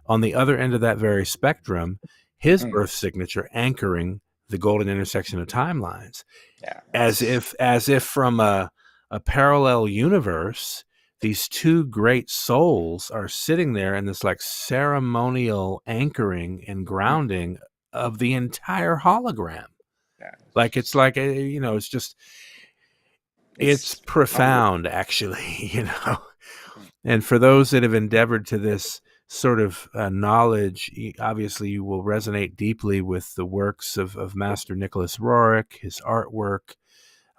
on the other end of that very spectrum, his birth signature anchoring the golden intersection of timelines, as if from a parallel universe, these 2 great souls are sitting there in this like ceremonial anchoring and grounding of the entire hologram. Like it's like it's just it's profound, actually. And for those that have endeavored to this sort of knowledge, obviously you will resonate deeply with the works of Master Nicholas Roerich, his artwork,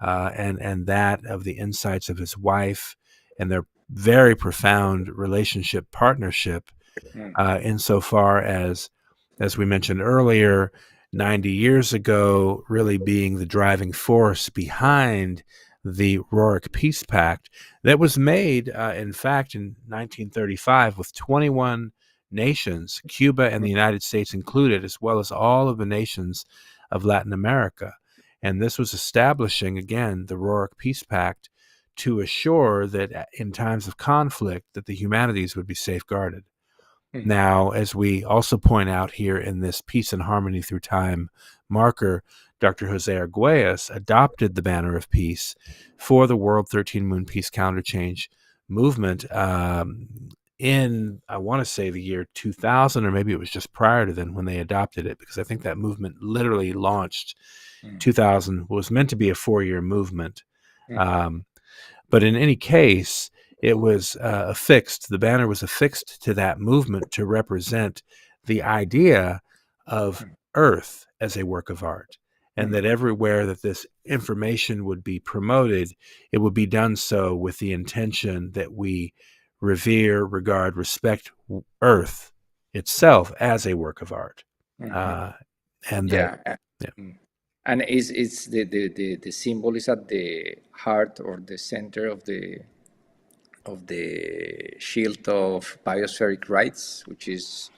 and that of the insights of his wife and their very profound relationship partnership, insofar as we mentioned earlier, 90 years ago, really being the driving force behind the Roerich Peace Pact that was made, in fact, in 1935 with 21 nations, Cuba and the United States included, as well as all of the nations of Latin America. And this was establishing, again, the Roerich Peace Pact to assure that in times of conflict that the humanities would be safeguarded. Now, as we also point out here in this Peace and Harmony Through Time marker, Dr. Jose Arguelles adopted the banner of peace for the World 13 Moon Peace Calendar Change movement in, I want to say, the year 2000, or maybe it was just prior to then when they adopted it, because I think that movement literally launched 2000, was meant to be a 4-year movement. But in any case, it was affixed. The banner was affixed to that movement to represent the idea of Earth as a work of art, and that everywhere that this information would be promoted, it would be done so with the intention that we revere, regard, respect Earth itself as a work of art. And it's the symbol is at the heart or the center of the shield of biospheric rights, which is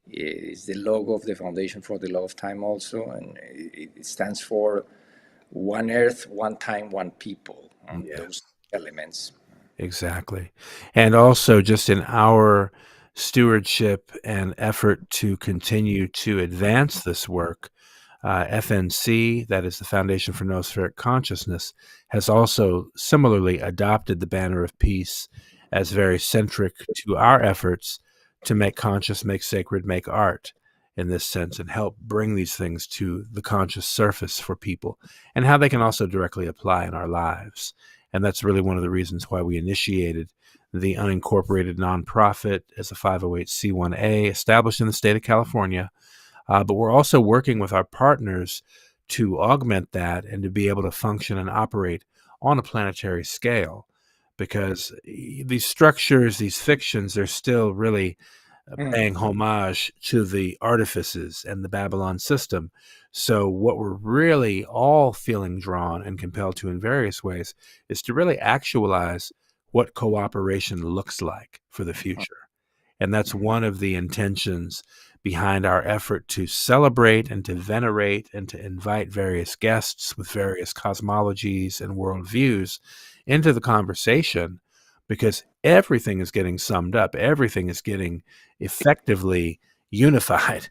the logo of the Foundation for the Law of Time also, and it stands for one Earth, one time, one people, those elements. Exactly. And also just in our stewardship and effort to continue to advance this work, FNC, that is the Foundation for Noospheric Consciousness, has also similarly adopted the banner of peace as very centric to our efforts to make conscious, make sacred, make art in this sense, and help bring these things to the conscious surface for people, and how they can also directly apply in our lives. And that's really one of the reasons why we initiated the unincorporated nonprofit as a 508c1a established in the state of California. But we're also working with our partners to augment that and to be able to function and operate on a planetary scale, because these structures, these fictions, they're still really paying homage to the artifices and the Babylon system. So what we're really all feeling drawn and compelled to in various ways is to really actualize what cooperation looks like for the future. And that's one of the intentions behind our effort to celebrate and to venerate and to invite various guests with various cosmologies and worldviews into the conversation, because everything is getting summed up. Everything is getting effectively unified,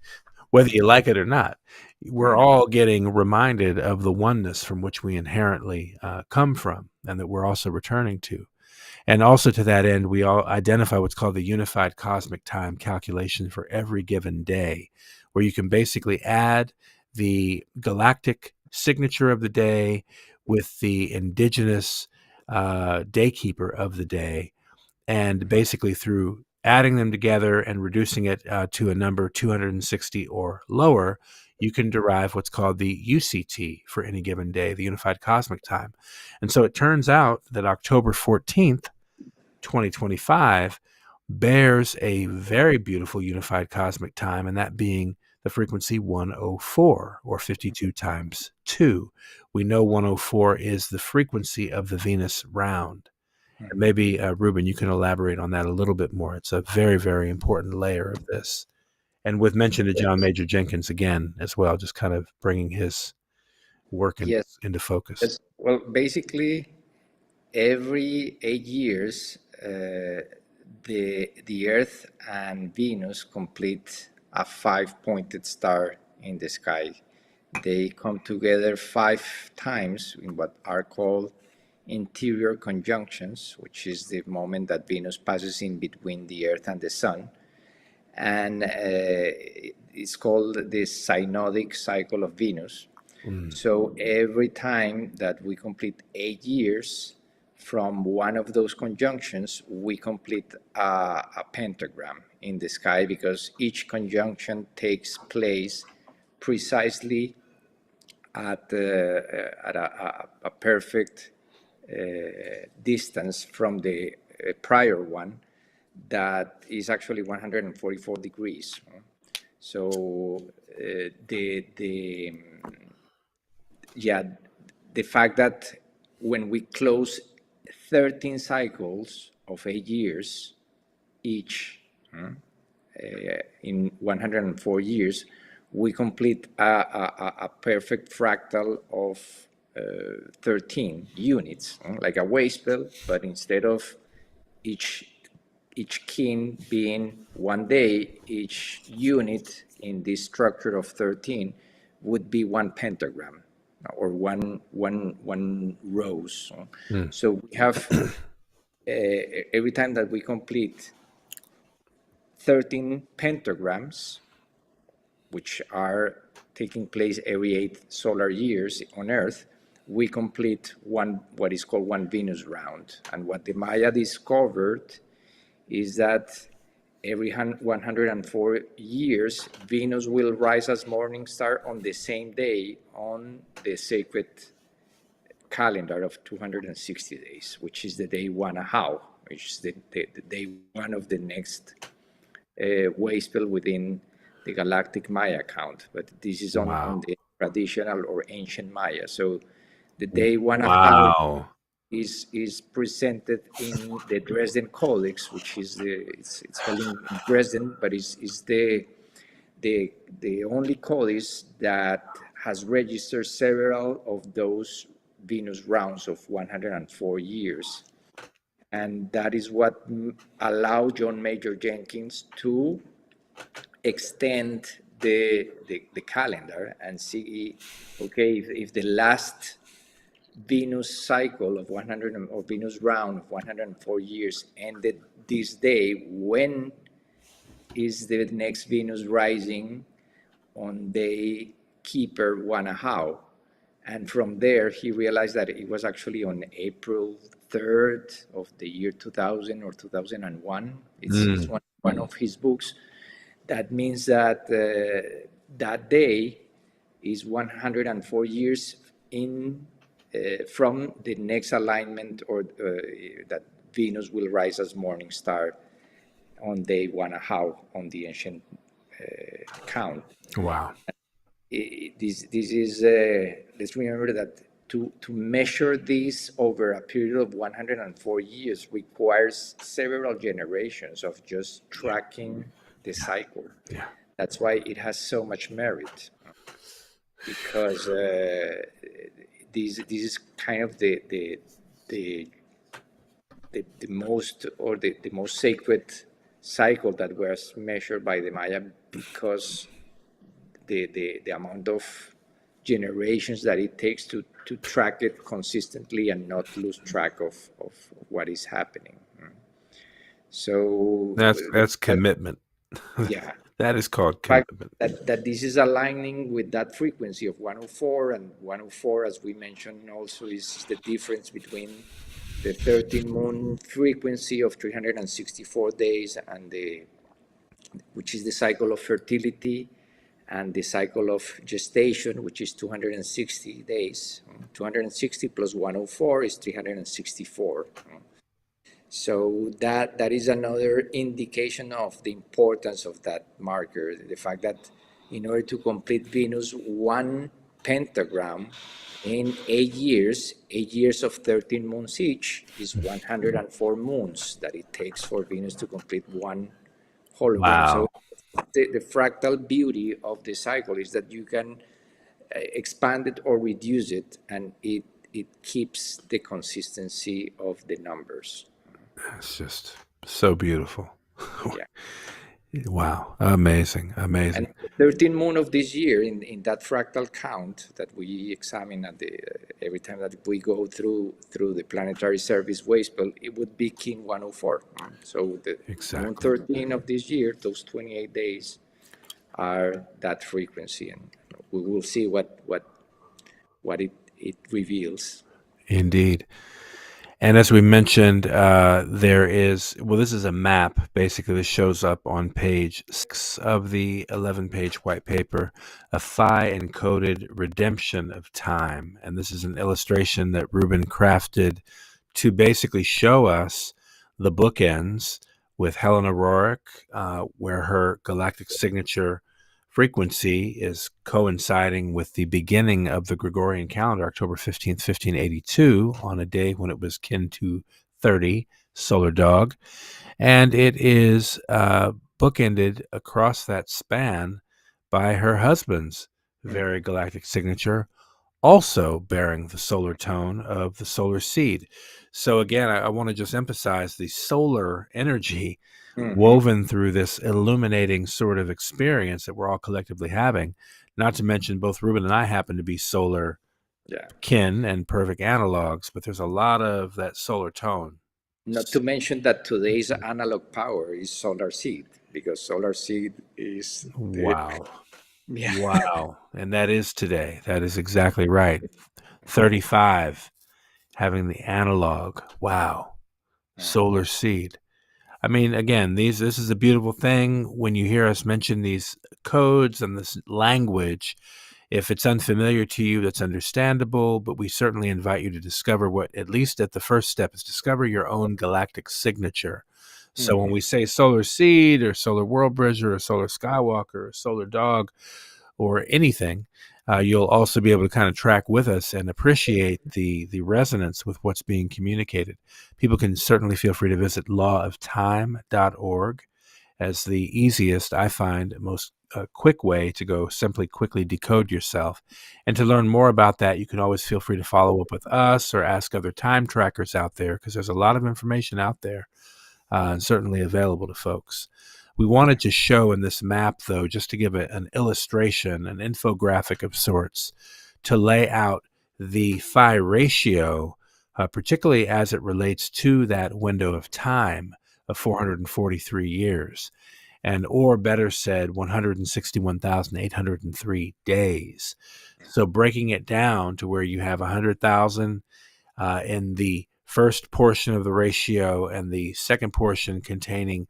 whether you like it or not. We're all getting reminded of the oneness from which we inherently come from, and that we're also returning to. And also to that end, we all identify what's called the unified cosmic time calculation for every given day, where you can basically add the galactic signature of the day with the indigenous daykeeper of the day, and basically through adding them together and reducing it to a number 260 or lower, you can derive what's called the UCT for any given day, the Unified Cosmic Time. And so it turns out that October 14th, 2025, bears a very beautiful Unified Cosmic Time, and that being the frequency 104, or 52 times 2. We know 104 is the frequency of the Venus round. And maybe, Rubén, you can elaborate on that a little bit more. It's a very, very important layer of this. And with mention to John Major Jenkins again as well, just kind of bringing his work into focus. Yes. Well, basically, every 8 years, the Earth and Venus complete a 5-pointed star in the sky. They come together 5 times in what are called interior conjunctions, which is the moment that Venus passes in between the Earth and the Sun. And it's called the synodic cycle of Venus. So every time that we complete 8 years from one of those conjunctions, we complete a pentagram in the sky, because each conjunction takes place precisely at a perfect distance from the prior one, that is actually 144 degrees. So the fact that when we close 13 cycles of 8 years each, in 104 years, we complete a perfect fractal of 13 units, like a wave spell, but instead of each kin being 1 day, each unit in this structure of 13 would be one pentagram, or one rose. So we have every time that we complete 13 pentagrams, which are taking place every 8 solar years on Earth, we complete what is called one Venus round. And what the Maya discovered is that every 104 years, Venus will rise as morning star on the same day on the sacred calendar of 260 days, which is the day one Ahau, which is the day one of the next wave spell within the galactic Maya count. But this is on the traditional or ancient Maya. So the day one Ahau is presented in the Dresden Codex, which is it's held in Dresden, but is the only codex that has registered several of those Venus rounds of 104 years. And that is what allowed John Major Jenkins to extend the calendar and see, okay, if the last Venus cycle of 100, or Venus round of 104 years ended this day, when is the next Venus rising on day keeper 1 Ahau? And from there, he realized that it was actually on April 3rd of the year 2000 or 2001. It's one of his books. That means that that day is 104 years in from the next alignment, or that Venus will rise as morning star on day 1 Ahau on the ancient count. Wow. This is, let's remember that to measure this over a period of 104 years requires several generations of just tracking the cycle. Yeah. That's why it has so much merit, because this is kind of the most, or the most sacred cycle that was measured by the Maya, because the amount of generations that it takes to track it consistently and not lose track of what is happening. So that's commitment. Yeah, That is called fact commitment. that this is aligning with that frequency of 104, and 104, as we mentioned, also is the difference between the 13 moon frequency of 364 days and which is the cycle of fertility, and the cycle of gestation, which is 260 days. 260 plus 104 is 364. So that is another indication of the importance of that marker, the fact that in order to complete Venus, one pentagram in 8 years of 13 moons each is 104 moons that it takes for Venus to complete one hologram. Wow. So the fractal beauty of the cycle is that you can expand it or reduce it, and it keeps the consistency of the numbers. It's just so beautiful. Yeah. Wow. Amazing. Amazing. And the 13th moon of this year, in that fractal count that we examine at every time that we go through the planetary service wasteful, it would be King 104. So the moon 13 of this year, those 28 days are that frequency, and we will see what it reveals. Indeed. And as we mentioned, there is, well, this is a map, basically, that shows up on page 6 of the 11-page white paper, a phi encoded redemption of time. And this is an illustration that Rubén crafted to basically show us the bookends with Helena Roerich, where her galactic signature frequency is coinciding with the beginning of the Gregorian calendar, October 15th, 1582, on a day when it was kin to 30, solar dog. And it is bookended across that span by her husband's very galactic signature, also bearing the solar tone of the solar seed. So again, I want to just emphasize the solar energy woven through this illuminating sort of experience that we're all collectively having. Not to mention, both Rubén and I happen to be solar kin and perfect analogs, but there's a lot of that solar tone. Not to mention that today's analog power is solar seed, because solar seed is wow. And that is today. That is exactly right. 35 having the analog. Wow. Solar seed. I mean, again, this is a beautiful thing. When you hear us mention these codes and this language, if it's unfamiliar to you, that's understandable, but we certainly invite you to discover what, at least at the first step, is discover your own galactic signature. So when we say solar seed or solar world bridger or solar skywalker or solar dog or anything, you'll also be able to kind of track with us and appreciate the resonance with what's being communicated. People can certainly feel free to visit lawoftime.org as the easiest, I find, most quick way to go simply quickly decode yourself. And to learn more about that, you can always feel free to follow up with us or ask other time trackers out there, because there's a lot of information out there and certainly available to folks. We wanted to show in this map, though, just to give an illustration, an infographic of sorts, to lay out the phi ratio, particularly as it relates to that window of time of 443 years, or better said, 161,803 days. So breaking it down to where you have 100,000 in the first portion of the ratio and the second portion containing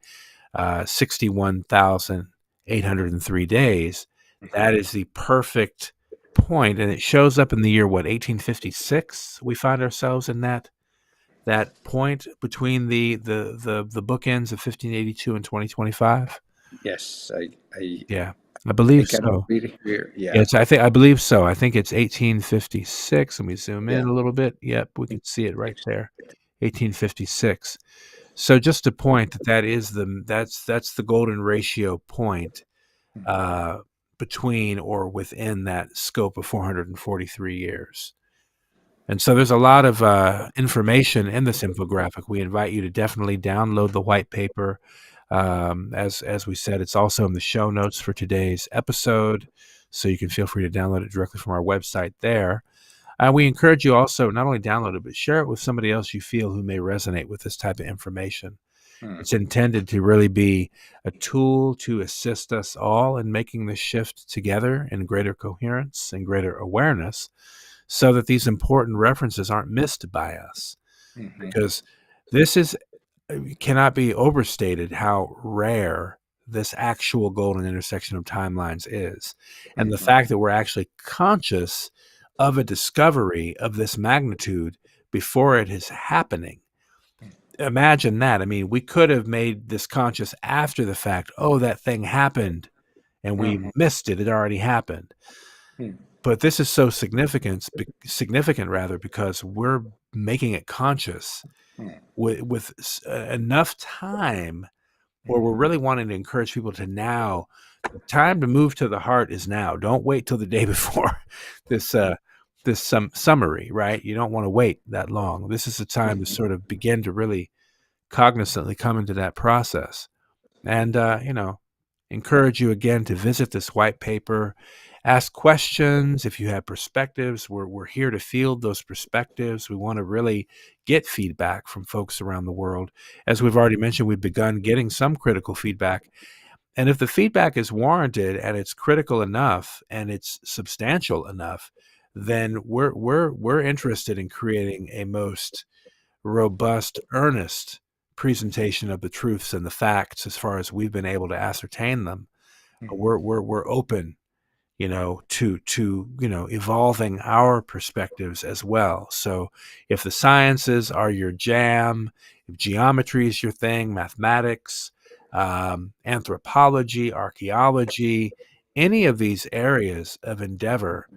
61,803 days. That is the perfect point, and it shows up in the year 1856. We find ourselves in that point between the bookends of 1582 and 2025. Yes, I believe so. Yes, I believe so. I think it's 1856. Let me zoom in a little bit. Yep, we can see it right there. 1856. So just to point that is that's the golden ratio point between or within that scope of 443 years. And so there's a lot of information in this infographic. We invite you to definitely download the white paper. As we said, it's also in the show notes for today's episode, so you can feel free to download it directly from our website there. We encourage you also not only download it, but share it with somebody else you feel who may resonate with this type of information. It's intended to really be a tool to assist us all in making the shift together in greater coherence and greater awareness, so that these important references aren't missed by us. Because this is cannot be overstated how rare this actual golden intersection of timelines is. And the fact that we're actually conscious of a discovery of this magnitude before it is happening. Imagine that. I mean, we could have made this conscious after the fact. Oh, that thing happened and we missed it. It already happened. But this is so significant rather, because we're making it conscious with enough time where we're really wanting to encourage people to now. The time to move to the heart is now. Don't wait till the day before this summary, right? You don't want to wait that long. This is the time to sort of begin to really cognizantly come into that process. And, encourage you again to visit this white paper, ask questions. If you have perspectives, we're here to field those perspectives. We want to really get feedback from folks around the world. As we've already mentioned, we've begun getting some critical feedback. And if the feedback is warranted and it's critical enough and it's substantial enough, then we're interested in creating a most robust, earnest presentation of the truths and the facts as far as we've been able to ascertain them. We're open, to evolving our perspectives as well. So if the sciences are your jam, if geometry is your thing, mathematics, anthropology, archaeology, any of these areas of endeavor,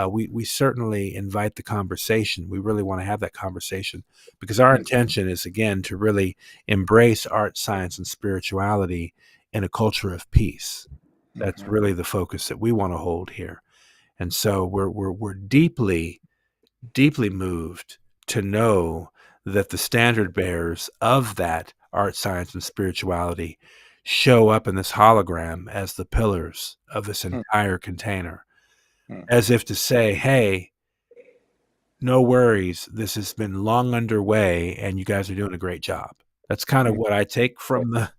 we certainly invite the conversation. We really want to have that conversation, because our intention is, again, to really embrace art, science, and spirituality in a culture of peace. That's really the focus that we want to hold here. And so we're deeply, deeply moved to know that the standard bearers of that art, science, and spirituality show up in this hologram as the pillars of this entire container, as if to say, hey, no worries, this has been long underway and you guys are doing a great job. That's kind of what I take from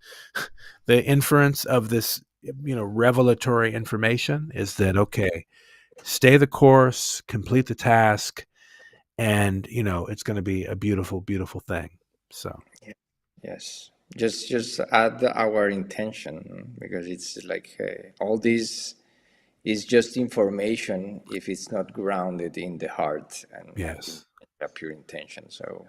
the inference of this, revelatory information, is that, okay, stay the course, complete the task, and, it's going to be a beautiful, beautiful thing. So, yes, just add our intention, because it's like all this is just information if it's not grounded in the heart and yes, a pure intention. So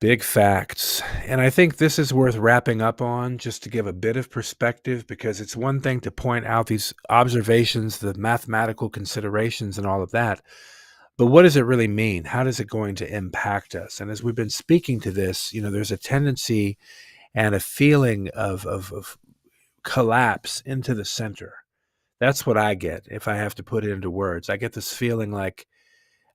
big facts. And I think this is worth wrapping up on, just to give a bit of perspective, because it's one thing to point out these observations, the mathematical considerations and all of that, but what does it really mean? How is it going to impact us? And as we've been speaking to this, there's a tendency and a feeling of collapse into the center. That's what I get, if I have to put it into words. I get this feeling like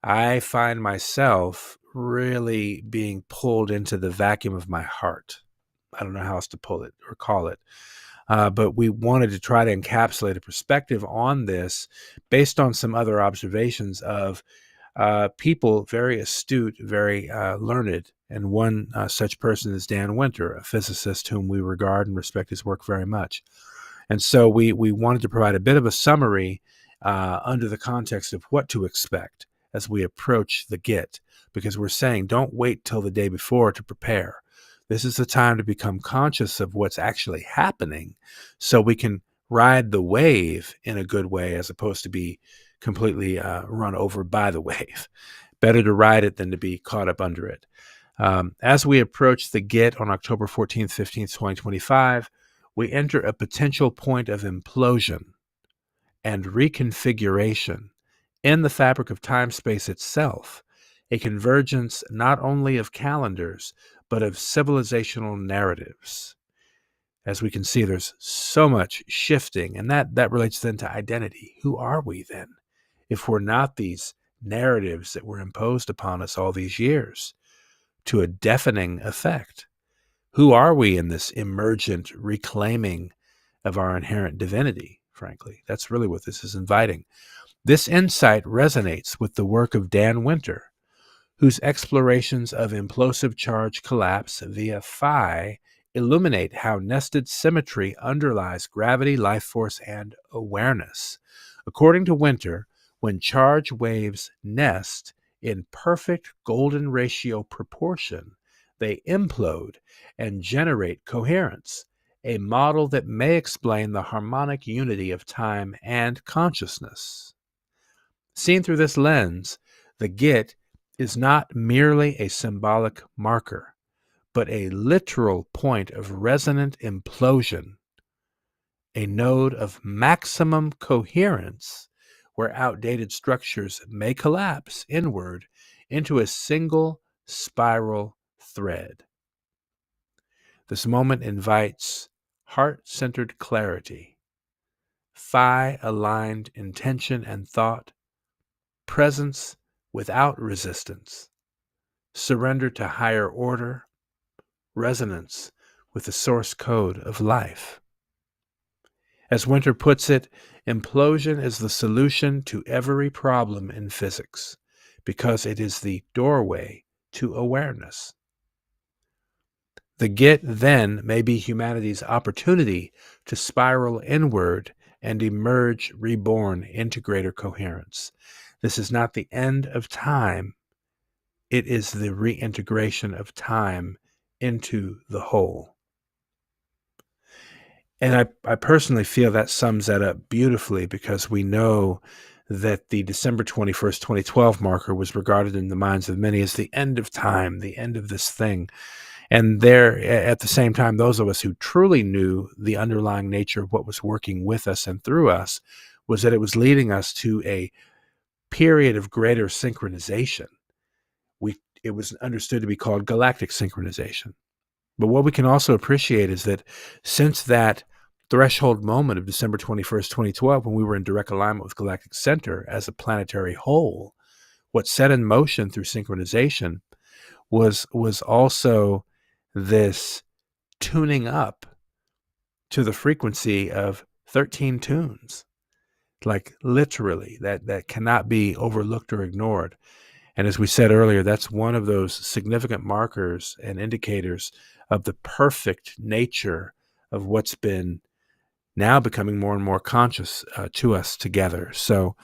I find myself really being pulled into the vacuum of my heart. I don't know how else to pull it or call it. But we wanted to try to encapsulate a perspective on this based on some other observations of people very astute, very learned. And one such person is Dan Winter, a physicist whom we regard and respect his work very much. And so we wanted to provide a bit of a summary under the context of what to expect as we approach the get, because we're saying don't wait till the day before to prepare. This is the time to become conscious of what's actually happening so we can ride the wave in a good way, as opposed to be completely run over by the wave. Better to ride it than to be caught up under it. As we approach the get on October 14th, 15th, 2025, we enter a potential point of implosion and reconfiguration in the fabric of time-space itself, a convergence not only of calendars, but of civilizational narratives. As we can see, there's so much shifting, and that relates then to identity. Who are we then, if we're not these narratives that were imposed upon us all these years to a deafening effect? Who are we in this emergent reclaiming of our inherent divinity, frankly? That's really what this is inviting. This insight resonates with the work of Dan Winter, whose explorations of implosive charge collapse via phi illuminate how nested symmetry underlies gravity, life force, and awareness. According to Winter, when charge waves nest in perfect golden ratio proportion, they implode and generate coherence, a model that may explain the harmonic unity of time and consciousness. Seen through this lens, the Git is not merely a symbolic marker, but a literal point of resonant implosion, a node of maximum coherence where outdated structures may collapse inward into a single spiral thread. This moment invites heart-centered clarity, phi-aligned intention and thought, presence without resistance, surrender to higher order, resonance with the source code of life. As Winter puts it, implosion is the solution to every problem in physics, because it is the doorway to awareness. The Git, then, may be humanity's opportunity to spiral inward and emerge reborn into greater coherence. This is not the end of time. It is the reintegration of time into the whole. And I personally feel that sums that up beautifully, because we know that the December 21st, 2012 marker was regarded in the minds of many as the end of time, the end of this thing. And there, at the same time, those of us who truly knew the underlying nature of what was working with us and through us was that it was leading us to a period of greater synchronization. It was understood to be called galactic synchronization. But what we can also appreciate is that since that threshold moment of December 21st, 2012, when we were in direct alignment with Galactic Center as a planetary whole, what set in motion through synchronization was also this tuning up to the frequency of 13 tunes, like literally, that cannot be overlooked or ignored. And as we said earlier, that's one of those significant markers and indicators of the perfect nature of what's been now becoming more and more conscious to us together. So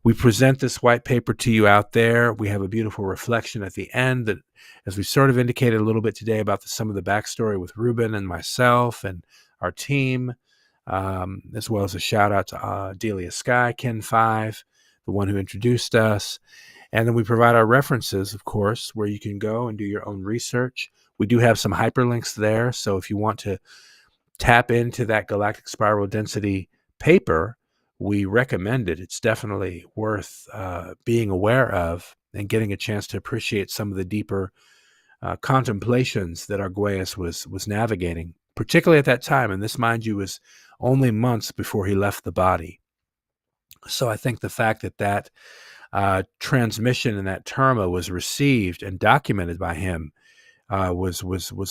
we present this white paper to you out there. We have a beautiful reflection at the end that, as we sort of indicated a little bit today about some of the backstory with Rubén and myself and our team, as well as a shout out to Delia Sky, Ken 5, the one who introduced us. And then we provide our references, of course, where you can go and do your own research. We do have some hyperlinks there. So if you want to tap into that galactic spiral density paper, we recommend it. It's definitely worth being aware of and getting a chance to appreciate some of the deeper contemplations that Arguelles was navigating, particularly at that time. And this, mind you, was only months before he left the body. So I think the fact that transmission and that terma was received and documented by him was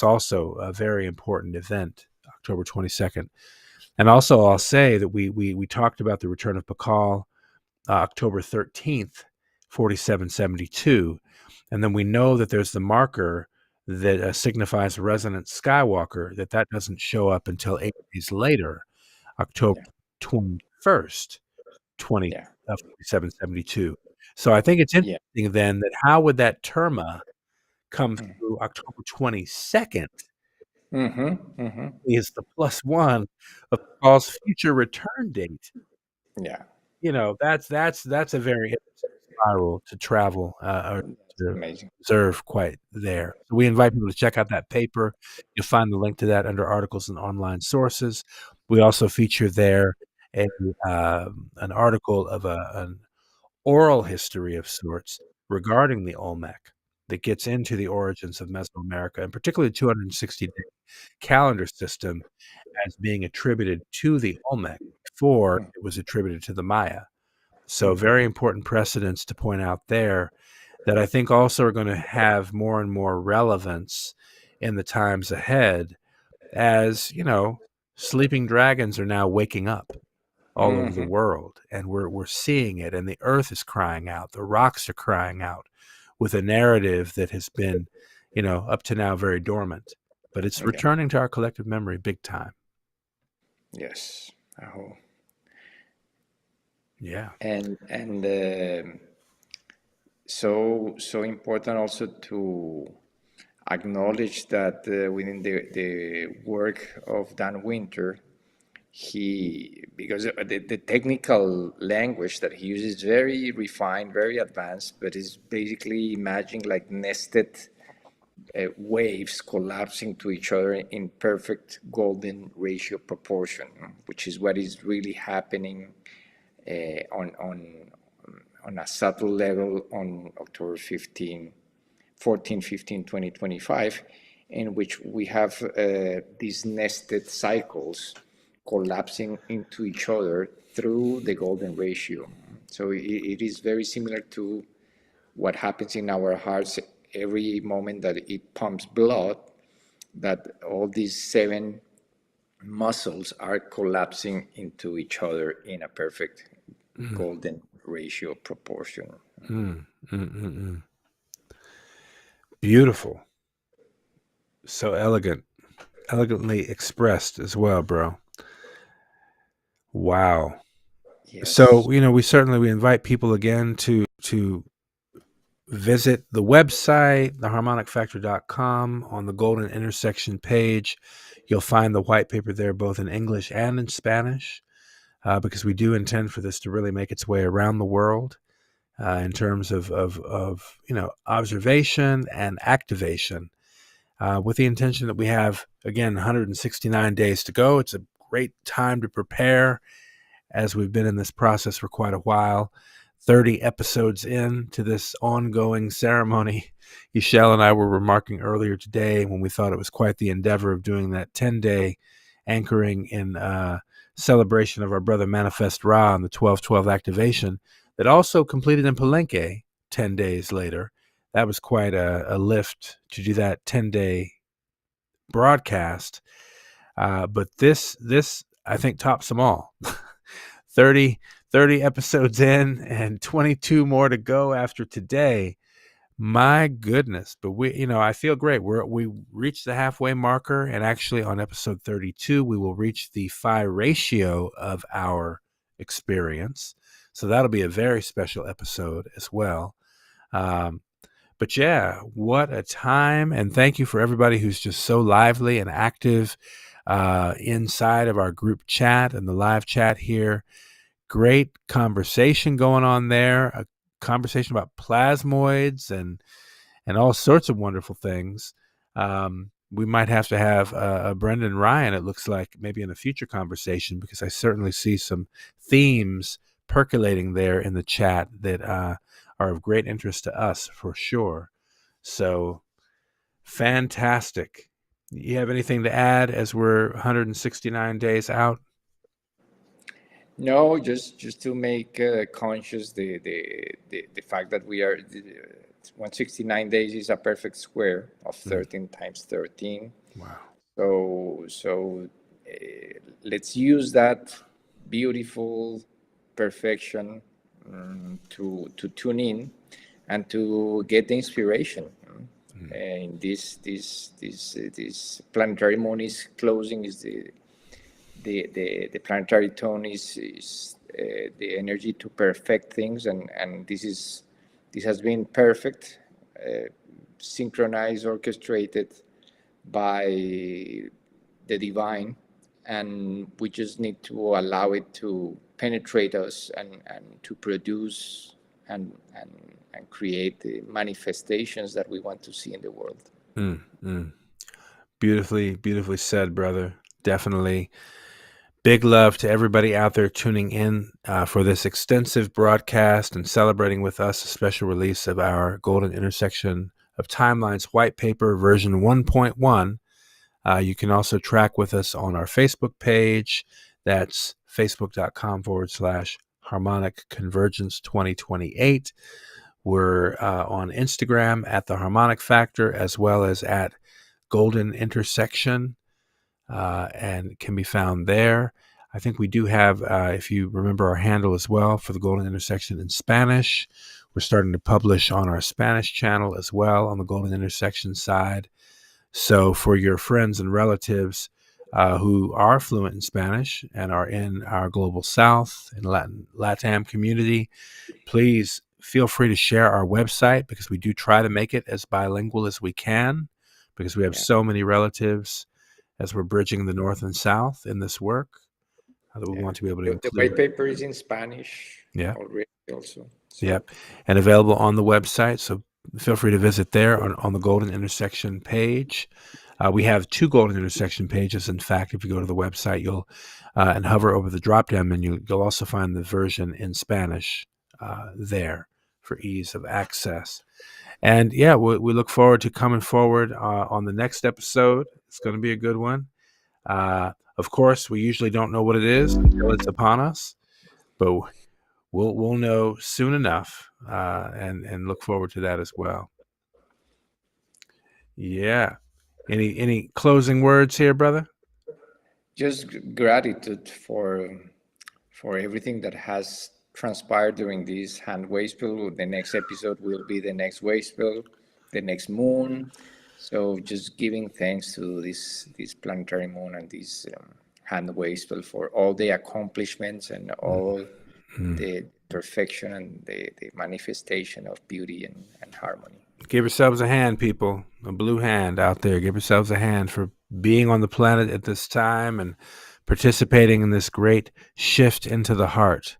also a very important event, October 22nd. And also, I'll say that we talked about the return of Pakal, October 13th, 4772. And then we know that there's the marker that signifies resonant Skywalker, that doesn't show up until 8 days later, October 21st, 4772. So I think it's interesting then that how would that terma come through October 22nd? Is the +1 of Paul's future return date. Yeah. You know, that's a very interesting spiral to travel or to Amazing. observe quite there. So we invite people to check out that paper. You'll find the link to that under articles and online sources. We also feature there an article of an oral history of sorts regarding the Olmec that gets into the origins of Mesoamerica, and particularly the 260-day calendar system as being attributed to the Olmec before it was attributed to the Maya. So very important precedents to point out there that I think also are going to have more and more relevance in the times ahead as, you know, sleeping dragons are now waking up all over the world, and we're seeing it, and the earth is crying out, the rocks are crying out. with a narrative that has been, up to now very dormant. But it's returning to our collective memory big time. Yes. Oh. Yeah. And so important also to acknowledge that within the work of Dan Winter, because the technical language that he uses is very refined, very advanced, but is basically imagining like nested waves collapsing to each other in perfect golden ratio proportion, which is what is really happening on a subtle level on October 14, 15, 2025, in which we have these nested cycles collapsing into each other through the golden ratio. So it is very similar to what happens in our hearts every moment that it pumps blood, that all these 7 muscles are collapsing into each other in a perfect golden ratio proportion. Beautiful. So elegantly expressed as well, bro. Wow. Yes. So, we invite people again to visit the website, theharmonicfactor.com. On the Golden Intersection page, you'll find the white paper there, both in English and in Spanish, because we do intend for this to really make its way around the world in terms of observation and activation, with the intention that we have, again, 169 days to go. It's a great time to prepare, as we've been in this process for quite a while. 30 episodes into this ongoing ceremony. Michelle and I were remarking earlier today when we thought it was quite the endeavor of doing that 10-day anchoring in celebration of our brother Manifest Ra on the 12/12 activation that also completed in Palenque 10 days later. That was quite a lift to do that 10-day broadcast. But this I think tops them all. 30 episodes in and 22 more to go after today. My goodness. But I feel great. We reached the halfway marker, and actually on episode 32, we will reach the phi ratio of our experience. So that'll be a very special episode as well. But yeah, what a time. And thank you for everybody who's just so lively and active inside of our group chat and the live chat here. Great conversation going on there, a conversation about plasmoids and all sorts of wonderful things. We might have to have Brendan Ryan, it looks like, maybe in a future conversation, because I certainly see some themes percolating there in the chat that are of great interest to us for sure. So fantastic. You have anything to add as we're 169 days out? No, just to make conscious the fact that we are 169 days is a perfect square of 13 times 13. Wow. So let's use that beautiful perfection to tune in and to get the inspiration. And this planetary moon is closing, is the planetary tone is the energy to perfect things, and this has been perfect, synchronized, orchestrated by the divine, and we just need to allow it to penetrate us and to produce and create the manifestations that we want to see in the world. Beautifully said, brother. Definitely. Big love to everybody out there tuning in for this extensive broadcast and celebrating with us a special release of our Golden Intersection of Timelines white paper version 1.1. You can also track with us on our Facebook page. That's facebook.com/Harmonic Convergence 2028. We're on Instagram at The Harmonic Factor, as well as at Golden Intersection, and can be found there. I think we do have, if you remember our handle as well, for the Golden Intersection in Spanish, We're starting to publish on our Spanish channel as well on the Golden Intersection side. So for your friends and relatives who are fluent in Spanish and are in our Global South and LATAM community, please feel free to share our website, because we do try to make it as bilingual as we can, because we have so many relatives as we're bridging the North and South in this work that we want to be able to include. The white paper is in Spanish already also. So. Yep, and available on the website, so feel free to visit there on the Golden Intersection page. We have 2 Golden Intersection pages. In fact, if you go to the website, you'll and hover over the drop-down menu, you'll also find the version in Spanish there for ease of access. And yeah, we look forward to coming forward on the next episode. It's going to be a good one. Of course, we usually don't know what it is until it's upon us, but we'll know soon enough, and look forward to that as well. Yeah. Any closing words here, brother? Just gratitude for everything that has transpired during this hand wave spill. The next episode will be the next wave spill, the next moon. So just giving thanks to this planetary moon and this hand wave spill for all the accomplishments and all the perfection and the manifestation of beauty and harmony. Give yourselves a hand, people. A blue hand out there. Give yourselves a hand for being on the planet at this time and participating in this great shift into the heart.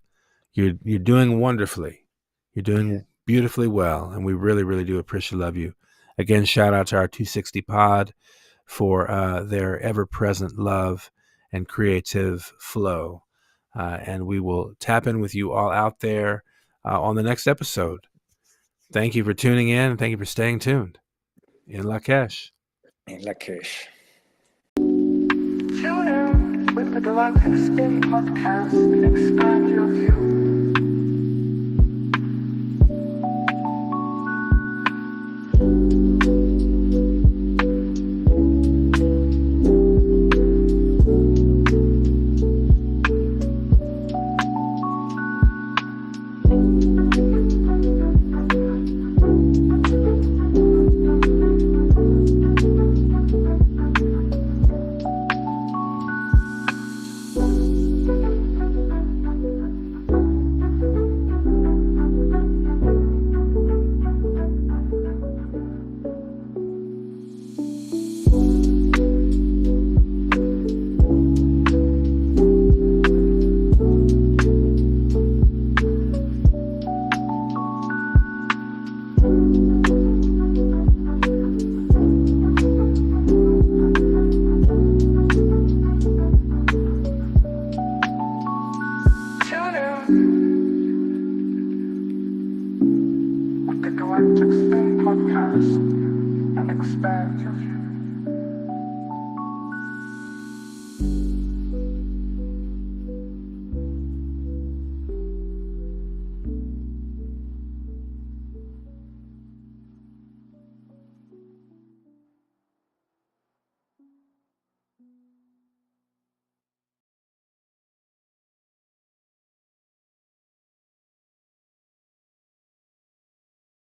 You're doing wonderfully. You're doing beautifully well, and we really, really do appreciate love you. Again, shout out to our 260 pod for their ever-present love and creative flow. And we will tap in with you all out there on the next episode. Thank you for tuning in, and thank you for staying tuned. In Lakesh. In Lakesh. Tune in with the Galactic Spins podcast and expand your view. Galactic Spin podcast and expand your view.